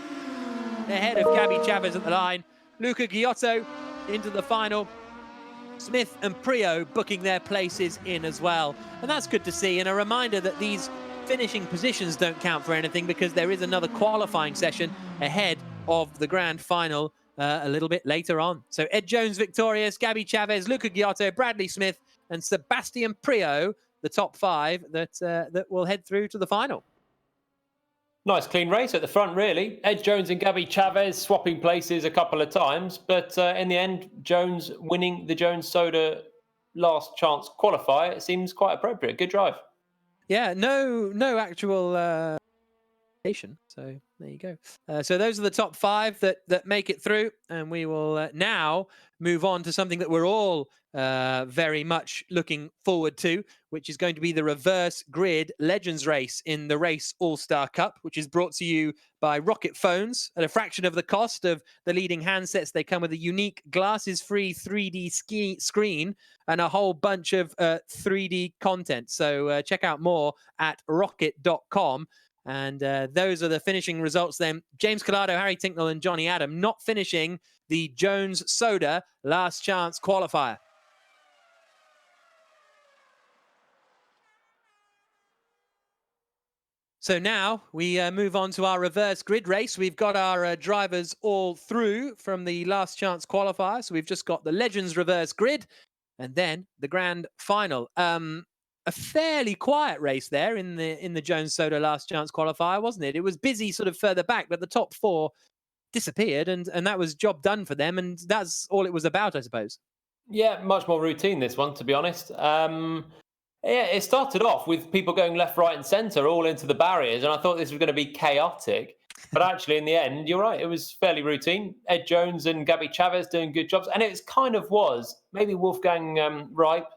ahead of Gabby Chavez at the line. Luca Giotto into the final. Smith and Prio booking their places in as well. And that's good to see, and a reminder that these finishing positions don't count for anything, because there is another qualifying session ahead of the grand final a little bit later on. So Ed Jones victorious, Gabby Chavez, Luca Giotto, Bradley Smith and Sebastian Prio, the top 5 that will head through to the final. Nice clean race at the front, really. Ed Jones and Gabby Chavez swapping places a couple of times, but in the end, Jones winning the Jones Soda last chance qualifier. It seems quite appropriate. Good drive. Yeah, no actual so there you go. So those are the top 5 that make it through, and we will now move on to something that we're all very much looking forward to, which is going to be the reverse grid Legends race in the Race All-Star Cup, which is brought to you by Rocket Phones at a fraction of the cost of the leading handsets. They come with a unique glasses-free 3D screen and a whole bunch of 3D content. So check out more at rocket.com. And those are the finishing results then. James Collado, Harry Tincknell and Johnny Adam not finishing the Jones Soda last chance qualifier. So now we move on to our reverse grid race. We've got our drivers all through from the last chance qualifier. So we've just got the Legends reverse grid and then the grand final. A fairly quiet race there in the Jones Soda last chance qualifier, wasn't it? It was busy sort of further back, but the top 4 disappeared, and that was job done for them, and that's all it was about, I suppose. Yeah, much more routine, this one, to be honest. Yeah, it started off with people going left, right and centre all into the barriers, and I thought this was going to be chaotic. But actually, in the end, you're right, it was fairly routine. Ed Jones and Gabby Chavez doing good jobs, and it kind of was. Maybe Wolfgang Ripe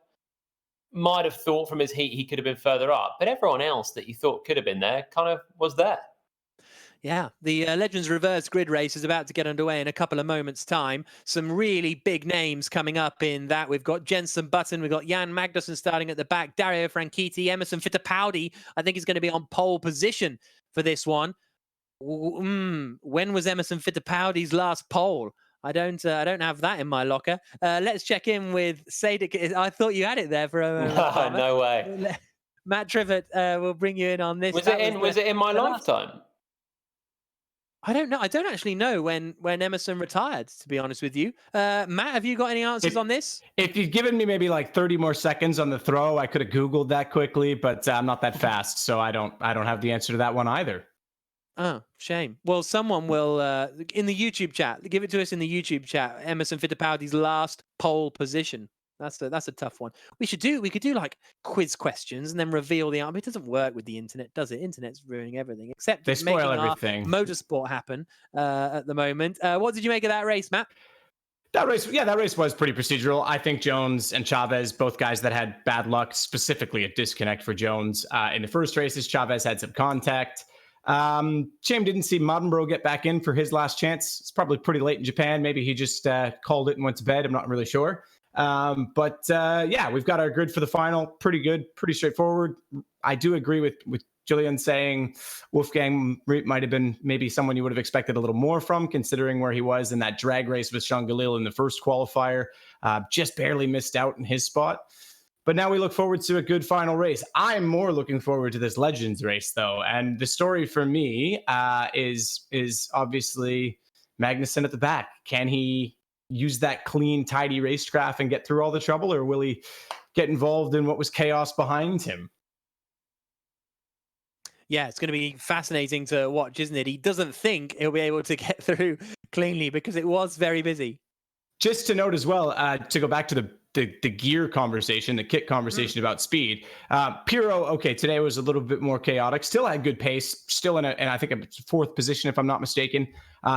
might have thought from his heat he could have been further up, but everyone else that you thought could have been there kind of was there. Yeah, the Legends Reverse Grid race is about to get underway in a couple of moments' time. Some really big names coming up in that. We've got Jenson Button, we've got Jan Magnussen starting at the back, Dario Franchitti, Emerson Fittipaldi, I think is going to be on pole position for this one. When was Emerson Fittipaldi's last pole? I don't have that in my locker. Let's check in with Sadek. I thought you had it there for a moment. No way. Matt Trivett will bring you in on this. Was it in my lifetime? I don't know. I don't actually know when Emerson retired, to be honest with you. Matt, have you got any answers on this? If you'd given me maybe like 30 more seconds on the throw, I could have Googled that quickly, but I'm not that fast, so I don't have the answer to that one either. Oh, shame. Well, someone will in the YouTube chat. Give it to us in the YouTube chat. Emerson Fittipaldi's last pole position. That's a tough one. We could do like quiz questions and then reveal the answer. It doesn't work with the internet, does it? Internet's ruining everything, except they spoil everything. Motorsport happen at the moment. What did you make of that race, Matt? That race was pretty procedural. I think Jones and Chavez, both guys that had bad luck, specifically a disconnect for Jones. In the first races, Chavez had some contact. Shame didn't see Mardenborough get back in for his last chance. It's probably pretty late in Japan. Maybe he just called it and went to bed. I'm not really sure. Yeah, we've got our grid for the final. Pretty good, pretty straightforward. I do agree with Julian saying Wolfgang might have been maybe someone you would have expected a little more from, considering where he was in that drag race with Sean Galil in the first qualifier. Just barely missed out in his spot. But now we look forward to a good final race. I'm more looking forward to this Legends race, though. And the story for me is obviously Magnussen at the back. Can he use that clean, tidy racecraft and get through all the trouble, or will he get involved in what was chaos behind him? Yeah, it's going to be fascinating to watch, isn't it? He doesn't think he'll be able to get through cleanly because it was very busy. Just to note as well, to go back to the gear conversation, the kit conversation about speed. PIRRO, okay, today was a little bit more chaotic. Still had good pace. Still in I think a fourth position, if I'm not mistaken,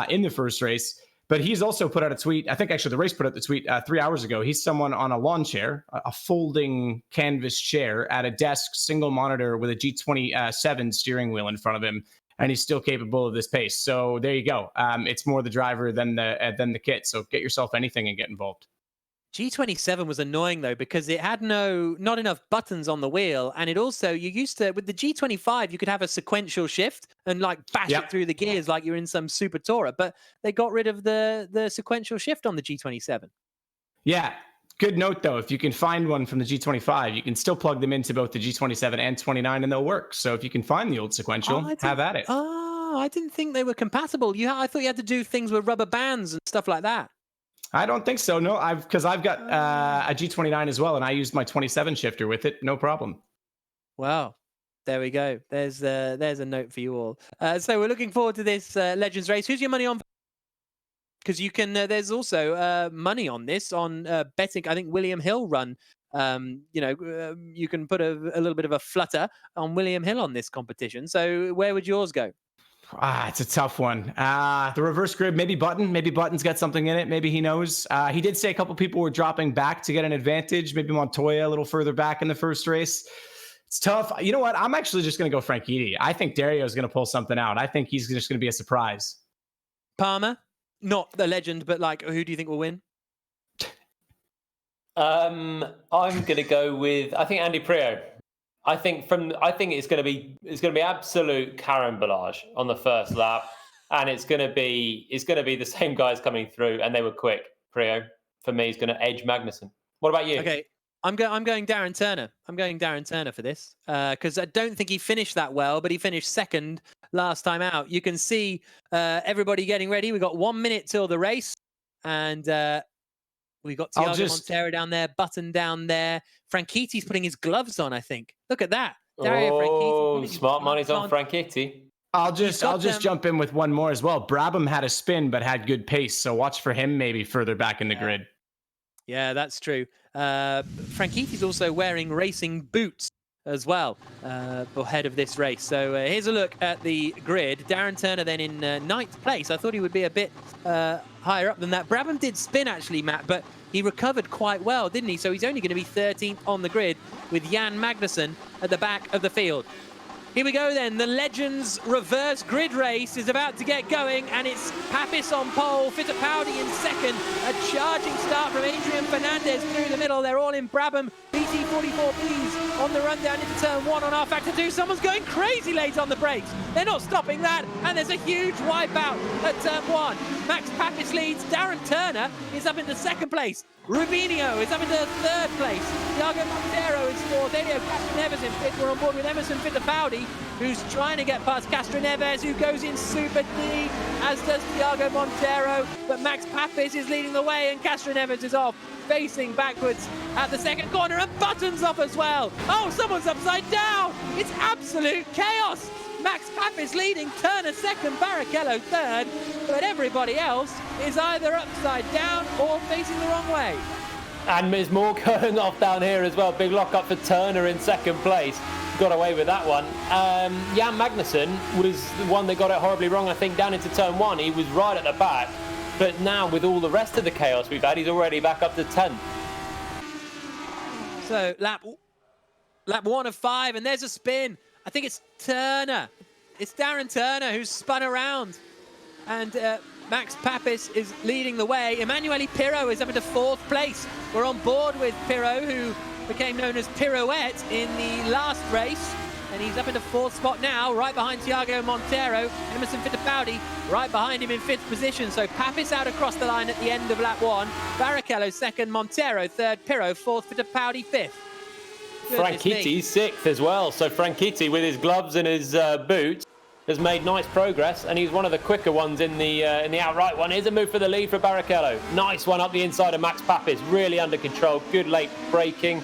in the first race. But he's also put out a tweet. I think actually the race put out the tweet 3 hours ago. He's someone on a lawn chair, a folding canvas chair at a desk, single monitor with a G27 steering wheel in front of him. And he's still capable of this pace. So there you go. It's more the driver than the kit. So get yourself anything and get involved. G27 was annoying though because it had not enough buttons on the wheel, and it also you used to with the G25 you could have a sequential shift and like bash it through the gears like you're in some Super Tourer, but they got rid of the sequential shift on the G27. Yeah. Good note though, if you can find one from the G25, you can still plug them into both the G27 and 29 and they'll work. So if you can find the old sequential, have at it. Oh, I didn't think they were compatible. I thought you had to do things with rubber bands and stuff like that. I don't think so. No, because I've got a G29 as well, and I used my 27 shifter with it. No problem. Wow. There we go. There's a note for you all. So we're looking forward to this Legends race. Who's your money on? Because you can. There's also money on this on betting. I think William Hill run. You can put a little bit of a flutter on William Hill on this competition. So where would yours go? It's a tough one. The reverse grid, maybe Button. Maybe Button's got something in it. Maybe he knows. He did say a couple people were dropping back to get an advantage. Maybe Montoya a little further back in the first race. It's tough. You know what? I'm actually just going to go Franchitti. I think Dario is going to pull something out. I think he's just going to be a surprise. Palmer, not the legend, but like, who do you think will win? I'm going to go with I think Andy Priaulx. I think it's going to be absolute carambolage on the first lap, and it's going to be the same guys coming through, and they were quick. Priaulx for me is going to edge Magnussen. What about you? Okay, I'm going Darren Turner. I'm going Darren Turner for this because I don't think he finished that well, but he finished second last time out. You can see everybody getting ready. We got 1 minute till the race, and we got Tiago Monteiro down there, Button down there. Franchitti's putting his gloves on, I think. Look at that. Dario Franchitti. Smart money's on Franchitti. I'll just jump in with one more as well. Brabham had a spin, but had good pace. So watch for him maybe further back in the grid. Yeah, that's true. Franchitti's also wearing racing boots as well ahead of this race. So here's a look at the grid. Darren Turner then in ninth place. I thought he would be a bit higher up than that. Brabham did spin actually, Matt, but he recovered quite well, didn't he? So he's only going to be 13th on the grid with Jan Magnussen at the back of the field. Here we go then. The Legends reverse grid race is about to get going, and it's Papis on pole, Fittipaldi in second. A charging start from Adrian Fernandez through the middle. They're all in Brabham. BT44Bs on the run down into turn 1 on R-Factor 2. Someone's going crazy late on the brakes. They're not stopping that, and there's a huge wipeout at turn 1. Max Papis leads. Darren Turner is up into second place. Rubinho is up into third place. TIAGO Monteiro is fourth. Elio Castroneves in fifth. We're on board with Emerson Fittipaldi, who's trying to get past Castroneves, who goes in Super D, as does TIAGO Monteiro. But Max Papis is leading the way, and Castroneves is off, facing backwards at the second corner, and Button's off as well. Oh, someone's upside down. It's absolute chaos. Max Papis leading, Turner second, Barrichello third, but everybody else is either upside down or facing the wrong way. And there's more going off down here as well. Big lock up for Turner in second place. Got away with that one. Jan Magnussen was the one that got it horribly wrong, I think, down into turn 1. He was right at the back, but now with all the rest of the chaos we've had, he's already back up to 10th. So lap 1 of 5, and there's a spin. I think it's Turner. it's Darren Turner who's spun around. And Max Papis is leading the way. Emanuele Pirro is up into 4th place. We're on board with Pirro, who became known as Pirouette in the last race. And he's up into 4th spot now, right behind Thiago Monteiro. Emerson Fittipaldi right behind him in 5th position. So Papis out across the line at the end of lap 1. Barrichello 2nd, Monteiro 3rd, Pirro 4th, Fittipaldi 5th. Franchitti 6th as well. So Franchitti, with his gloves and his boots, has made nice progress, and he's one of the quicker ones in the outright one. Here's a move for the lead for Barrichello. Nice one up the inside of Max Papis, really under control, good late braking,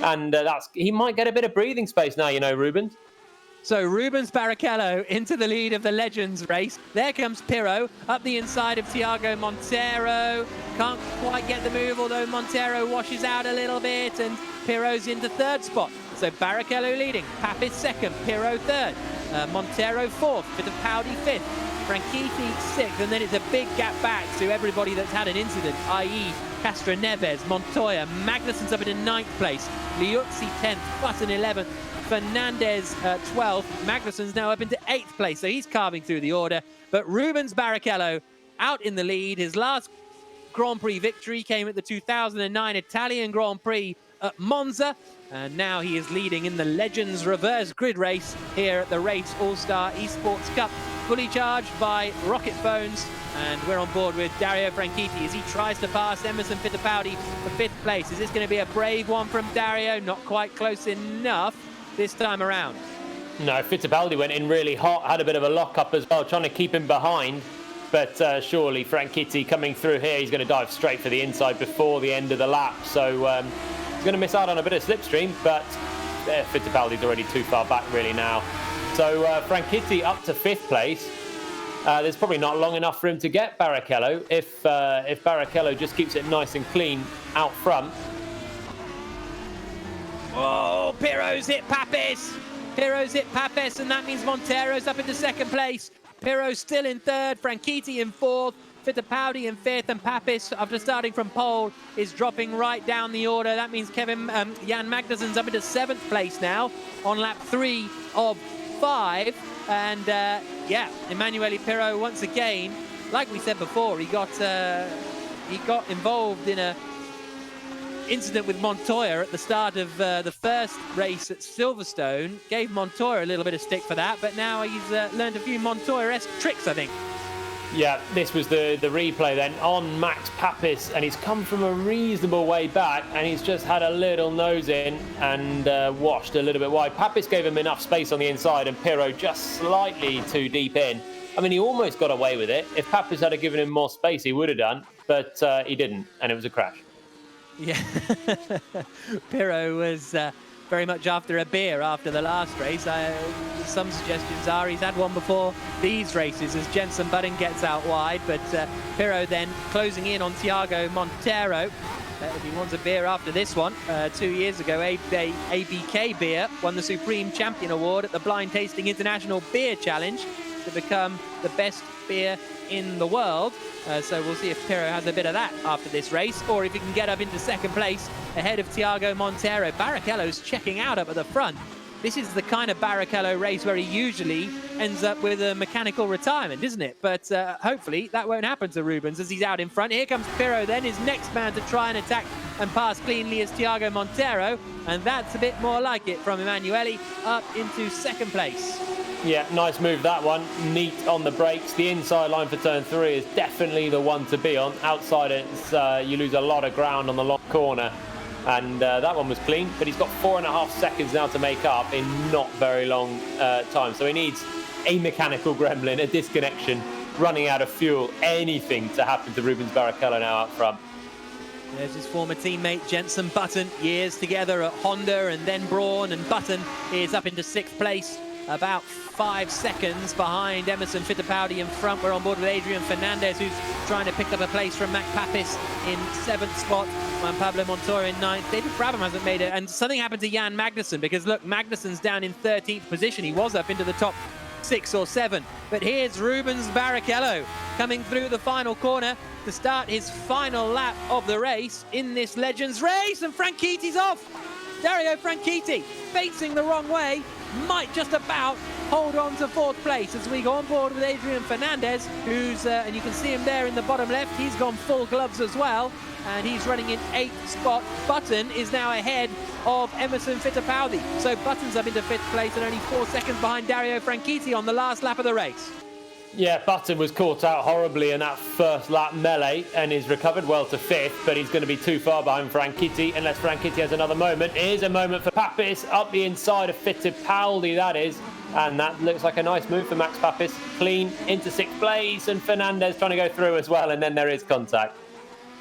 and he might get a bit of breathing space now, you know, Rubens. So Rubens Barrichello into the lead of the Legends race. There comes Pirro up the inside of Thiago Monteiro. Can't quite get the move, although Monteiro washes out a little bit, and Pirro's into 3rd spot. So Barrichello leading, Papis 2nd, Pirro 3rd. Monteiro 4th, Fittipaldi 5th, Franchitti 6th, and then it's a big gap back to everybody that's had an incident, i.e. Castro Neves, Montoya, Magnussen's up into 9th place, LIUZZI 10th, Button 11th, Fernandez 12th, Magnussen's now up into 8th place, so he's carving through the order. But Rubens Barrichello out in the lead. His last Grand Prix victory came at the 2009 Italian Grand Prix at Monza. And now he is leading in the Legends reverse grid race here at the Race All-Star Esports Cup. Fully charged by Rocket Phones. And we're on board with Dario Franchitti as he tries to pass Emerson Fittipaldi for 5th place. Is this going to be a brave one from Dario? Not quite close enough this time around. No, Fittipaldi went in really hot, had a bit of a lock-up as well, trying to keep him behind. But surely Franchitti coming through here, he's going to dive straight for the inside before the end of the lap. So he's going to miss out on a bit of slipstream, but Fittipaldi's already too far back really now. So Franchitti up to 5th place. There's probably not long enough for him to get Barrichello if Barrichello just keeps it nice and clean out front. Oh, Pirro's hit Papis. Pirro's hit Papis, and that means Monteiro's up into 2nd place. Pirro still in 3rd, Franchitti in 4th, Fittipaldi in 5th, and Papis, after starting from pole, is dropping right down the order. That means Jan Magnussen's up into 7th place now on lap 3 of 5. And yeah, Emanuele Pirro once again, like we said before, he got involved in a incident with Montoya at the start of the first race at Silverstone. Gave Montoya a little bit of stick for that, but now he's learned a few Montoya-esque tricks, I think. Yeah, this was the replay then on Max Papis, and he's come from a reasonable way back, and he's just had a little nose in and washed a little bit wide. Papis gave him enough space on the inside, and Pirro just slightly too deep in. I mean, he almost got away with it. If Papis had given him more space, he would have done, but he didn't, and it was a crash. Yeah, Pirro was very much after a beer after the last race. Some suggestions are he's had one before these races as Jenson Button gets out wide, but Pirro then closing in on Thiago Monteiro. If he wants a beer after this one, 2 years ago, ABK Beer won the Supreme Champion Award at the Blind Tasting International Beer Challenge to become the best beer in the world. So we'll see if Pirro has a bit of that after this race, or if he can get up into 2nd place ahead of Thiago Monteiro. Barrichello's checking out up at the front. This is the kind of Barrichello race where he usually ends up with a mechanical retirement, isn't it? But hopefully that won't happen to Rubens as he's out in front. Here comes Pirro then, his next man to try and attack and pass cleanly is Thiago Monteiro. And that's a bit more like it from Emanuele up into 2nd place. Yeah, nice move that one. Neat on the brakes. The inside line for turn 3 is definitely the one to be on. Outside it, you lose a lot of ground on the long corner. And that one was clean, but he's got 4.5 seconds now to make up in not very long time. So he needs a mechanical gremlin, a disconnection, running out of fuel, anything to happen to Rubens Barrichello now up front. There's his former teammate Jenson Button, years together at Honda and then Brawn, and Button is up into 6th place, about 5 seconds behind Emerson Fittipaldi in front. We're on board with Adrian Fernandez, who's trying to pick up a place from Max Papis in 7th spot, and Pablo Montoya in 9th. David Brabham hasn't made it, and something happened to Jan Magnussen, because look, Magnussen's down in 13th position. He was up into the top 6 or 7. But here's Rubens Barrichello coming through the final corner to start his final lap of the race in this Legends race, and Franchitti's off. Dario Franchitti facing the wrong way, might just about hold on to 4th place as we go on board with Adrian Fernandez, who's, and you can see him there in the bottom left, he's gone full gloves as well, and he's running in 8th spot. Button is now ahead of Emerson Fittipaldi. So Button's up into 5th place and only 4 seconds behind Dario Franchitti on the last lap of the race. Yeah, Button was caught out horribly in that first lap melee and is recovered well to 5th, but he's going to be too far behind Franchitti unless Franchitti has another moment. Here's a moment for Papis up the inside of Fittipaldi, that is. And that looks like a nice move for Max Papis. Clean into 6th place, and Fernandez trying to go through as well, and then there is contact.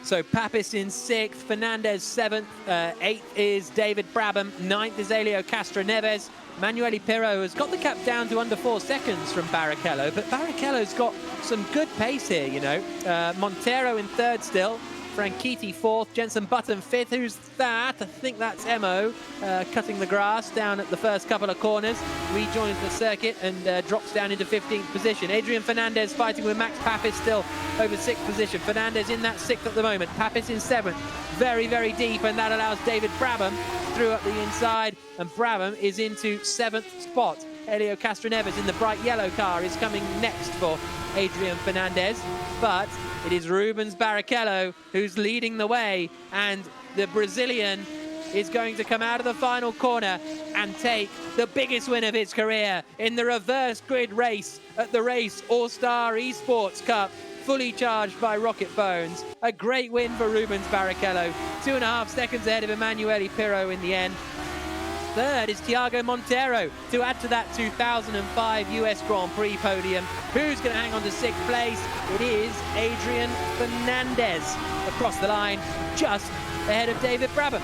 So Papis in 6th, Fernandez 7th, 8th is David Brabham, 9th is Elio Castroneves. Emanuele Pirro has got the gap down to under 4 seconds from Barrichello, but Barrichello's got some good pace here, you know. Monteiro in 3rd still, Franchitti 4th, JENSON Button 5th. Who's that? I think that's Emo, cutting the grass down at the first couple of corners. Rejoins the circuit and drops down into 15th position. Adrian Fernandez fighting with Max Papis still over 6th position. Fernandez in that 6th at the moment. Papis in 7th. Very, very deep, and that allows David Brabham through up the inside, and Brabham is into 7th spot. Elio Castroneves in the bright yellow car is coming next for Adrian Fernandez, but it is Rubens Barrichello who's leading the way, and the Brazilian is going to come out of the final corner and take the biggest win of his career in the reverse grid race at the Race All-Star Esports Cup, fully charged by Rocket Bones. A great win for Rubens Barrichello, 2.5 seconds ahead of Emanuele Pirro in the end. 3rd is TIAGO Monteiro to add to that 2005 US Grand Prix podium. Who's going to hang on to 6th place? It is Adrian Fernandez across the line, just ahead of David Brabham.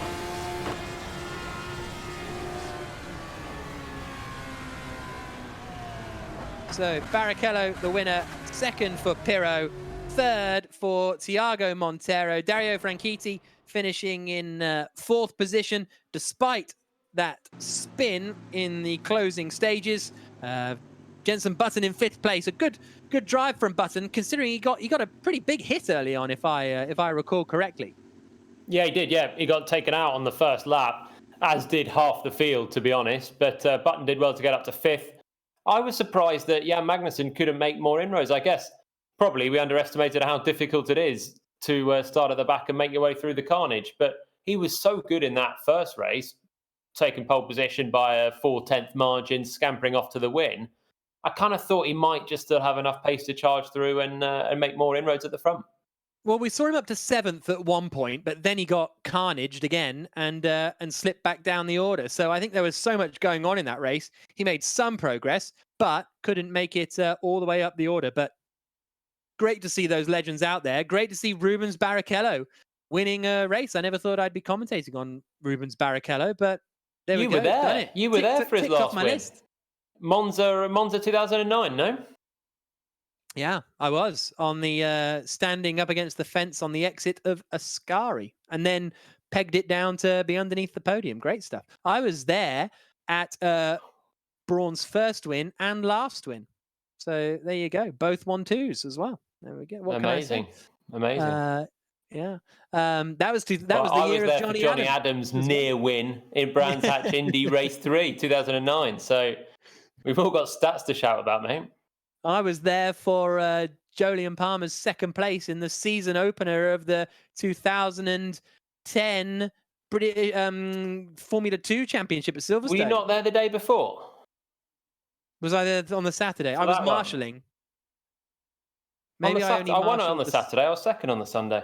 So Barrichello, the winner, 2nd for Pirro, 3rd for TIAGO Monteiro. Dario Franchitti finishing in 4th position, despite that spin in the closing stages. JENSON Button in 5th place. A good drive from Button, considering he got a pretty big hit early on, if I recall correctly. Yeah, he did. Yeah, he got taken out on the first lap, as did half the field, to be honest. But Button did well to get up to 5th. I was surprised that Jan Magnussen couldn't make more inroads. I guess probably we underestimated how difficult it is to start at the back and make your way through the carnage. But he was so good in that first race, taking pole position by a 4/10 margin, scampering off to the win. I kind of thought he might just still have enough pace to charge through and make more inroads at the front. Well, we saw him up to 7th at one point, but then he got carnaged again and slipped back down the order. So I think there was so much going on in that race. He made some progress, but couldn't make it all the way up the order. But great to see those legends out there. Great to see Rubens Barrichello winning a race. I never thought I'd be commentating on Rubens Barrichello, but there we go. You were there. Done it. You were there for his last win. List. Monza 2009, no? Yeah, I was on the standing up against the fence on the exit of Ascari, and then pegged it down to be underneath the podium. Great stuff. I was there at Braun's first win and last win. So there you go. Both 1-2s as well. There we go. What Amazing. Can I say? Amazing. Yeah. That was the year of Johnny Adams' near win in Brands Hatch Indy Race 3, 2009. So we've all got stats to shout about, mate. I was there for Jolyon Palmer's 2nd place in the season opener of the 2010 British Formula 2 Championship at Silverstone. Were you not there the day before? Was I there on the Saturday? I was marshalling. Maybe I won it on the Saturday. I was 2nd on the Sunday.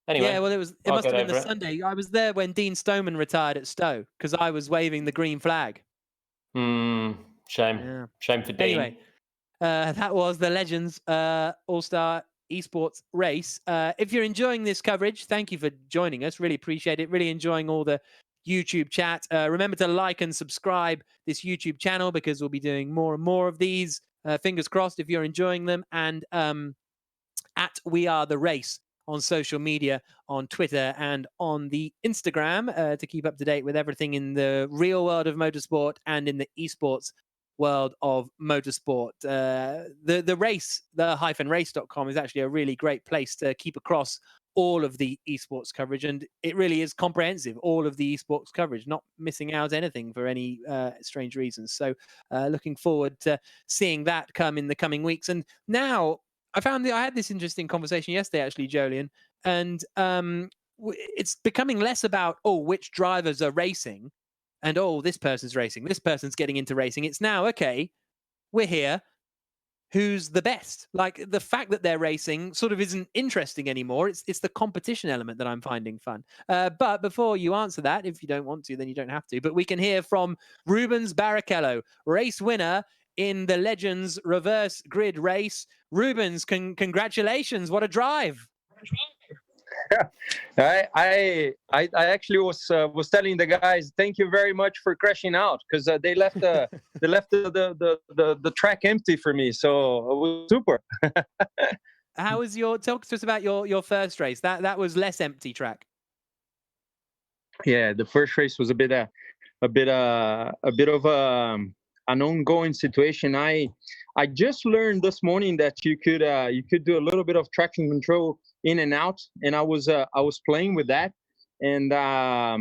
Anyway, yeah, well, it must have been the Sunday. I was there when Dean Stoneman retired at Stowe because I was waving the green flag. Shame. Yeah. Shame for Dean. Anyway, that was the Legends All-Star Esports race. If you're enjoying this coverage, thank you for joining us. Really appreciate it. Really enjoying all the YouTube chat. Remember to like and subscribe this YouTube channel because we'll be doing more and more of these. Fingers crossed if you're enjoying them. And at We Are The Race on social media, on Twitter and on the Instagram to keep up to date with everything in the real world of motorsport and in the esports world of motorsport. The race, the-race.com is actually a really great place to keep across all of the esports coverage, and it really is comprehensive, all of the esports coverage, not missing out anything for any strange reasons. So looking forward to seeing that come in the coming weeks. And now I found that I had this interesting conversation yesterday, actually, Jolien, and it's becoming less about, oh, which drivers are racing and, oh, this person's racing, this person's getting into racing. It's now, okay, we're here. Who's the best? Like, the fact that they're racing sort of isn't interesting anymore. It's the competition element that I'm finding fun. But before you answer that, if you don't want to, then you don't have to. But we can hear from Rubens Barrichello, race winner in the Legends reverse grid race. Rubens, congratulations. What a drive. I actually was telling the guys, thank you very much for crashing out, because they left the track empty for me, so it was super. How was talk to us about your first race? That was less empty track. Yeah, the first race was a bit of an ongoing situation. I just learned this morning that you could do a little bit of traction control in and out, and I was playing with that, and I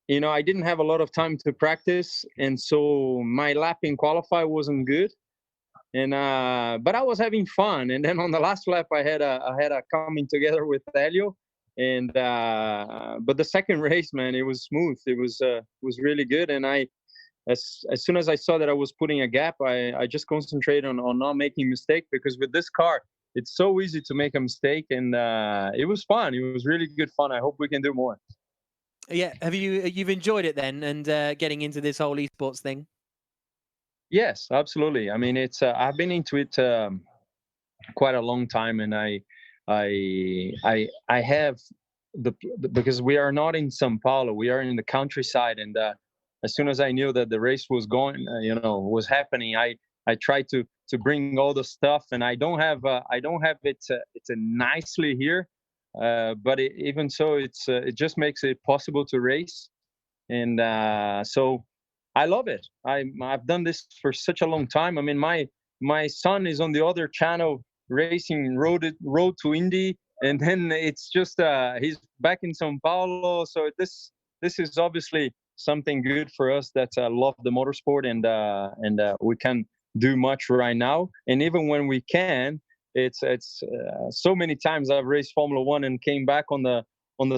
didn't have a lot of time to practice, and so my lap in qualify wasn't good, and but I was having fun. And then on the last lap I had a coming together with Elio, and but the second race, man, it was smooth. It was really good, and as soon as I saw that I was putting a gap, I just concentrated on not making mistake, because with this car it's so easy to make a mistake, and it was fun. It was really good fun. I hope we can do more. Yeah, you've enjoyed it then, and getting into this whole esports thing? Yes, absolutely. I mean, it's I've been into it quite a long time, and I have because we are not in São Paulo, we are in the countryside, and as soon as I knew that the race was going, was happening, I tried to bring all the stuff, and I don't have it nicely here, but even so, it just makes it possible to race, and so I love it. I've done this for such a long time. I mean, my son is on the other channel racing Road to Indy, and then it's just he's back in São Paulo, so this is obviously something good for us that love the motorsport, and we can do much right now. And even when we can, it's so many times I've raced Formula One and came back on the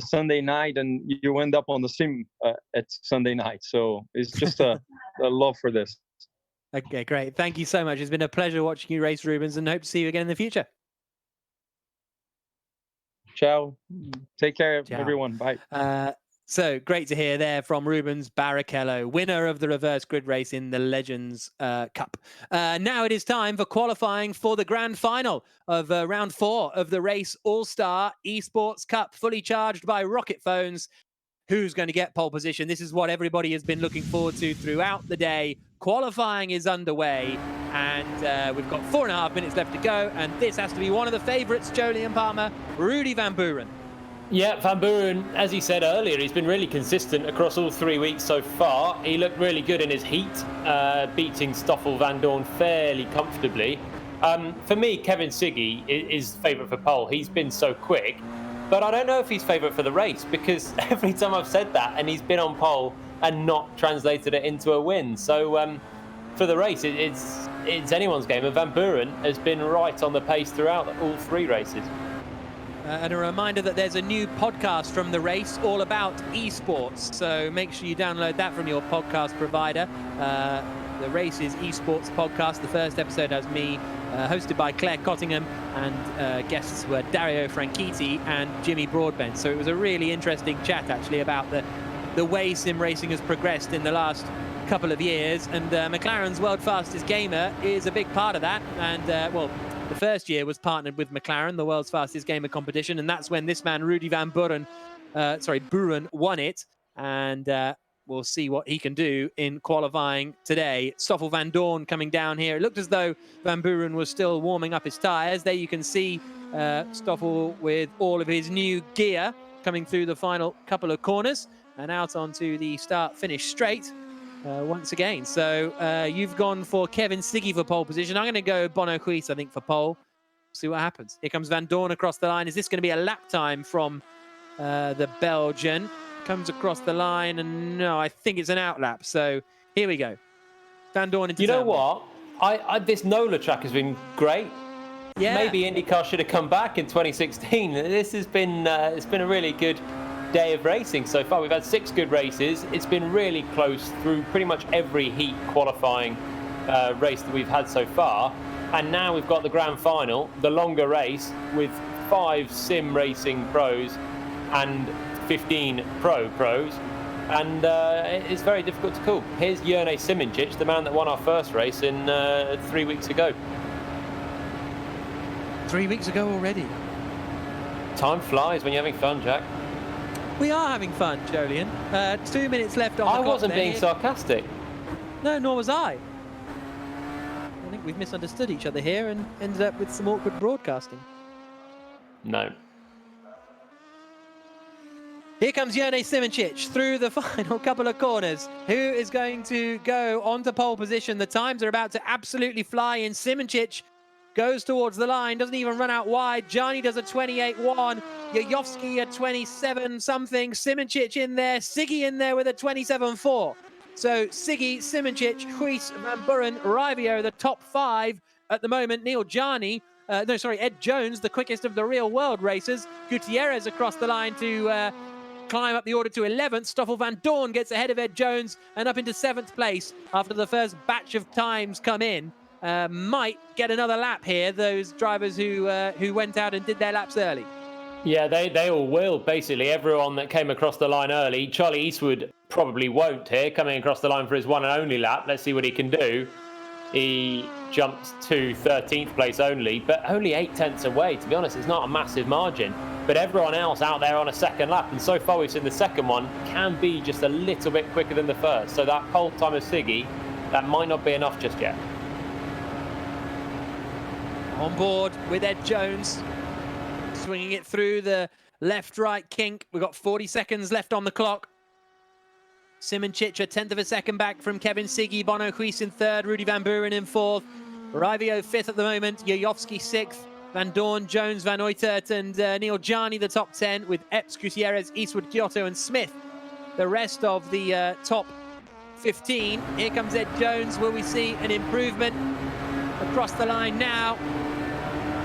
Sunday night, and you end up on the sim at Sunday night. So it's just a love for this. Okay, great. Thank you so much. It's been a pleasure watching you race, Rubens, and hope to see you again in the future. Ciao. Take care, Ciao. everyone. Bye. So great to hear there from Rubens Barrichello, winner of the reverse grid race in the Legends Cup. Now it is time for qualifying for the grand final of round 4 of the Race All-Star Esports Cup, fully charged by rocket phones. Who's going to get pole position? This is what everybody has been looking forward to throughout the day. Qualifying is underway, and we've got 4.5 minutes left to go, and this has to be one of the favourites, Jolien Palmer, Rudy Van Buren. Yeah, Van Buren, as he said earlier, he's been really consistent across all 3 weeks so far. He looked really good in his heat, beating Stoffel Vandoorne fairly comfortably. For me, Kevin Siggy is favourite for pole. He's been so quick, but I don't know if he's favourite for the race, because every time I've said that, and he's been on pole and not translated it into a win. So for the race, it's anyone's game, and Van Buren has been right on the pace throughout all 3 races. And a reminder that there's a new podcast from the race all about esports, so make sure you download that from your podcast provider. The race is Esports Podcast. The first episode has me, hosted by Claire Cottingham, and guests were Dario Franchitti and Jimmy Broadbent. So it was a really interesting chat, actually, about the way sim racing has progressed in the last couple of years, and McLaren's World Fastest Gamer is a big part of that. And well, the first year was partnered with McLaren, the world's fastest gamer competition, and that's when this man Rudy Van Buren, Buren, won it. And we'll see what he can do in qualifying today. Stoffel Vandoorne coming down here. It looked as though Van Buren was still warming up his tyres. There you can see Stoffel with all of his new gear coming through the final couple of corners and out onto the start-finish straight. once again. So you've gone for Kevin Siggy for pole position. I'm going to go Bono Huis, I think, for pole. See what happens. Here comes Van Dorn across the line. Is this going to be a lap time from the Belgian? Comes across the line, and no, I think it's an out lap. So here we go. Van Dorn into You know what? This NOLA track has been great. Yeah. Maybe IndyCar should have come back in 2016. This has been it's been a really good day of racing so far. We've had 6 good races. It's been really close through pretty much every heat qualifying race that we've had so far. And now we've got the grand final, the longer race with 5 sim racing pros and 15 pros. And it's very difficult to call. Here's Jurne Simoncic, the man that won our first race in 3 weeks ago. 3 weeks ago already. Time flies when you're having fun, Jack. We are having fun, Jolien. 2 minutes left on the clock. I wasn't being sarcastic. No, nor was I. I think we've misunderstood each other here and ended up with some awkward broadcasting. No. Here comes Jurne Simoncic through the final couple of corners. Who is going to go onto pole position? The times are about to absolutely fly in. Simoncic goes towards the line, doesn't even run out wide. Gianni does a 28.1. Jajowski a 27 something. Simoncic in there. Siggy in there with a 27.4. So Siggy, Simoncic, Huis, Van Buren, Rivio, the top 5 at the moment. Ed Jones, the quickest of the real world racers. Gutierrez across the line to climb up the order to 11th. Stoffel Van Dorn gets ahead of Ed Jones and up into 7th place after the first batch of times come in. Might get another lap here, those drivers who went out and did their laps early. Yeah, they all will, basically. Everyone that came across the line early. Charlie Eastwood probably won't here, coming across the line for his one and only lap. Let's see what he can do. He jumps to 13th place only, but only 8 tenths away. To be honest, it's not a massive margin. But everyone else out there on a second lap, and so far we've seen the second one, can be just a little bit quicker than the first. So that pole time of Siggy, that might not be enough just yet. On board with Ed Jones, swinging it through the left-right kink. We've got 40 seconds left on the clock. Simoncic a 10th of a second back from Kevin Siggy. Bono Huis in 3rd, Rudy Van Buren in 4th. Rivio 5th at the moment, Jajowski 6th. Van Dorn, Jones, Van Uytert and Neil Gianni the top 10 with Epps, Gutierrez, Eastwood, Giotto and Smith. The rest of the top 15. Here comes Ed Jones. Will we see an improvement across the line now?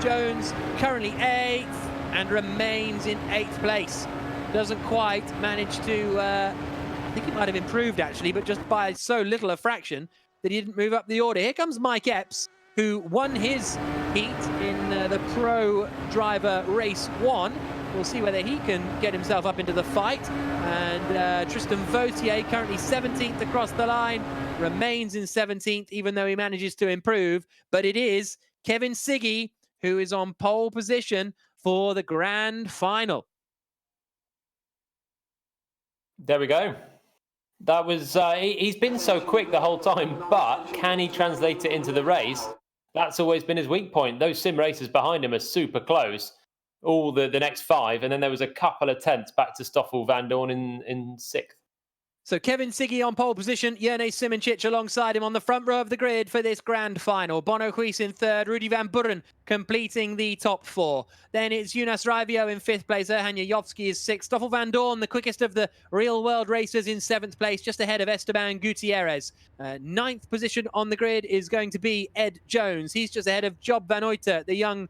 Jones currently 8th and remains in 8th place. Doesn't quite manage to, I think he might have improved actually, but just by so little a fraction that he didn't move up the order. Here comes Mike Epps, who won his heat in the Pro Driver Race 1. We'll see whether he can get himself up into the fight. And Tristan Vautier, currently 17th across the line, remains in 17th, even though he manages to improve. But it is Kevin Siggy who is on pole position for the grand final. There we go. That was, he's been so quick the whole time, but can he translate it into the race? That's always been his weak point. Those sim racers behind him are super close. All the next 5, and then there was a couple of tenths back to Stoffel Van Dorn in 6th. So Kevin Siggy on pole position, Jurne Simoncic alongside him on the front row of the grid for this grand final. Bono Huis in 3rd, Rudy Van Buren completing the top 4. Then it's Jonas Rivio in 5th place, Erhan Jajowski is 6th. Stoffel Van Dorn, the quickest of the real world racers, in 7th place, just ahead of Esteban Gutierrez. 9th position on the grid is going to be Ed Jones. He's just ahead of Job Van Uytert, the young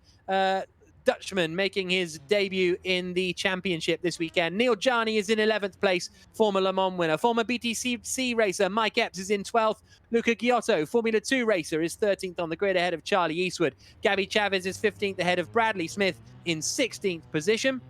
Dutchman making his debut in the championship this weekend. Neil Gianni is in 11th place, former Le Mans winner. Former BTCC racer Mike Epps is in 12th. Luca Giotto, Formula 2 racer, is 13th on the grid ahead of Charlie Eastwood. Gabby Chavez is 15th ahead of Bradley Smith in 16th position.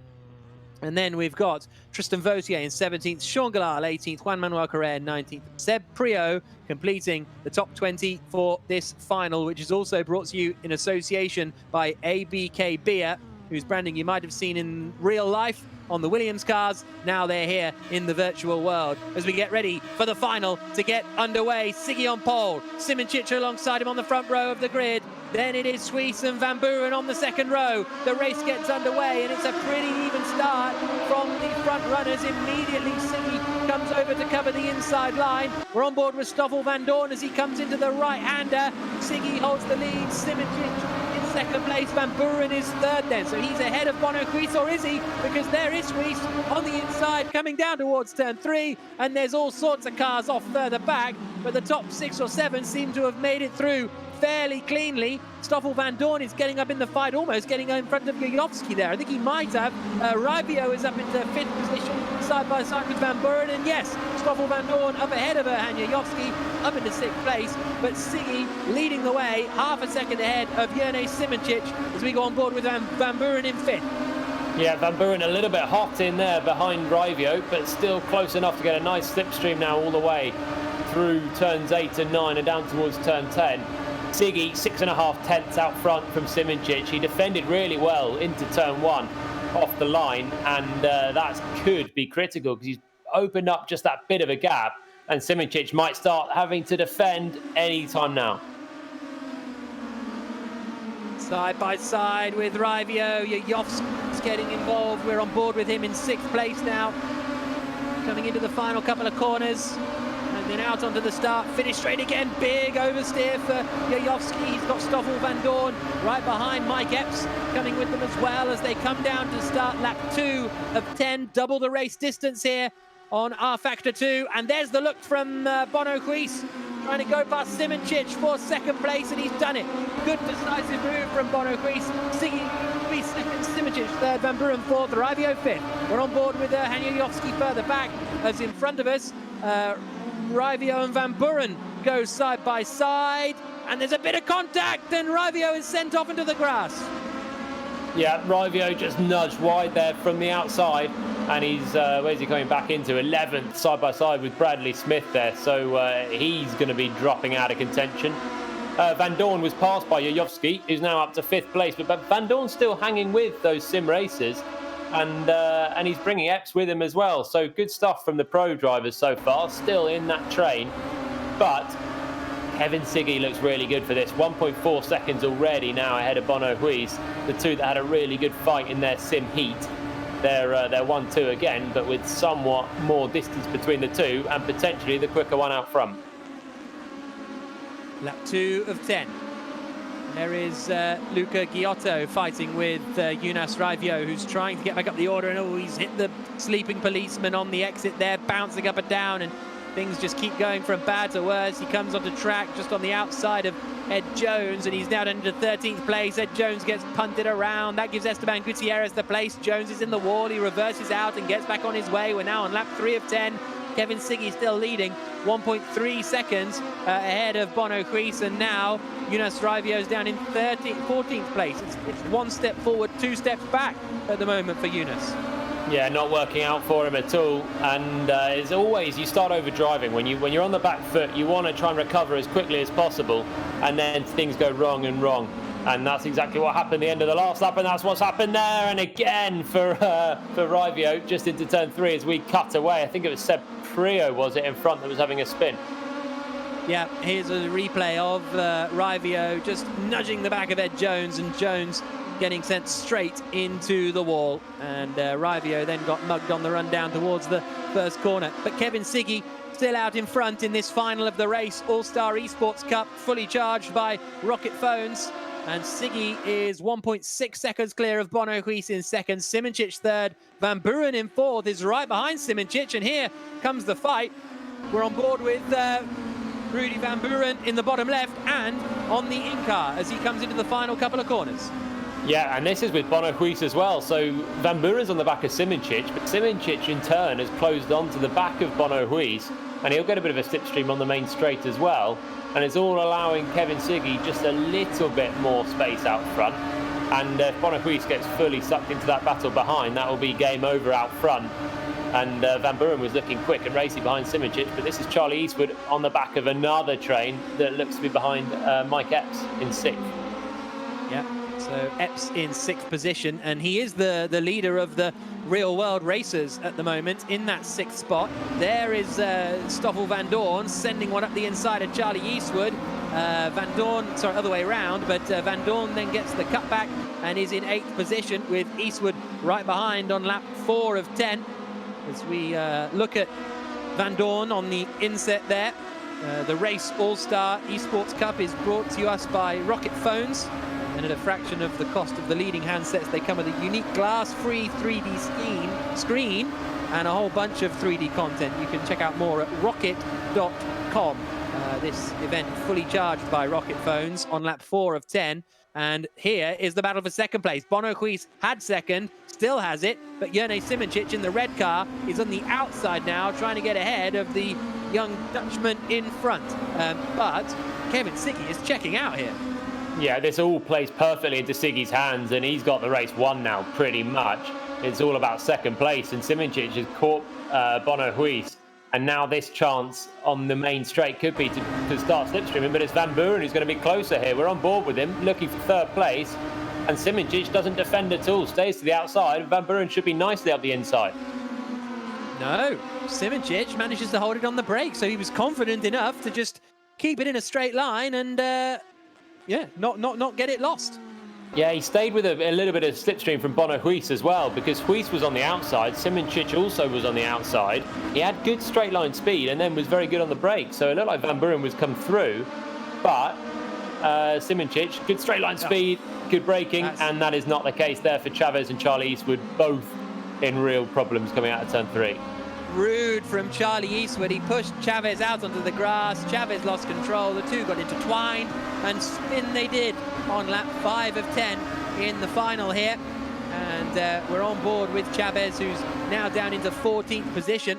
And then we've got Tristan Vautier in 17th, Sean Gallal 18th, Juan Manuel Correa 19th, Seb Priaulx completing the top 20 for this final, which is also brought to you in association by ABK Beer, whose branding you might have seen in real life on the Williams cars. Now they're here in the virtual world as we get ready for the final to get underway. Siggy on pole, Simoncic alongside him on the front row of the grid. Then it is Suisse and Van Buren on the second row. The race gets underway, and it's a pretty even start from the front runners. Immediately, Siggy comes over to cover the inside line. We're on board with Stoffel Van Dorn as he comes into the right-hander. Siggy holds the lead. Simoncic in second place. Van Buren is third then, so he's ahead of Bono Suisse, or is he? Because there is Suisse on the inside coming down towards turn 3, and there's all sorts of cars off further back, but the top 6 or 7 seem to have made it through fairly cleanly. Stoffel Van Dorn is getting up in the fight, almost getting in front of Jojowski there. I think he might have. Raivio is up into 5th position, side by side with Van Buren. And yes, Stoffel Van Dorn up ahead of Jojowski, up into 6th place. But Siggy leading the way, half a second ahead of Jerne Simoncic as we go on board with Van Buren in 5th. Yeah, Van Buren a little bit hot in there behind Raivio, but still close enough to get a nice slipstream now all the way through turns 8 and 9 and down towards turn 10. Siggy 6.5 tenths out front from Simoncic. He defended really well into turn 1 off the line, and that could be critical because he's opened up just that bit of a gap, and Simoncic might start having to defend any time now. Side by side with Raivio. Jojowski's getting involved. We're on board with him in 6th place now. Coming into the final couple of corners. And then out onto the start, finish straight again. Big oversteer for Jojowski. He's got Stoffel Van Dorn right behind. Mike Epps coming with them as well as they come down to start lap 2 of 10. Double the race distance here on R Factor 2. And there's the look from Bono Suisse, trying to go past Simoncic for 2nd place, and he's done it. Good decisive move from Bono Suisse. Siggy 2nd, Simoncic 3rd, Van Buren 4th, Raivio 5th. We're on board with Jojowski further back as in front of us. Raivio and Van Buren go side by side, and there's a bit of contact, and Raivio is sent off into the grass. Yeah, Raivio just nudged wide there from the outside, and he's where's he coming back into? 11th side by side with Bradley Smith there, so he's going to be dropping out of contention. Van Dorn was passed by Jojowski, who's now up to 5th place, but Van Dorn's still hanging with those sim racers. And he's bringing Epps with him as well. So good stuff from the pro drivers so far, still in that train. But Kevin Siggy looks really good for this. 1.4 seconds already now ahead of Bono Suisse, the two that had a really good fight in their sim heat. They're 1-2 again, but with somewhat more distance between the two and potentially the quicker one out front. Lap 2 of 10. There is Luca Giotto fighting with Jonas Raivio, who's trying to get back up the order, and he's hit the sleeping policeman on the exit there, bouncing up and down, and things just keep going from bad to worse. He comes onto track just on the outside of Ed Jones, and he's now down into 13th place. Ed Jones gets punted around. That gives Esteban Gutierrez the place. Jones is in the wall. He reverses out and gets back on his way. We're now on lap 3 of 10. Kevin Siggy still leading, 1.3 seconds ahead of Bono Suisse, and now Jonas Raivio's down in 14th place. It's 1 step forward, 2 steps back at the moment for Jonas. Yeah, not working out for him at all. And as always, you start over driving. When you're on the back foot, you want to try and recover as quickly as possible, and then things go wrong and wrong. And that's exactly what happened at the end of the last lap, and that's what's happened there. And again for Raivio, just into turn 3 as we cut away. I think it was Seb Priaulx, was it, in front that was having a spin? Yeah, here's a replay of Raivio just nudging the back of Ed Jones, and Jones getting sent straight into the wall. And Raivio then got mugged on the run down towards the first corner. But Kevin Siggy still out in front in this final of the race. All-Star Esports Cup, fully charged by Rocket Phones. And Siggy is 1.6 seconds clear of Bono Suisse in 2nd. Simoncic 3rd. Van Buren in 4th is right behind Simoncic. And here comes the fight. We're on board with Rudy Van Buren in the bottom left and on the in-car as he comes into the final couple of corners. Yeah, and this is with Bono Suisse as well. So Van Buren's on the back of Simoncic, but Simoncic in turn has closed onto the back of Bono Suisse, and he'll get a bit of a slipstream on the main straight as well. And it's all allowing Kevin Siggy just a little bit more space out front. And if Bono Suisse gets fully sucked into that battle behind, that will be game over out front. And Van Buren was looking quick and racy behind Simoncic, but this is Charlie Eastwood on the back of another train that looks to be behind Mike Epps in 6th. Yeah, so Epps in 6th position, and he is the leader of the real world racers at the moment in that 6th spot. There is Stoffel Van Dorn sending one up the inside of Charlie Eastwood. Van Dorn, sorry, other way around, but Van Dorn then gets the cutback and is in 8th position with Eastwood right behind on lap 4 of 10. As we look at Van Dorn on the inset there. The Race All-Star Esports Cup is brought to us by Rocket Phones, and at a fraction of the cost of the leading handsets, they come with a unique glass-free 3D screen and a whole bunch of 3D content. You can check out more at rocket.com. This event fully charged by Rocket Phones on lap 4 of 10. And here is the battle for second place. Bono Huis had second, still has it, but Jerne Simoncic in the red car is on the outside now, trying to get ahead of the young Dutchman in front. But Kevin Siggy is checking out here. Yeah, this all plays perfectly into Siggy's hands, and he's got the race won now, pretty much. It's all about second place, and Simoncic has caught Bono Huis. And now this chance on the main straight could be to start slipstreaming, but it's Van Buren who's going to be closer here. We're on board with him, looking for third place. And Simoncic doesn't defend at all, stays to the outside. Van Buren should be nicely up the inside. No, Simoncic manages to hold it on the brake, so he was confident enough to just keep it in a straight line and, yeah, not get it lost. Yeah, he stayed with a little bit of slipstream from Bono Huis as well, because Huis was on the outside, Simoncic also was on the outside. He had good straight line speed and then was very good on the brake, so it looked like Van Buren was come through, but Simoncic, good straight line speed, good braking, and that is not the case there for Chavez and Charlie Eastwood, both in real problems coming out of turn 3. Rude from Charlie Eastwood. He pushed Chavez out onto the grass. Chavez lost control. The two got intertwined and spin they did on lap 5 of 10 in the final here. And we're on board with Chavez, who's now down into 14th position.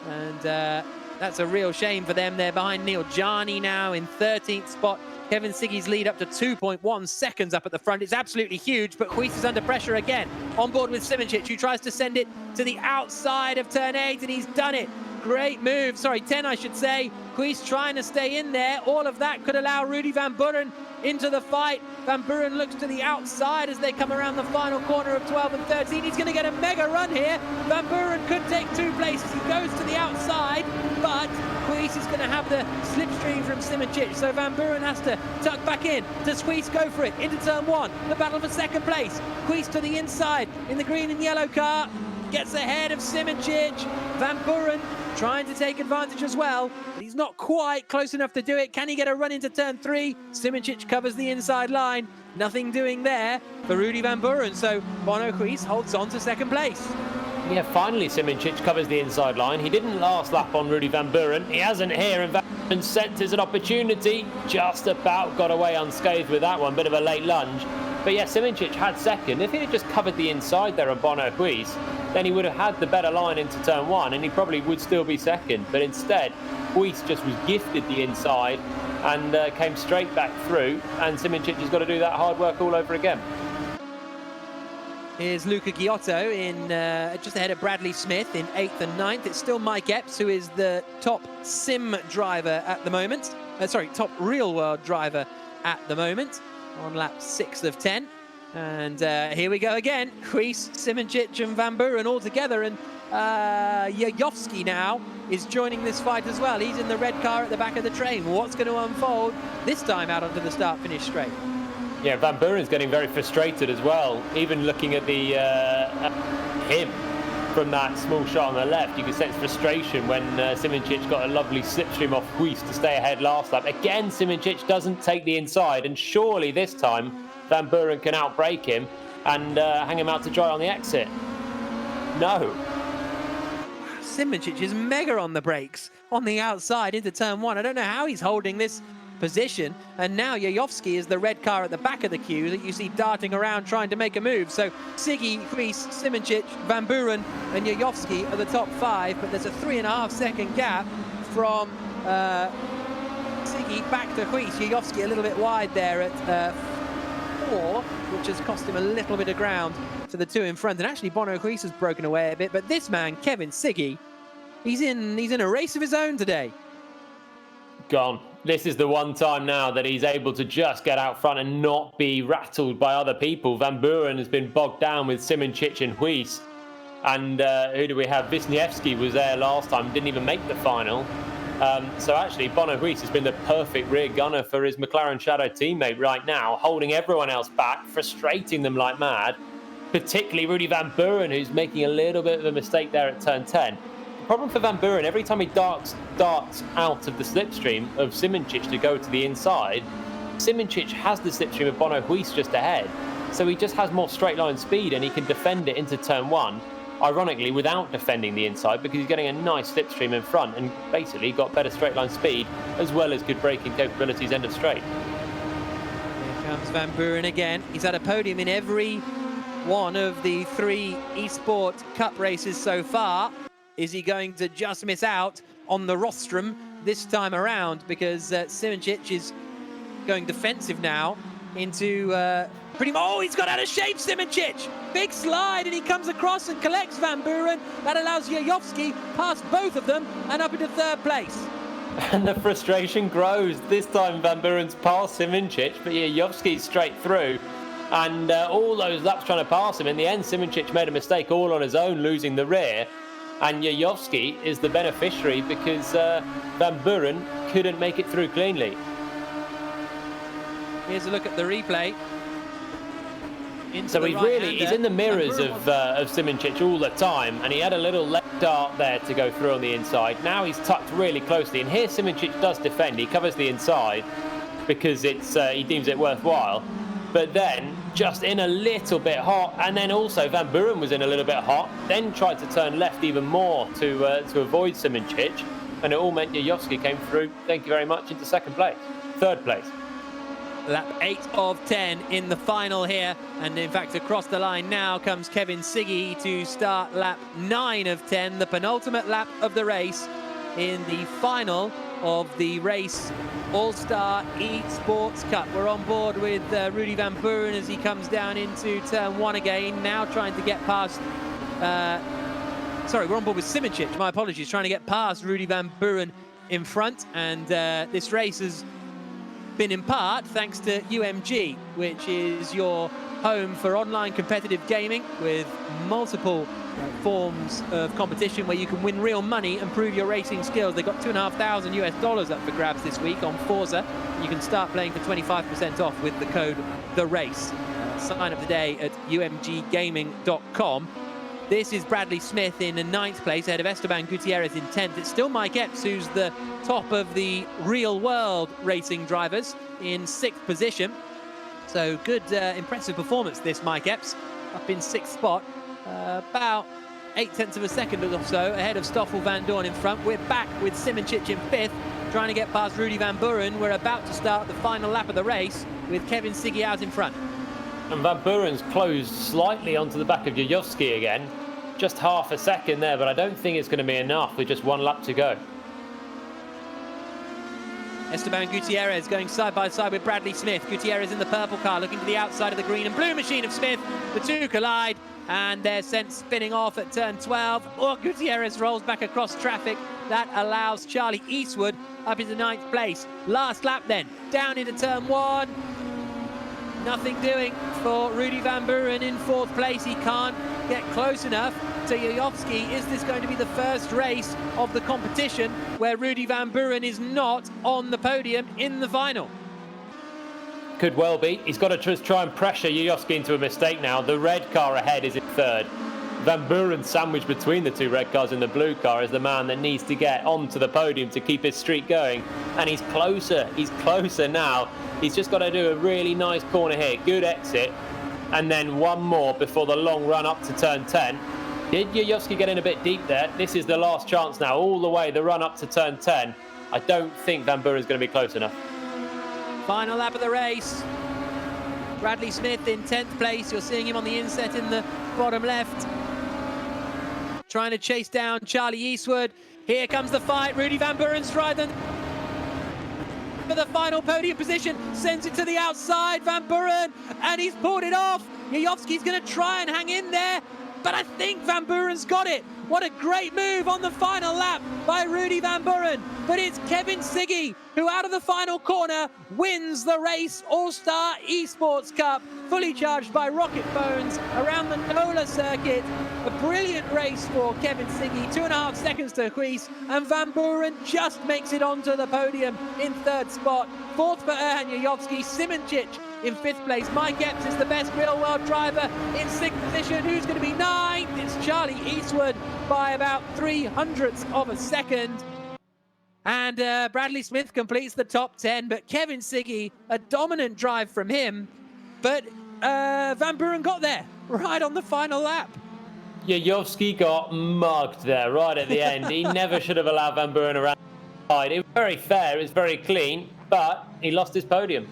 And that's a real shame for them. They're behind Neil Jani now in 13th spot. Kevin Siggy's lead up to 2.1 seconds up at the front. It's absolutely huge, but Huis is under pressure again. On board with Simoncic, who tries to send it to the outside of turn 8, and he's done it. Great move. Sorry, 10, I should say. Huis trying to stay in there. All of that could allow Rudy Van Buren into the fight. Van Buren looks to the outside as they come around the final corner of 12 and 13. He's going to get a mega run here. Van Buren could take 2 places. He goes to the outside, but Huis is going to have the slipstream from Simoncic. So Van Buren has to tuck back in. Does Huis go for it? Into turn 1. The battle for second place. Huis to the inside in the green and yellow car. Gets ahead of Simoncic. Van Buren trying to take advantage as well, but he's not quite close enough to do it. Can he get a run into turn 3? Simoncic covers the inside line. Nothing doing there for Rudy Van Buren, so Bono Huis holds on to second place. Yeah, finally Simoncic covers the inside line. He didn't last lap on Rudy Van Buren. He hasn't here, and Van Buren senses an opportunity. Just about got away unscathed with that one. Bit of a late lunge. But yeah, Simoncic had second. If he had just covered the inside there on Bono Huis, then he would have had the better line into turn 1, and he probably would still be second. But instead, Huis just was gifted the inside and came straight back through, and Simoncic has got to do that hard work all over again. Here's Luca Giotto in just ahead of Bradley Smith in 8th and 9th. It's still Mike Epps, who is the top sim driver at the moment. Top real-world driver at the moment on lap 6 of 10. And here we go again. Huis, Simoncic and Van Buren all together. And Jajowski now is joining this fight as well. He's in the red car at the back of the train. What's going to unfold this time out onto the start-finish straight? Yeah, Van Buren's getting very frustrated as well. Even looking at the him from that small shot on the left, you can sense frustration when Simoncic got a lovely slipstream off Huis to stay ahead last lap. Again, Simoncic doesn't take the inside, and surely this time Van Buren can outbrake him and hang him out to dry on the exit. No. Simoncic is mega on the brakes on the outside into turn 1. I don't know how he's holding this position, and now Jajowski is the red car at the back of the queue that you see darting around trying to make a move. So Siggy, Huis, Simoncic, Van Buren and Jajowski are the top 5, but there's a 3.5 second gap from Siggy back to Huis. Jajowski a little bit wide there at 4, which has cost him a little bit of ground to the two in front. And actually Bono Huis has broken away a bit, but this man, Kevin Siggy, he's in a race of his own today. Gone. This is the one time now that he's able to just get out front and not be rattled by other people. Van Buren has been bogged down with Simoncic and Huis. And who do we have? Wisniewski was there last time, didn't even make the final. So actually, Bono Huis has been the perfect rear gunner for his McLaren Shadow teammate right now, holding everyone else back, frustrating them like mad, particularly Rudy Van Buren, who's making a little bit of a mistake there at turn 10. The problem for Van Buren, every time he darts out of the slipstream of Simoncic to go to the inside, Simoncic has the slipstream of Bono Huis just ahead. So he just has more straight line speed and he can defend it into turn 1. Ironically, without defending the inside, because he's getting a nice slipstream in front and basically got better straight line speed as well as good braking capabilities end of straight. Here comes Van Buren again. He's had a podium in every one of the 3 Esport Cup races so far. Is he going to just miss out on the rostrum this time around? Because Simoncic is going defensive now into oh, he's got out of shape, Simoncic. Big slide, and he comes across and collects Van Buren. That allows Jajowski past both of them and up into 3rd place. And the frustration grows. This time Van Buren's past Simoncic, but Jajowski's straight through. And all those laps trying to pass him. In the end, Simoncic made a mistake all on his own, losing the rear. And Jajowski is the beneficiary because Van Buren couldn't make it through cleanly. Here's a look at the replay. So he's in the mirrors of Simoncic all the time, and he had a little left dart there to go through on the inside. Now he's tucked really closely, and here Simoncic does defend. He covers the inside because he deems it worthwhile. But then just in a little bit hot, and then also Van Buren was in a little bit hot, then tried to turn left even more to avoid Simoncic, and it all meant Jajowski came through, thank you very much, into 2nd place, 3rd place. Lap 8 of 10 in the final here, and in fact across the line now comes Kevin Siggy to start lap 9 of 10, the penultimate lap of the race in the final of the race All-Star Esports Cup. We're on board with Rudy Van Buren as he comes down into turn 1 again, now trying to get past we're on board with Simoncic, my apologies, trying to get past Rudy Van Buren in front, and this race has been in part thanks to UMG, which is your home for online competitive gaming with multiple forms of competition where you can win real money and prove your racing skills. They got $2,500 US up for grabs this week on Forza. You can start playing for 25% off with the code THERACE. Sign up today at umggaming.com. This is Bradley Smith in 9th place ahead of Esteban Gutierrez in 10th. It's still Mike Epps who's the top of the real world racing drivers in 6th position. So good, impressive performance this Mike Epps, up in 6th spot, about 0.8 of a second or so ahead of Stoffel Van Dorn in front. We're back with Simoncic in 5th, trying to get past Rudy Van Buren. We're about to start the final lap of the race with Kevin Siggy out in front. And Van Buren's closed slightly onto the back of Jajowski again. Just half a second there, but I don't think it's going to be enough with just 1 lap to go. Esteban Gutierrez going side by side with Bradley Smith. Gutierrez in the purple car looking to the outside of the green and blue machine of Smith. The 2 collide and they're sent spinning off at turn 12. Gutierrez rolls back across traffic. That allows Charlie Eastwood up into 9th place. Last lap then, down into turn 1. Nothing doing for Rudy Van Buren in 4th place. He can't get close enough to Jajowski. Is this going to be the first race of the competition where Rudy Van Buren is not on the podium in the final? Could well be. He's got to just try and pressure Jajowski into a mistake now. The red car ahead is in 3rd. Van Buren sandwiched between the 2 red cars and the blue car is the man that needs to get onto the podium to keep his streak going. And he's closer now. He's just got to do a really nice corner here. Good exit. And then 1 more before the long run up to turn 10. Did Jajowski get in a bit deep there? This is the last chance now, all the way, the run up to turn 10. I don't think Van Buren's going to be close enough. Final lap of the race. Bradley Smith in 10th place. You're seeing him on the inset in the bottom left. Trying to chase down Charlie Eastwood. Here comes the fight. Rudy Van Buren's driving for the final podium position. Sends it to the outside. Van Buren, and he's pulled it off. Jajowski's going to try and hang in there. but I think Van Buren's got it. What a great move on the final lap by Rudy Van Buren. But it's Kevin Siggy who, out of the final corner, wins the race All-Star Esports Cup, fully charged by Rocket Phones around the NOLA circuit. A brilliant race for Kevin Siggy, 2.5 seconds to Huis, and Van Buren just makes it onto the podium in third spot. Fourth for Erhan Yayovski, Simoncic in fifth place. Mike Epps is the best real-world driver in sixth position. Who's going to be ninth? It's Charlie Eastwood by about 0.03 of a second. And Bradley Smith completes the top 10, but Kevin Siggy, a dominant drive from him. But Van Buren got there right on the final lap. Yayovski got mugged there right at the end. He never should have allowed Van Buren around the side. It was very fair, it was very clean, but he lost his podium.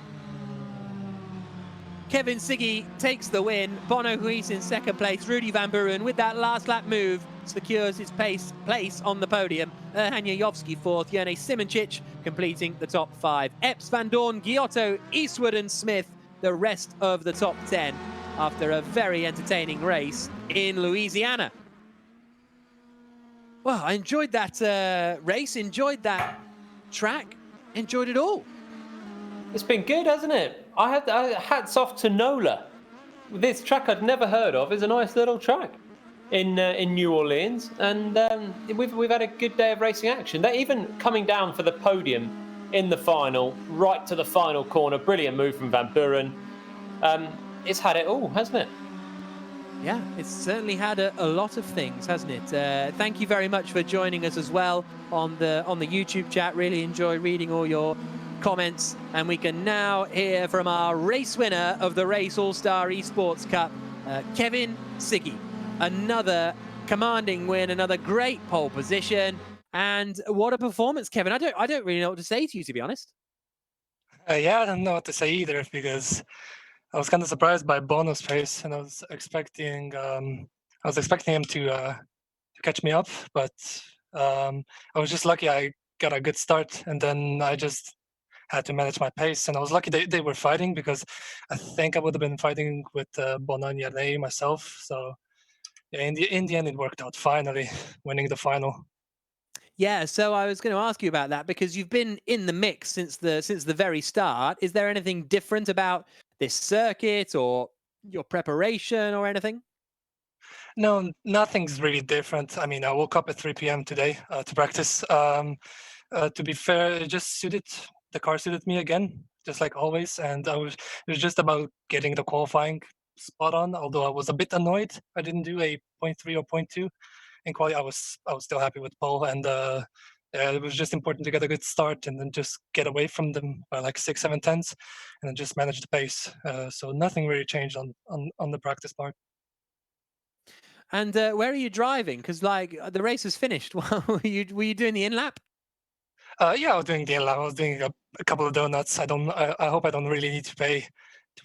Kevin Siggy takes the win. Bono Huis in second place. Rudy Van Buren, with that last lap move, secures his place on the podium. Erhan Yayovski fourth. Jene Simoncic completing the top 5. Epps, Van Dorn, Giotto, Eastwood and Smith, the rest of the top 10 after a very entertaining race in Louisiana. Well, I enjoyed that race, enjoyed that track, enjoyed it all. It's been good, hasn't it? I have hats off to NOLA. This track I'd never heard of is a nice little track in New Orleans, and we've had a good day of racing action. They're even coming down for the podium in the final, right to the final corner. Brilliant move from Van Buren. It's had it all, hasn't it? Yeah, it's certainly had a lot of things, hasn't it? Thank you very much for joining us as well on the YouTube chat. Really enjoy reading all your comments, and we can now hear from our race winner of the Race All-Star Esports Cup, Kevin Siggy. Another commanding win, another great pole position, and what a performance, Kevin. I don't really know what to say to you, to be honest. Yeah, I don't know what to say either, because I was kind of surprised by Bono's pace, and I was expecting him to catch me up, but I was just lucky I got a good start, and then I just had to manage my pace, and I was lucky they were fighting, because I think I would have been fighting with Bono and Jene myself. So yeah, in the end it worked out, finally winning the final. Yeah, so I was going to ask you about that, because you've been in the mix since the very start. Is there anything different about this circuit or your preparation or anything? No, nothing's really different. I mean, I woke up at 3 p.m. today to practice. To be fair, it just suited. The car suited me again, just like always, and it was just about getting the qualifying spot on. Although I was a bit annoyed I didn't do a 0.3 or 0.2 in quali. I was still happy with pole, and yeah, it was just important to get a good start and then just get away from them by like 6-7 tenths, and then just manage the pace. So nothing really changed on the practice part. And where are you driving? Because like the race is finished. were you doing the in lap? Yeah, I was doing the I was doing a couple of donuts. I hope I don't really need to pay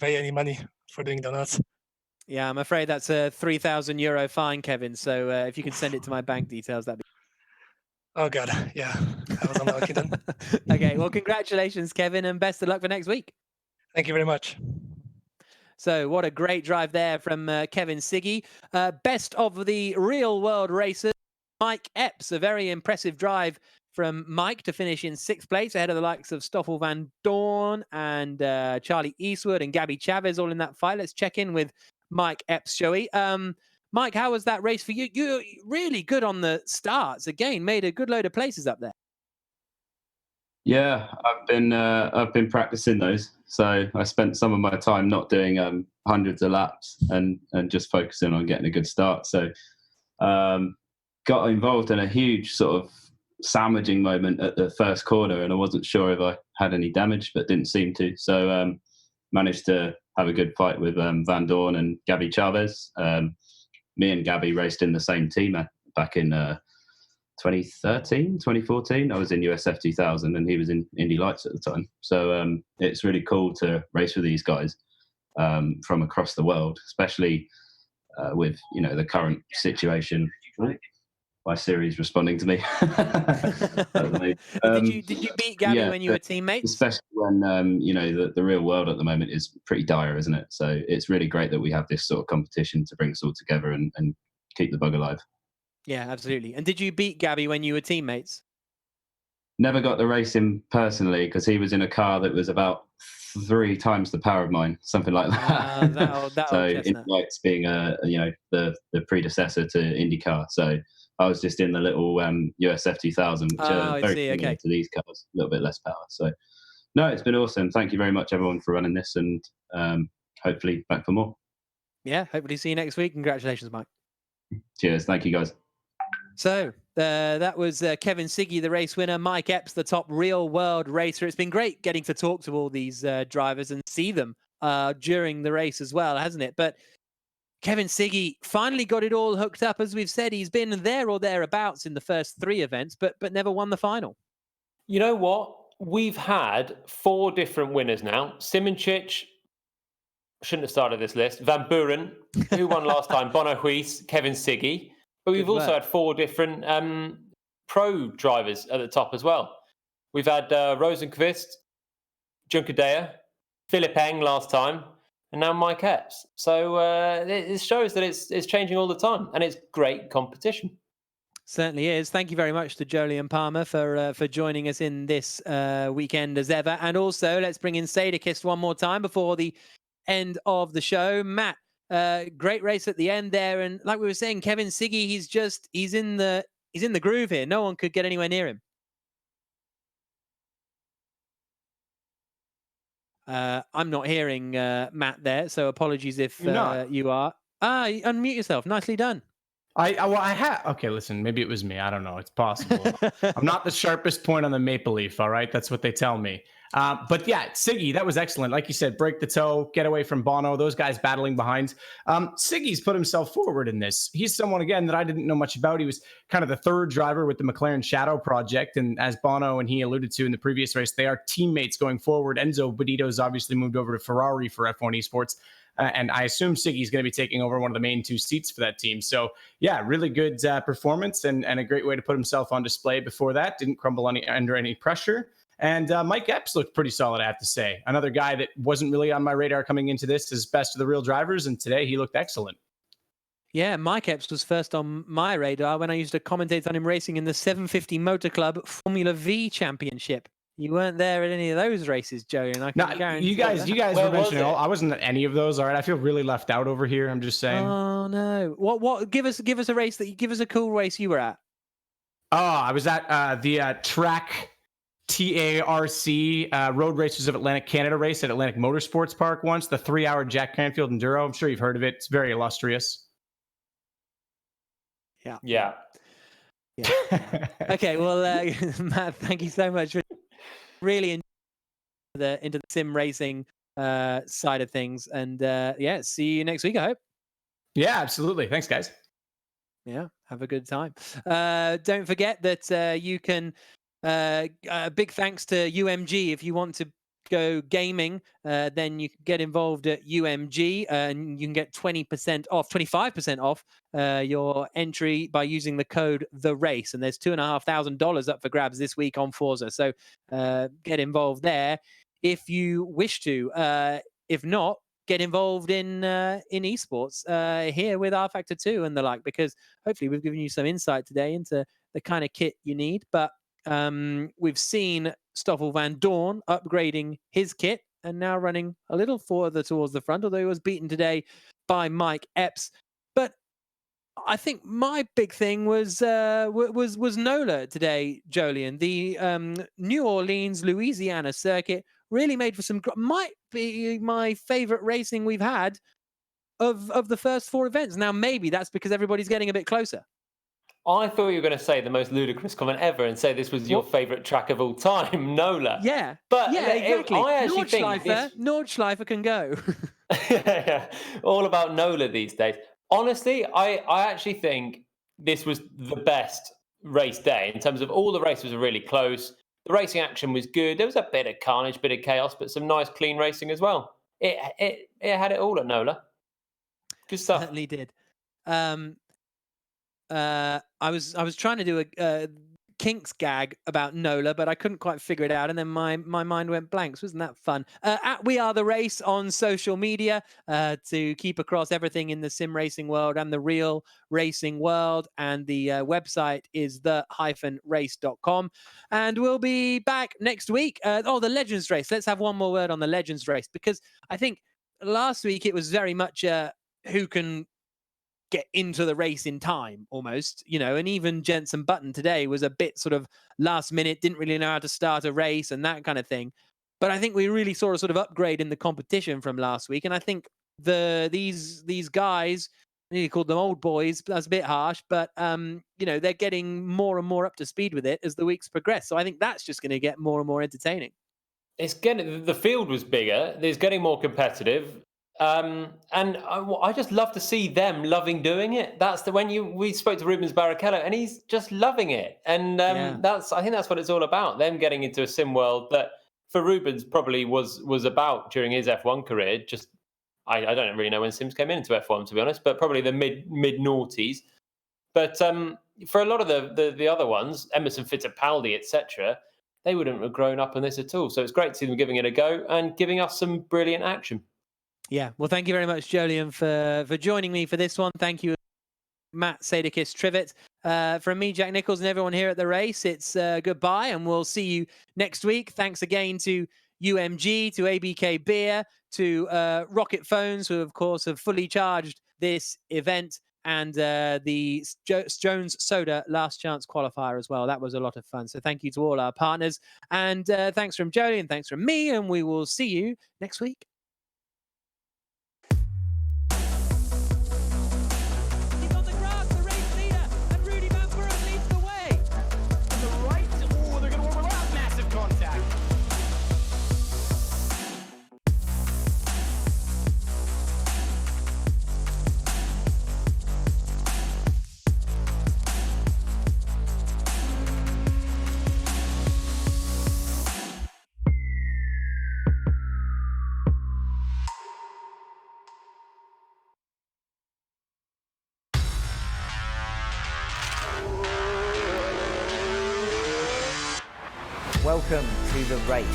any money for doing donuts. Yeah, I'm afraid that's a €3,000 fine, Kevin. So if you can send it to my bank details, that'd be. Oh god, yeah, I was unlucky then. Okay, well, congratulations, Kevin, and best of luck for next week. Thank you very much. So what a great drive there from Kevin Siggy. Best of the real world racers, Mike Epps. A very impressive drive from Mike to finish in 6th place, ahead of the likes of Stoffel Van Dorn and Charlie Eastwood and Gabby Chavez, all in that fight. Let's check in with Mike Epps, shall we? Mike, how was that race for you? You're really good on the starts. Again, made a good load of places up there. Yeah, I've been practicing those. So I spent some of my time not doing hundreds of laps and just focusing on getting a good start. So got involved in a huge sort of sandwiching moment at the first corner, and I wasn't sure if I had any damage, but didn't seem to. So managed to have a good fight with Van Dorn and Gabby Chavez. Me and Gabby raced in the same team back in 2013, 2014. I was in USF 2000 and he was in Indy Lights at the time. So it's really cool to race with these guys from across the world, especially with, you know, the current situation. My Siri's responding to me. Did you beat Gabby when you were teammates? Especially when you know the real world at the moment is pretty dire, isn't it? So it's really great that we have this sort of competition to bring us all together and keep the bug alive. Yeah, absolutely. And did you beat Gabby when you were teammates? Never got the race in personally because he was in a car that was about 3 times the power of mine, something like that. That So old in chestnut. flights being the predecessor to IndyCar. So I was just in the little USF 2000, which are very similar to these cars, a little bit less power. So no, it's been awesome. Thank you very much, everyone, for running this, and hopefully back for more. Yeah, hopefully see you next week. Congratulations, Mike. Cheers. Thank you, guys. So that was Kevin Siggy, the race winner, Mike Epps, the top real world racer. It's been great getting to talk to all these drivers and see them during the race as well, hasn't it? But Kevin Siggy finally got it all hooked up. As we've said, he's been there or thereabouts in the first 3 events, but never won the final. You know what? We've had 4 different winners now. Simoncic, shouldn't have started this list. Van Buren, who won last time? Bono Huis, Kevin Siggy. But we've also had 4 different pro drivers at the top as well. We've had Rosenqvist, Junkadea, Philip Eng last time, and now Mike Epps. So it shows that it's changing all the time, and it's great competition. Certainly is. Thank you very much to Jolyon Palmer for joining us in this weekend as ever. And also, let's bring in Sadakist one more time before the end of the show. Matt, great race at the end there, and like we were saying, Kevin Siggy, he's in the groove here. No one could get anywhere near him. I'm not hearing Matt there, so apologies if you are. Unmute yourself. Nicely done. Okay, listen, maybe it was me. I don't know. It's possible. I'm not the sharpest point on the maple leaf, all right? That's what they tell me. But yeah, Siggy, that was excellent. Like you said, break the toe, get away from Bono, those guys battling behind. Siggy's put himself forward in this. He's someone, again, that I didn't know much about. He was kind of the 3rd driver with the McLaren Shadow project. And as Bono and he alluded to in the previous race, they are teammates going forward. Enzo Bonito's obviously moved over to Ferrari for F1 Esports. And I assume Siggy's going to be taking over one of the main 2 seats for that team. So, yeah, really good performance and a great way to put himself on display before that. Didn't crumble under any pressure. And Mike Epps looked pretty solid, I have to say. Another guy that wasn't really on my radar coming into this is best of the real drivers. And today he looked excellent. Yeah, Mike Epps was first on my radar when I used to commentate on him racing in the 750 Motor Club Formula V Championship. You weren't there at any of those races, Joey, and I can guarantee you guys were mentioning all. I wasn't at any of those. All right, I feel really left out over here. I'm just saying. Oh no! What? Give us a race give us a cool race you were at. Oh, I was at the track TARC Road Racers of Atlantic Canada race at Atlantic Motorsports Park once. The 3-hour Jack Canfield Enduro. I'm sure you've heard of it. It's very illustrious. Yeah. Okay. Well, Matt, thank you so much for really into the sim racing side of things, and yeah, see you next week, I hope. Yeah, absolutely. Thanks, guys. Yeah, have a good time. Don't forget that you can big thanks to UMG. If you want to go gaming, then you can get involved at UMG and you can get 20% off, 25% off your entry by using the code THERACE. And there's $2,500 up for grabs this week on Forza. So get involved there if you wish to. If not, get involved in esports here with R Factor 2 and the like, because hopefully we've given you some insight today into the kind of kit you need. But we've seen Stoffel Van Dorn upgrading his kit and now running a little further towards the front, although he was beaten today by Mike Epps. But I think my big thing was Nola today, Jolyon. The New Orleans, Louisiana circuit really made for some, might be my favorite racing we've had of the first 4 events. Now, maybe that's because everybody's getting a bit closer. I thought you were going to say the most ludicrous comment ever and say this was your favourite track of all time, Nola. Yeah, but yeah, exactly. I actually think Nordschleifer can go. Yeah, all about Nola these days. Honestly, I actually think this was the best race day in terms of all the races were really close. The racing action was good. There was a bit of carnage, bit of chaos, but some nice clean racing as well. It had it all at Nola. Good stuff. Certainly did. I was trying to do Kinks gag about Nola, but I couldn't quite figure it out, and then my mind went blank. So wasn't that fun? At We Are The Race on social media to keep across everything in the sim racing world and the real racing world, and the website is the-race.com. And we'll be back next week. The Legends race. Let's have one more word on the Legends race, because I think last week it was very much who can get into the race in time, almost, and even Jenson Button today was a bit sort of last minute, didn't really know how to start a race and that kind of thing. But I think we really saw a sort of upgrade in the competition from last week. And I think these guys, I nearly called them old boys, that's a bit harsh, but they're getting more and more up to speed with it as the weeks progress. So I think that's just going to get more and more entertaining. The field was bigger, it's getting more competitive. And I just love to see them loving doing it. That's we spoke to Rubens Barrichello, and he's just loving it. And I think that's what it's all about. Them getting into a sim world that for Rubens probably was about during his F1 career. Just I don't really know when sims came into F1, to be honest, but probably the mid noughties. But for a lot of the other ones, Emerson Fittipaldi, etc., they wouldn't have grown up on this at all. So it's great to see them giving it a go and giving us some brilliant action. Yeah, well, thank you very much, Jolyon, for joining me for this one. Thank you, Matt Sadakis Trivet. From me, Jack Nichols, and everyone here at the race, it's goodbye, and we'll see you next week. Thanks again to UMG, to ABK Beer, to Rocket Phones, who, of course, have fully charged this event, and the Jones Soda Last Chance Qualifier as well. That was a lot of fun. So thank you to all our partners. And thanks from Jolyon, thanks from me, and we will see you next week. Welcome to the race.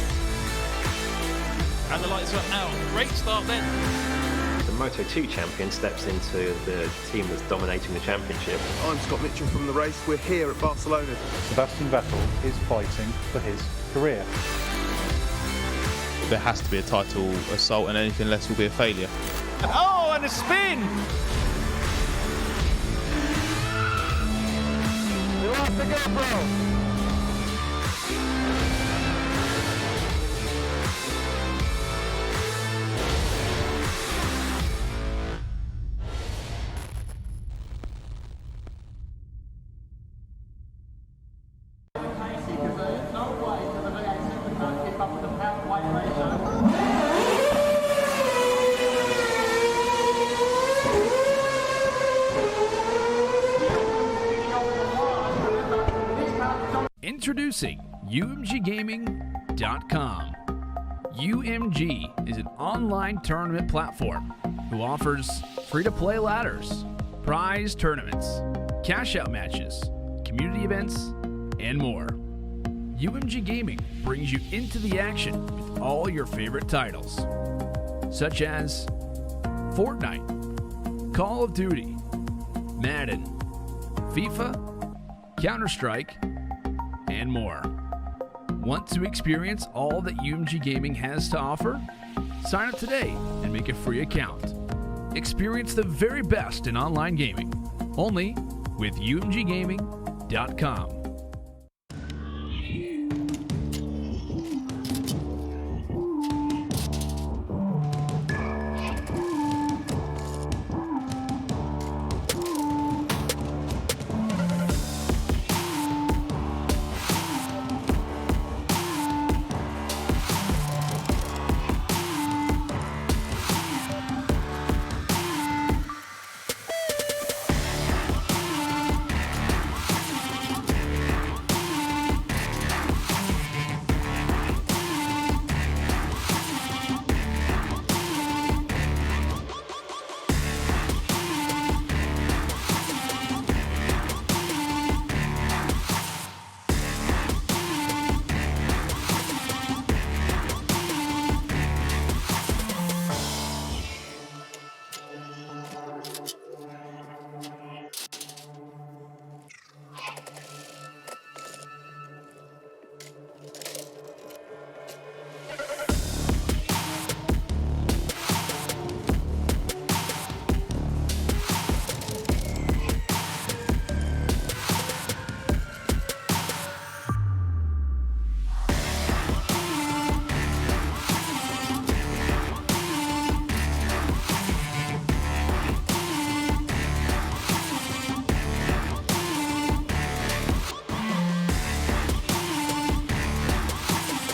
And the lights are out. Great start then. The Moto2 champion steps into the team that's dominating the championship. I'm Scott Mitchell from the race. We're here at Barcelona. Sebastian Vettel is fighting for his career. There has to be a title assault, and anything less will be a failure. Oh, and a spin! We lost the GoPro. Introducing UMGgaming.com. UMG is an online tournament platform who offers free-to-play ladders, prize tournaments, cash-out matches, community events, and more. UMG Gaming brings you into the action with all your favorite titles, such as Fortnite, Call of Duty, Madden, FIFA, Counter-Strike, and more. Want to experience all that UMG Gaming has to offer? Sign up today and make a free account. Experience the very best in online gaming, only with UMGgaming.com.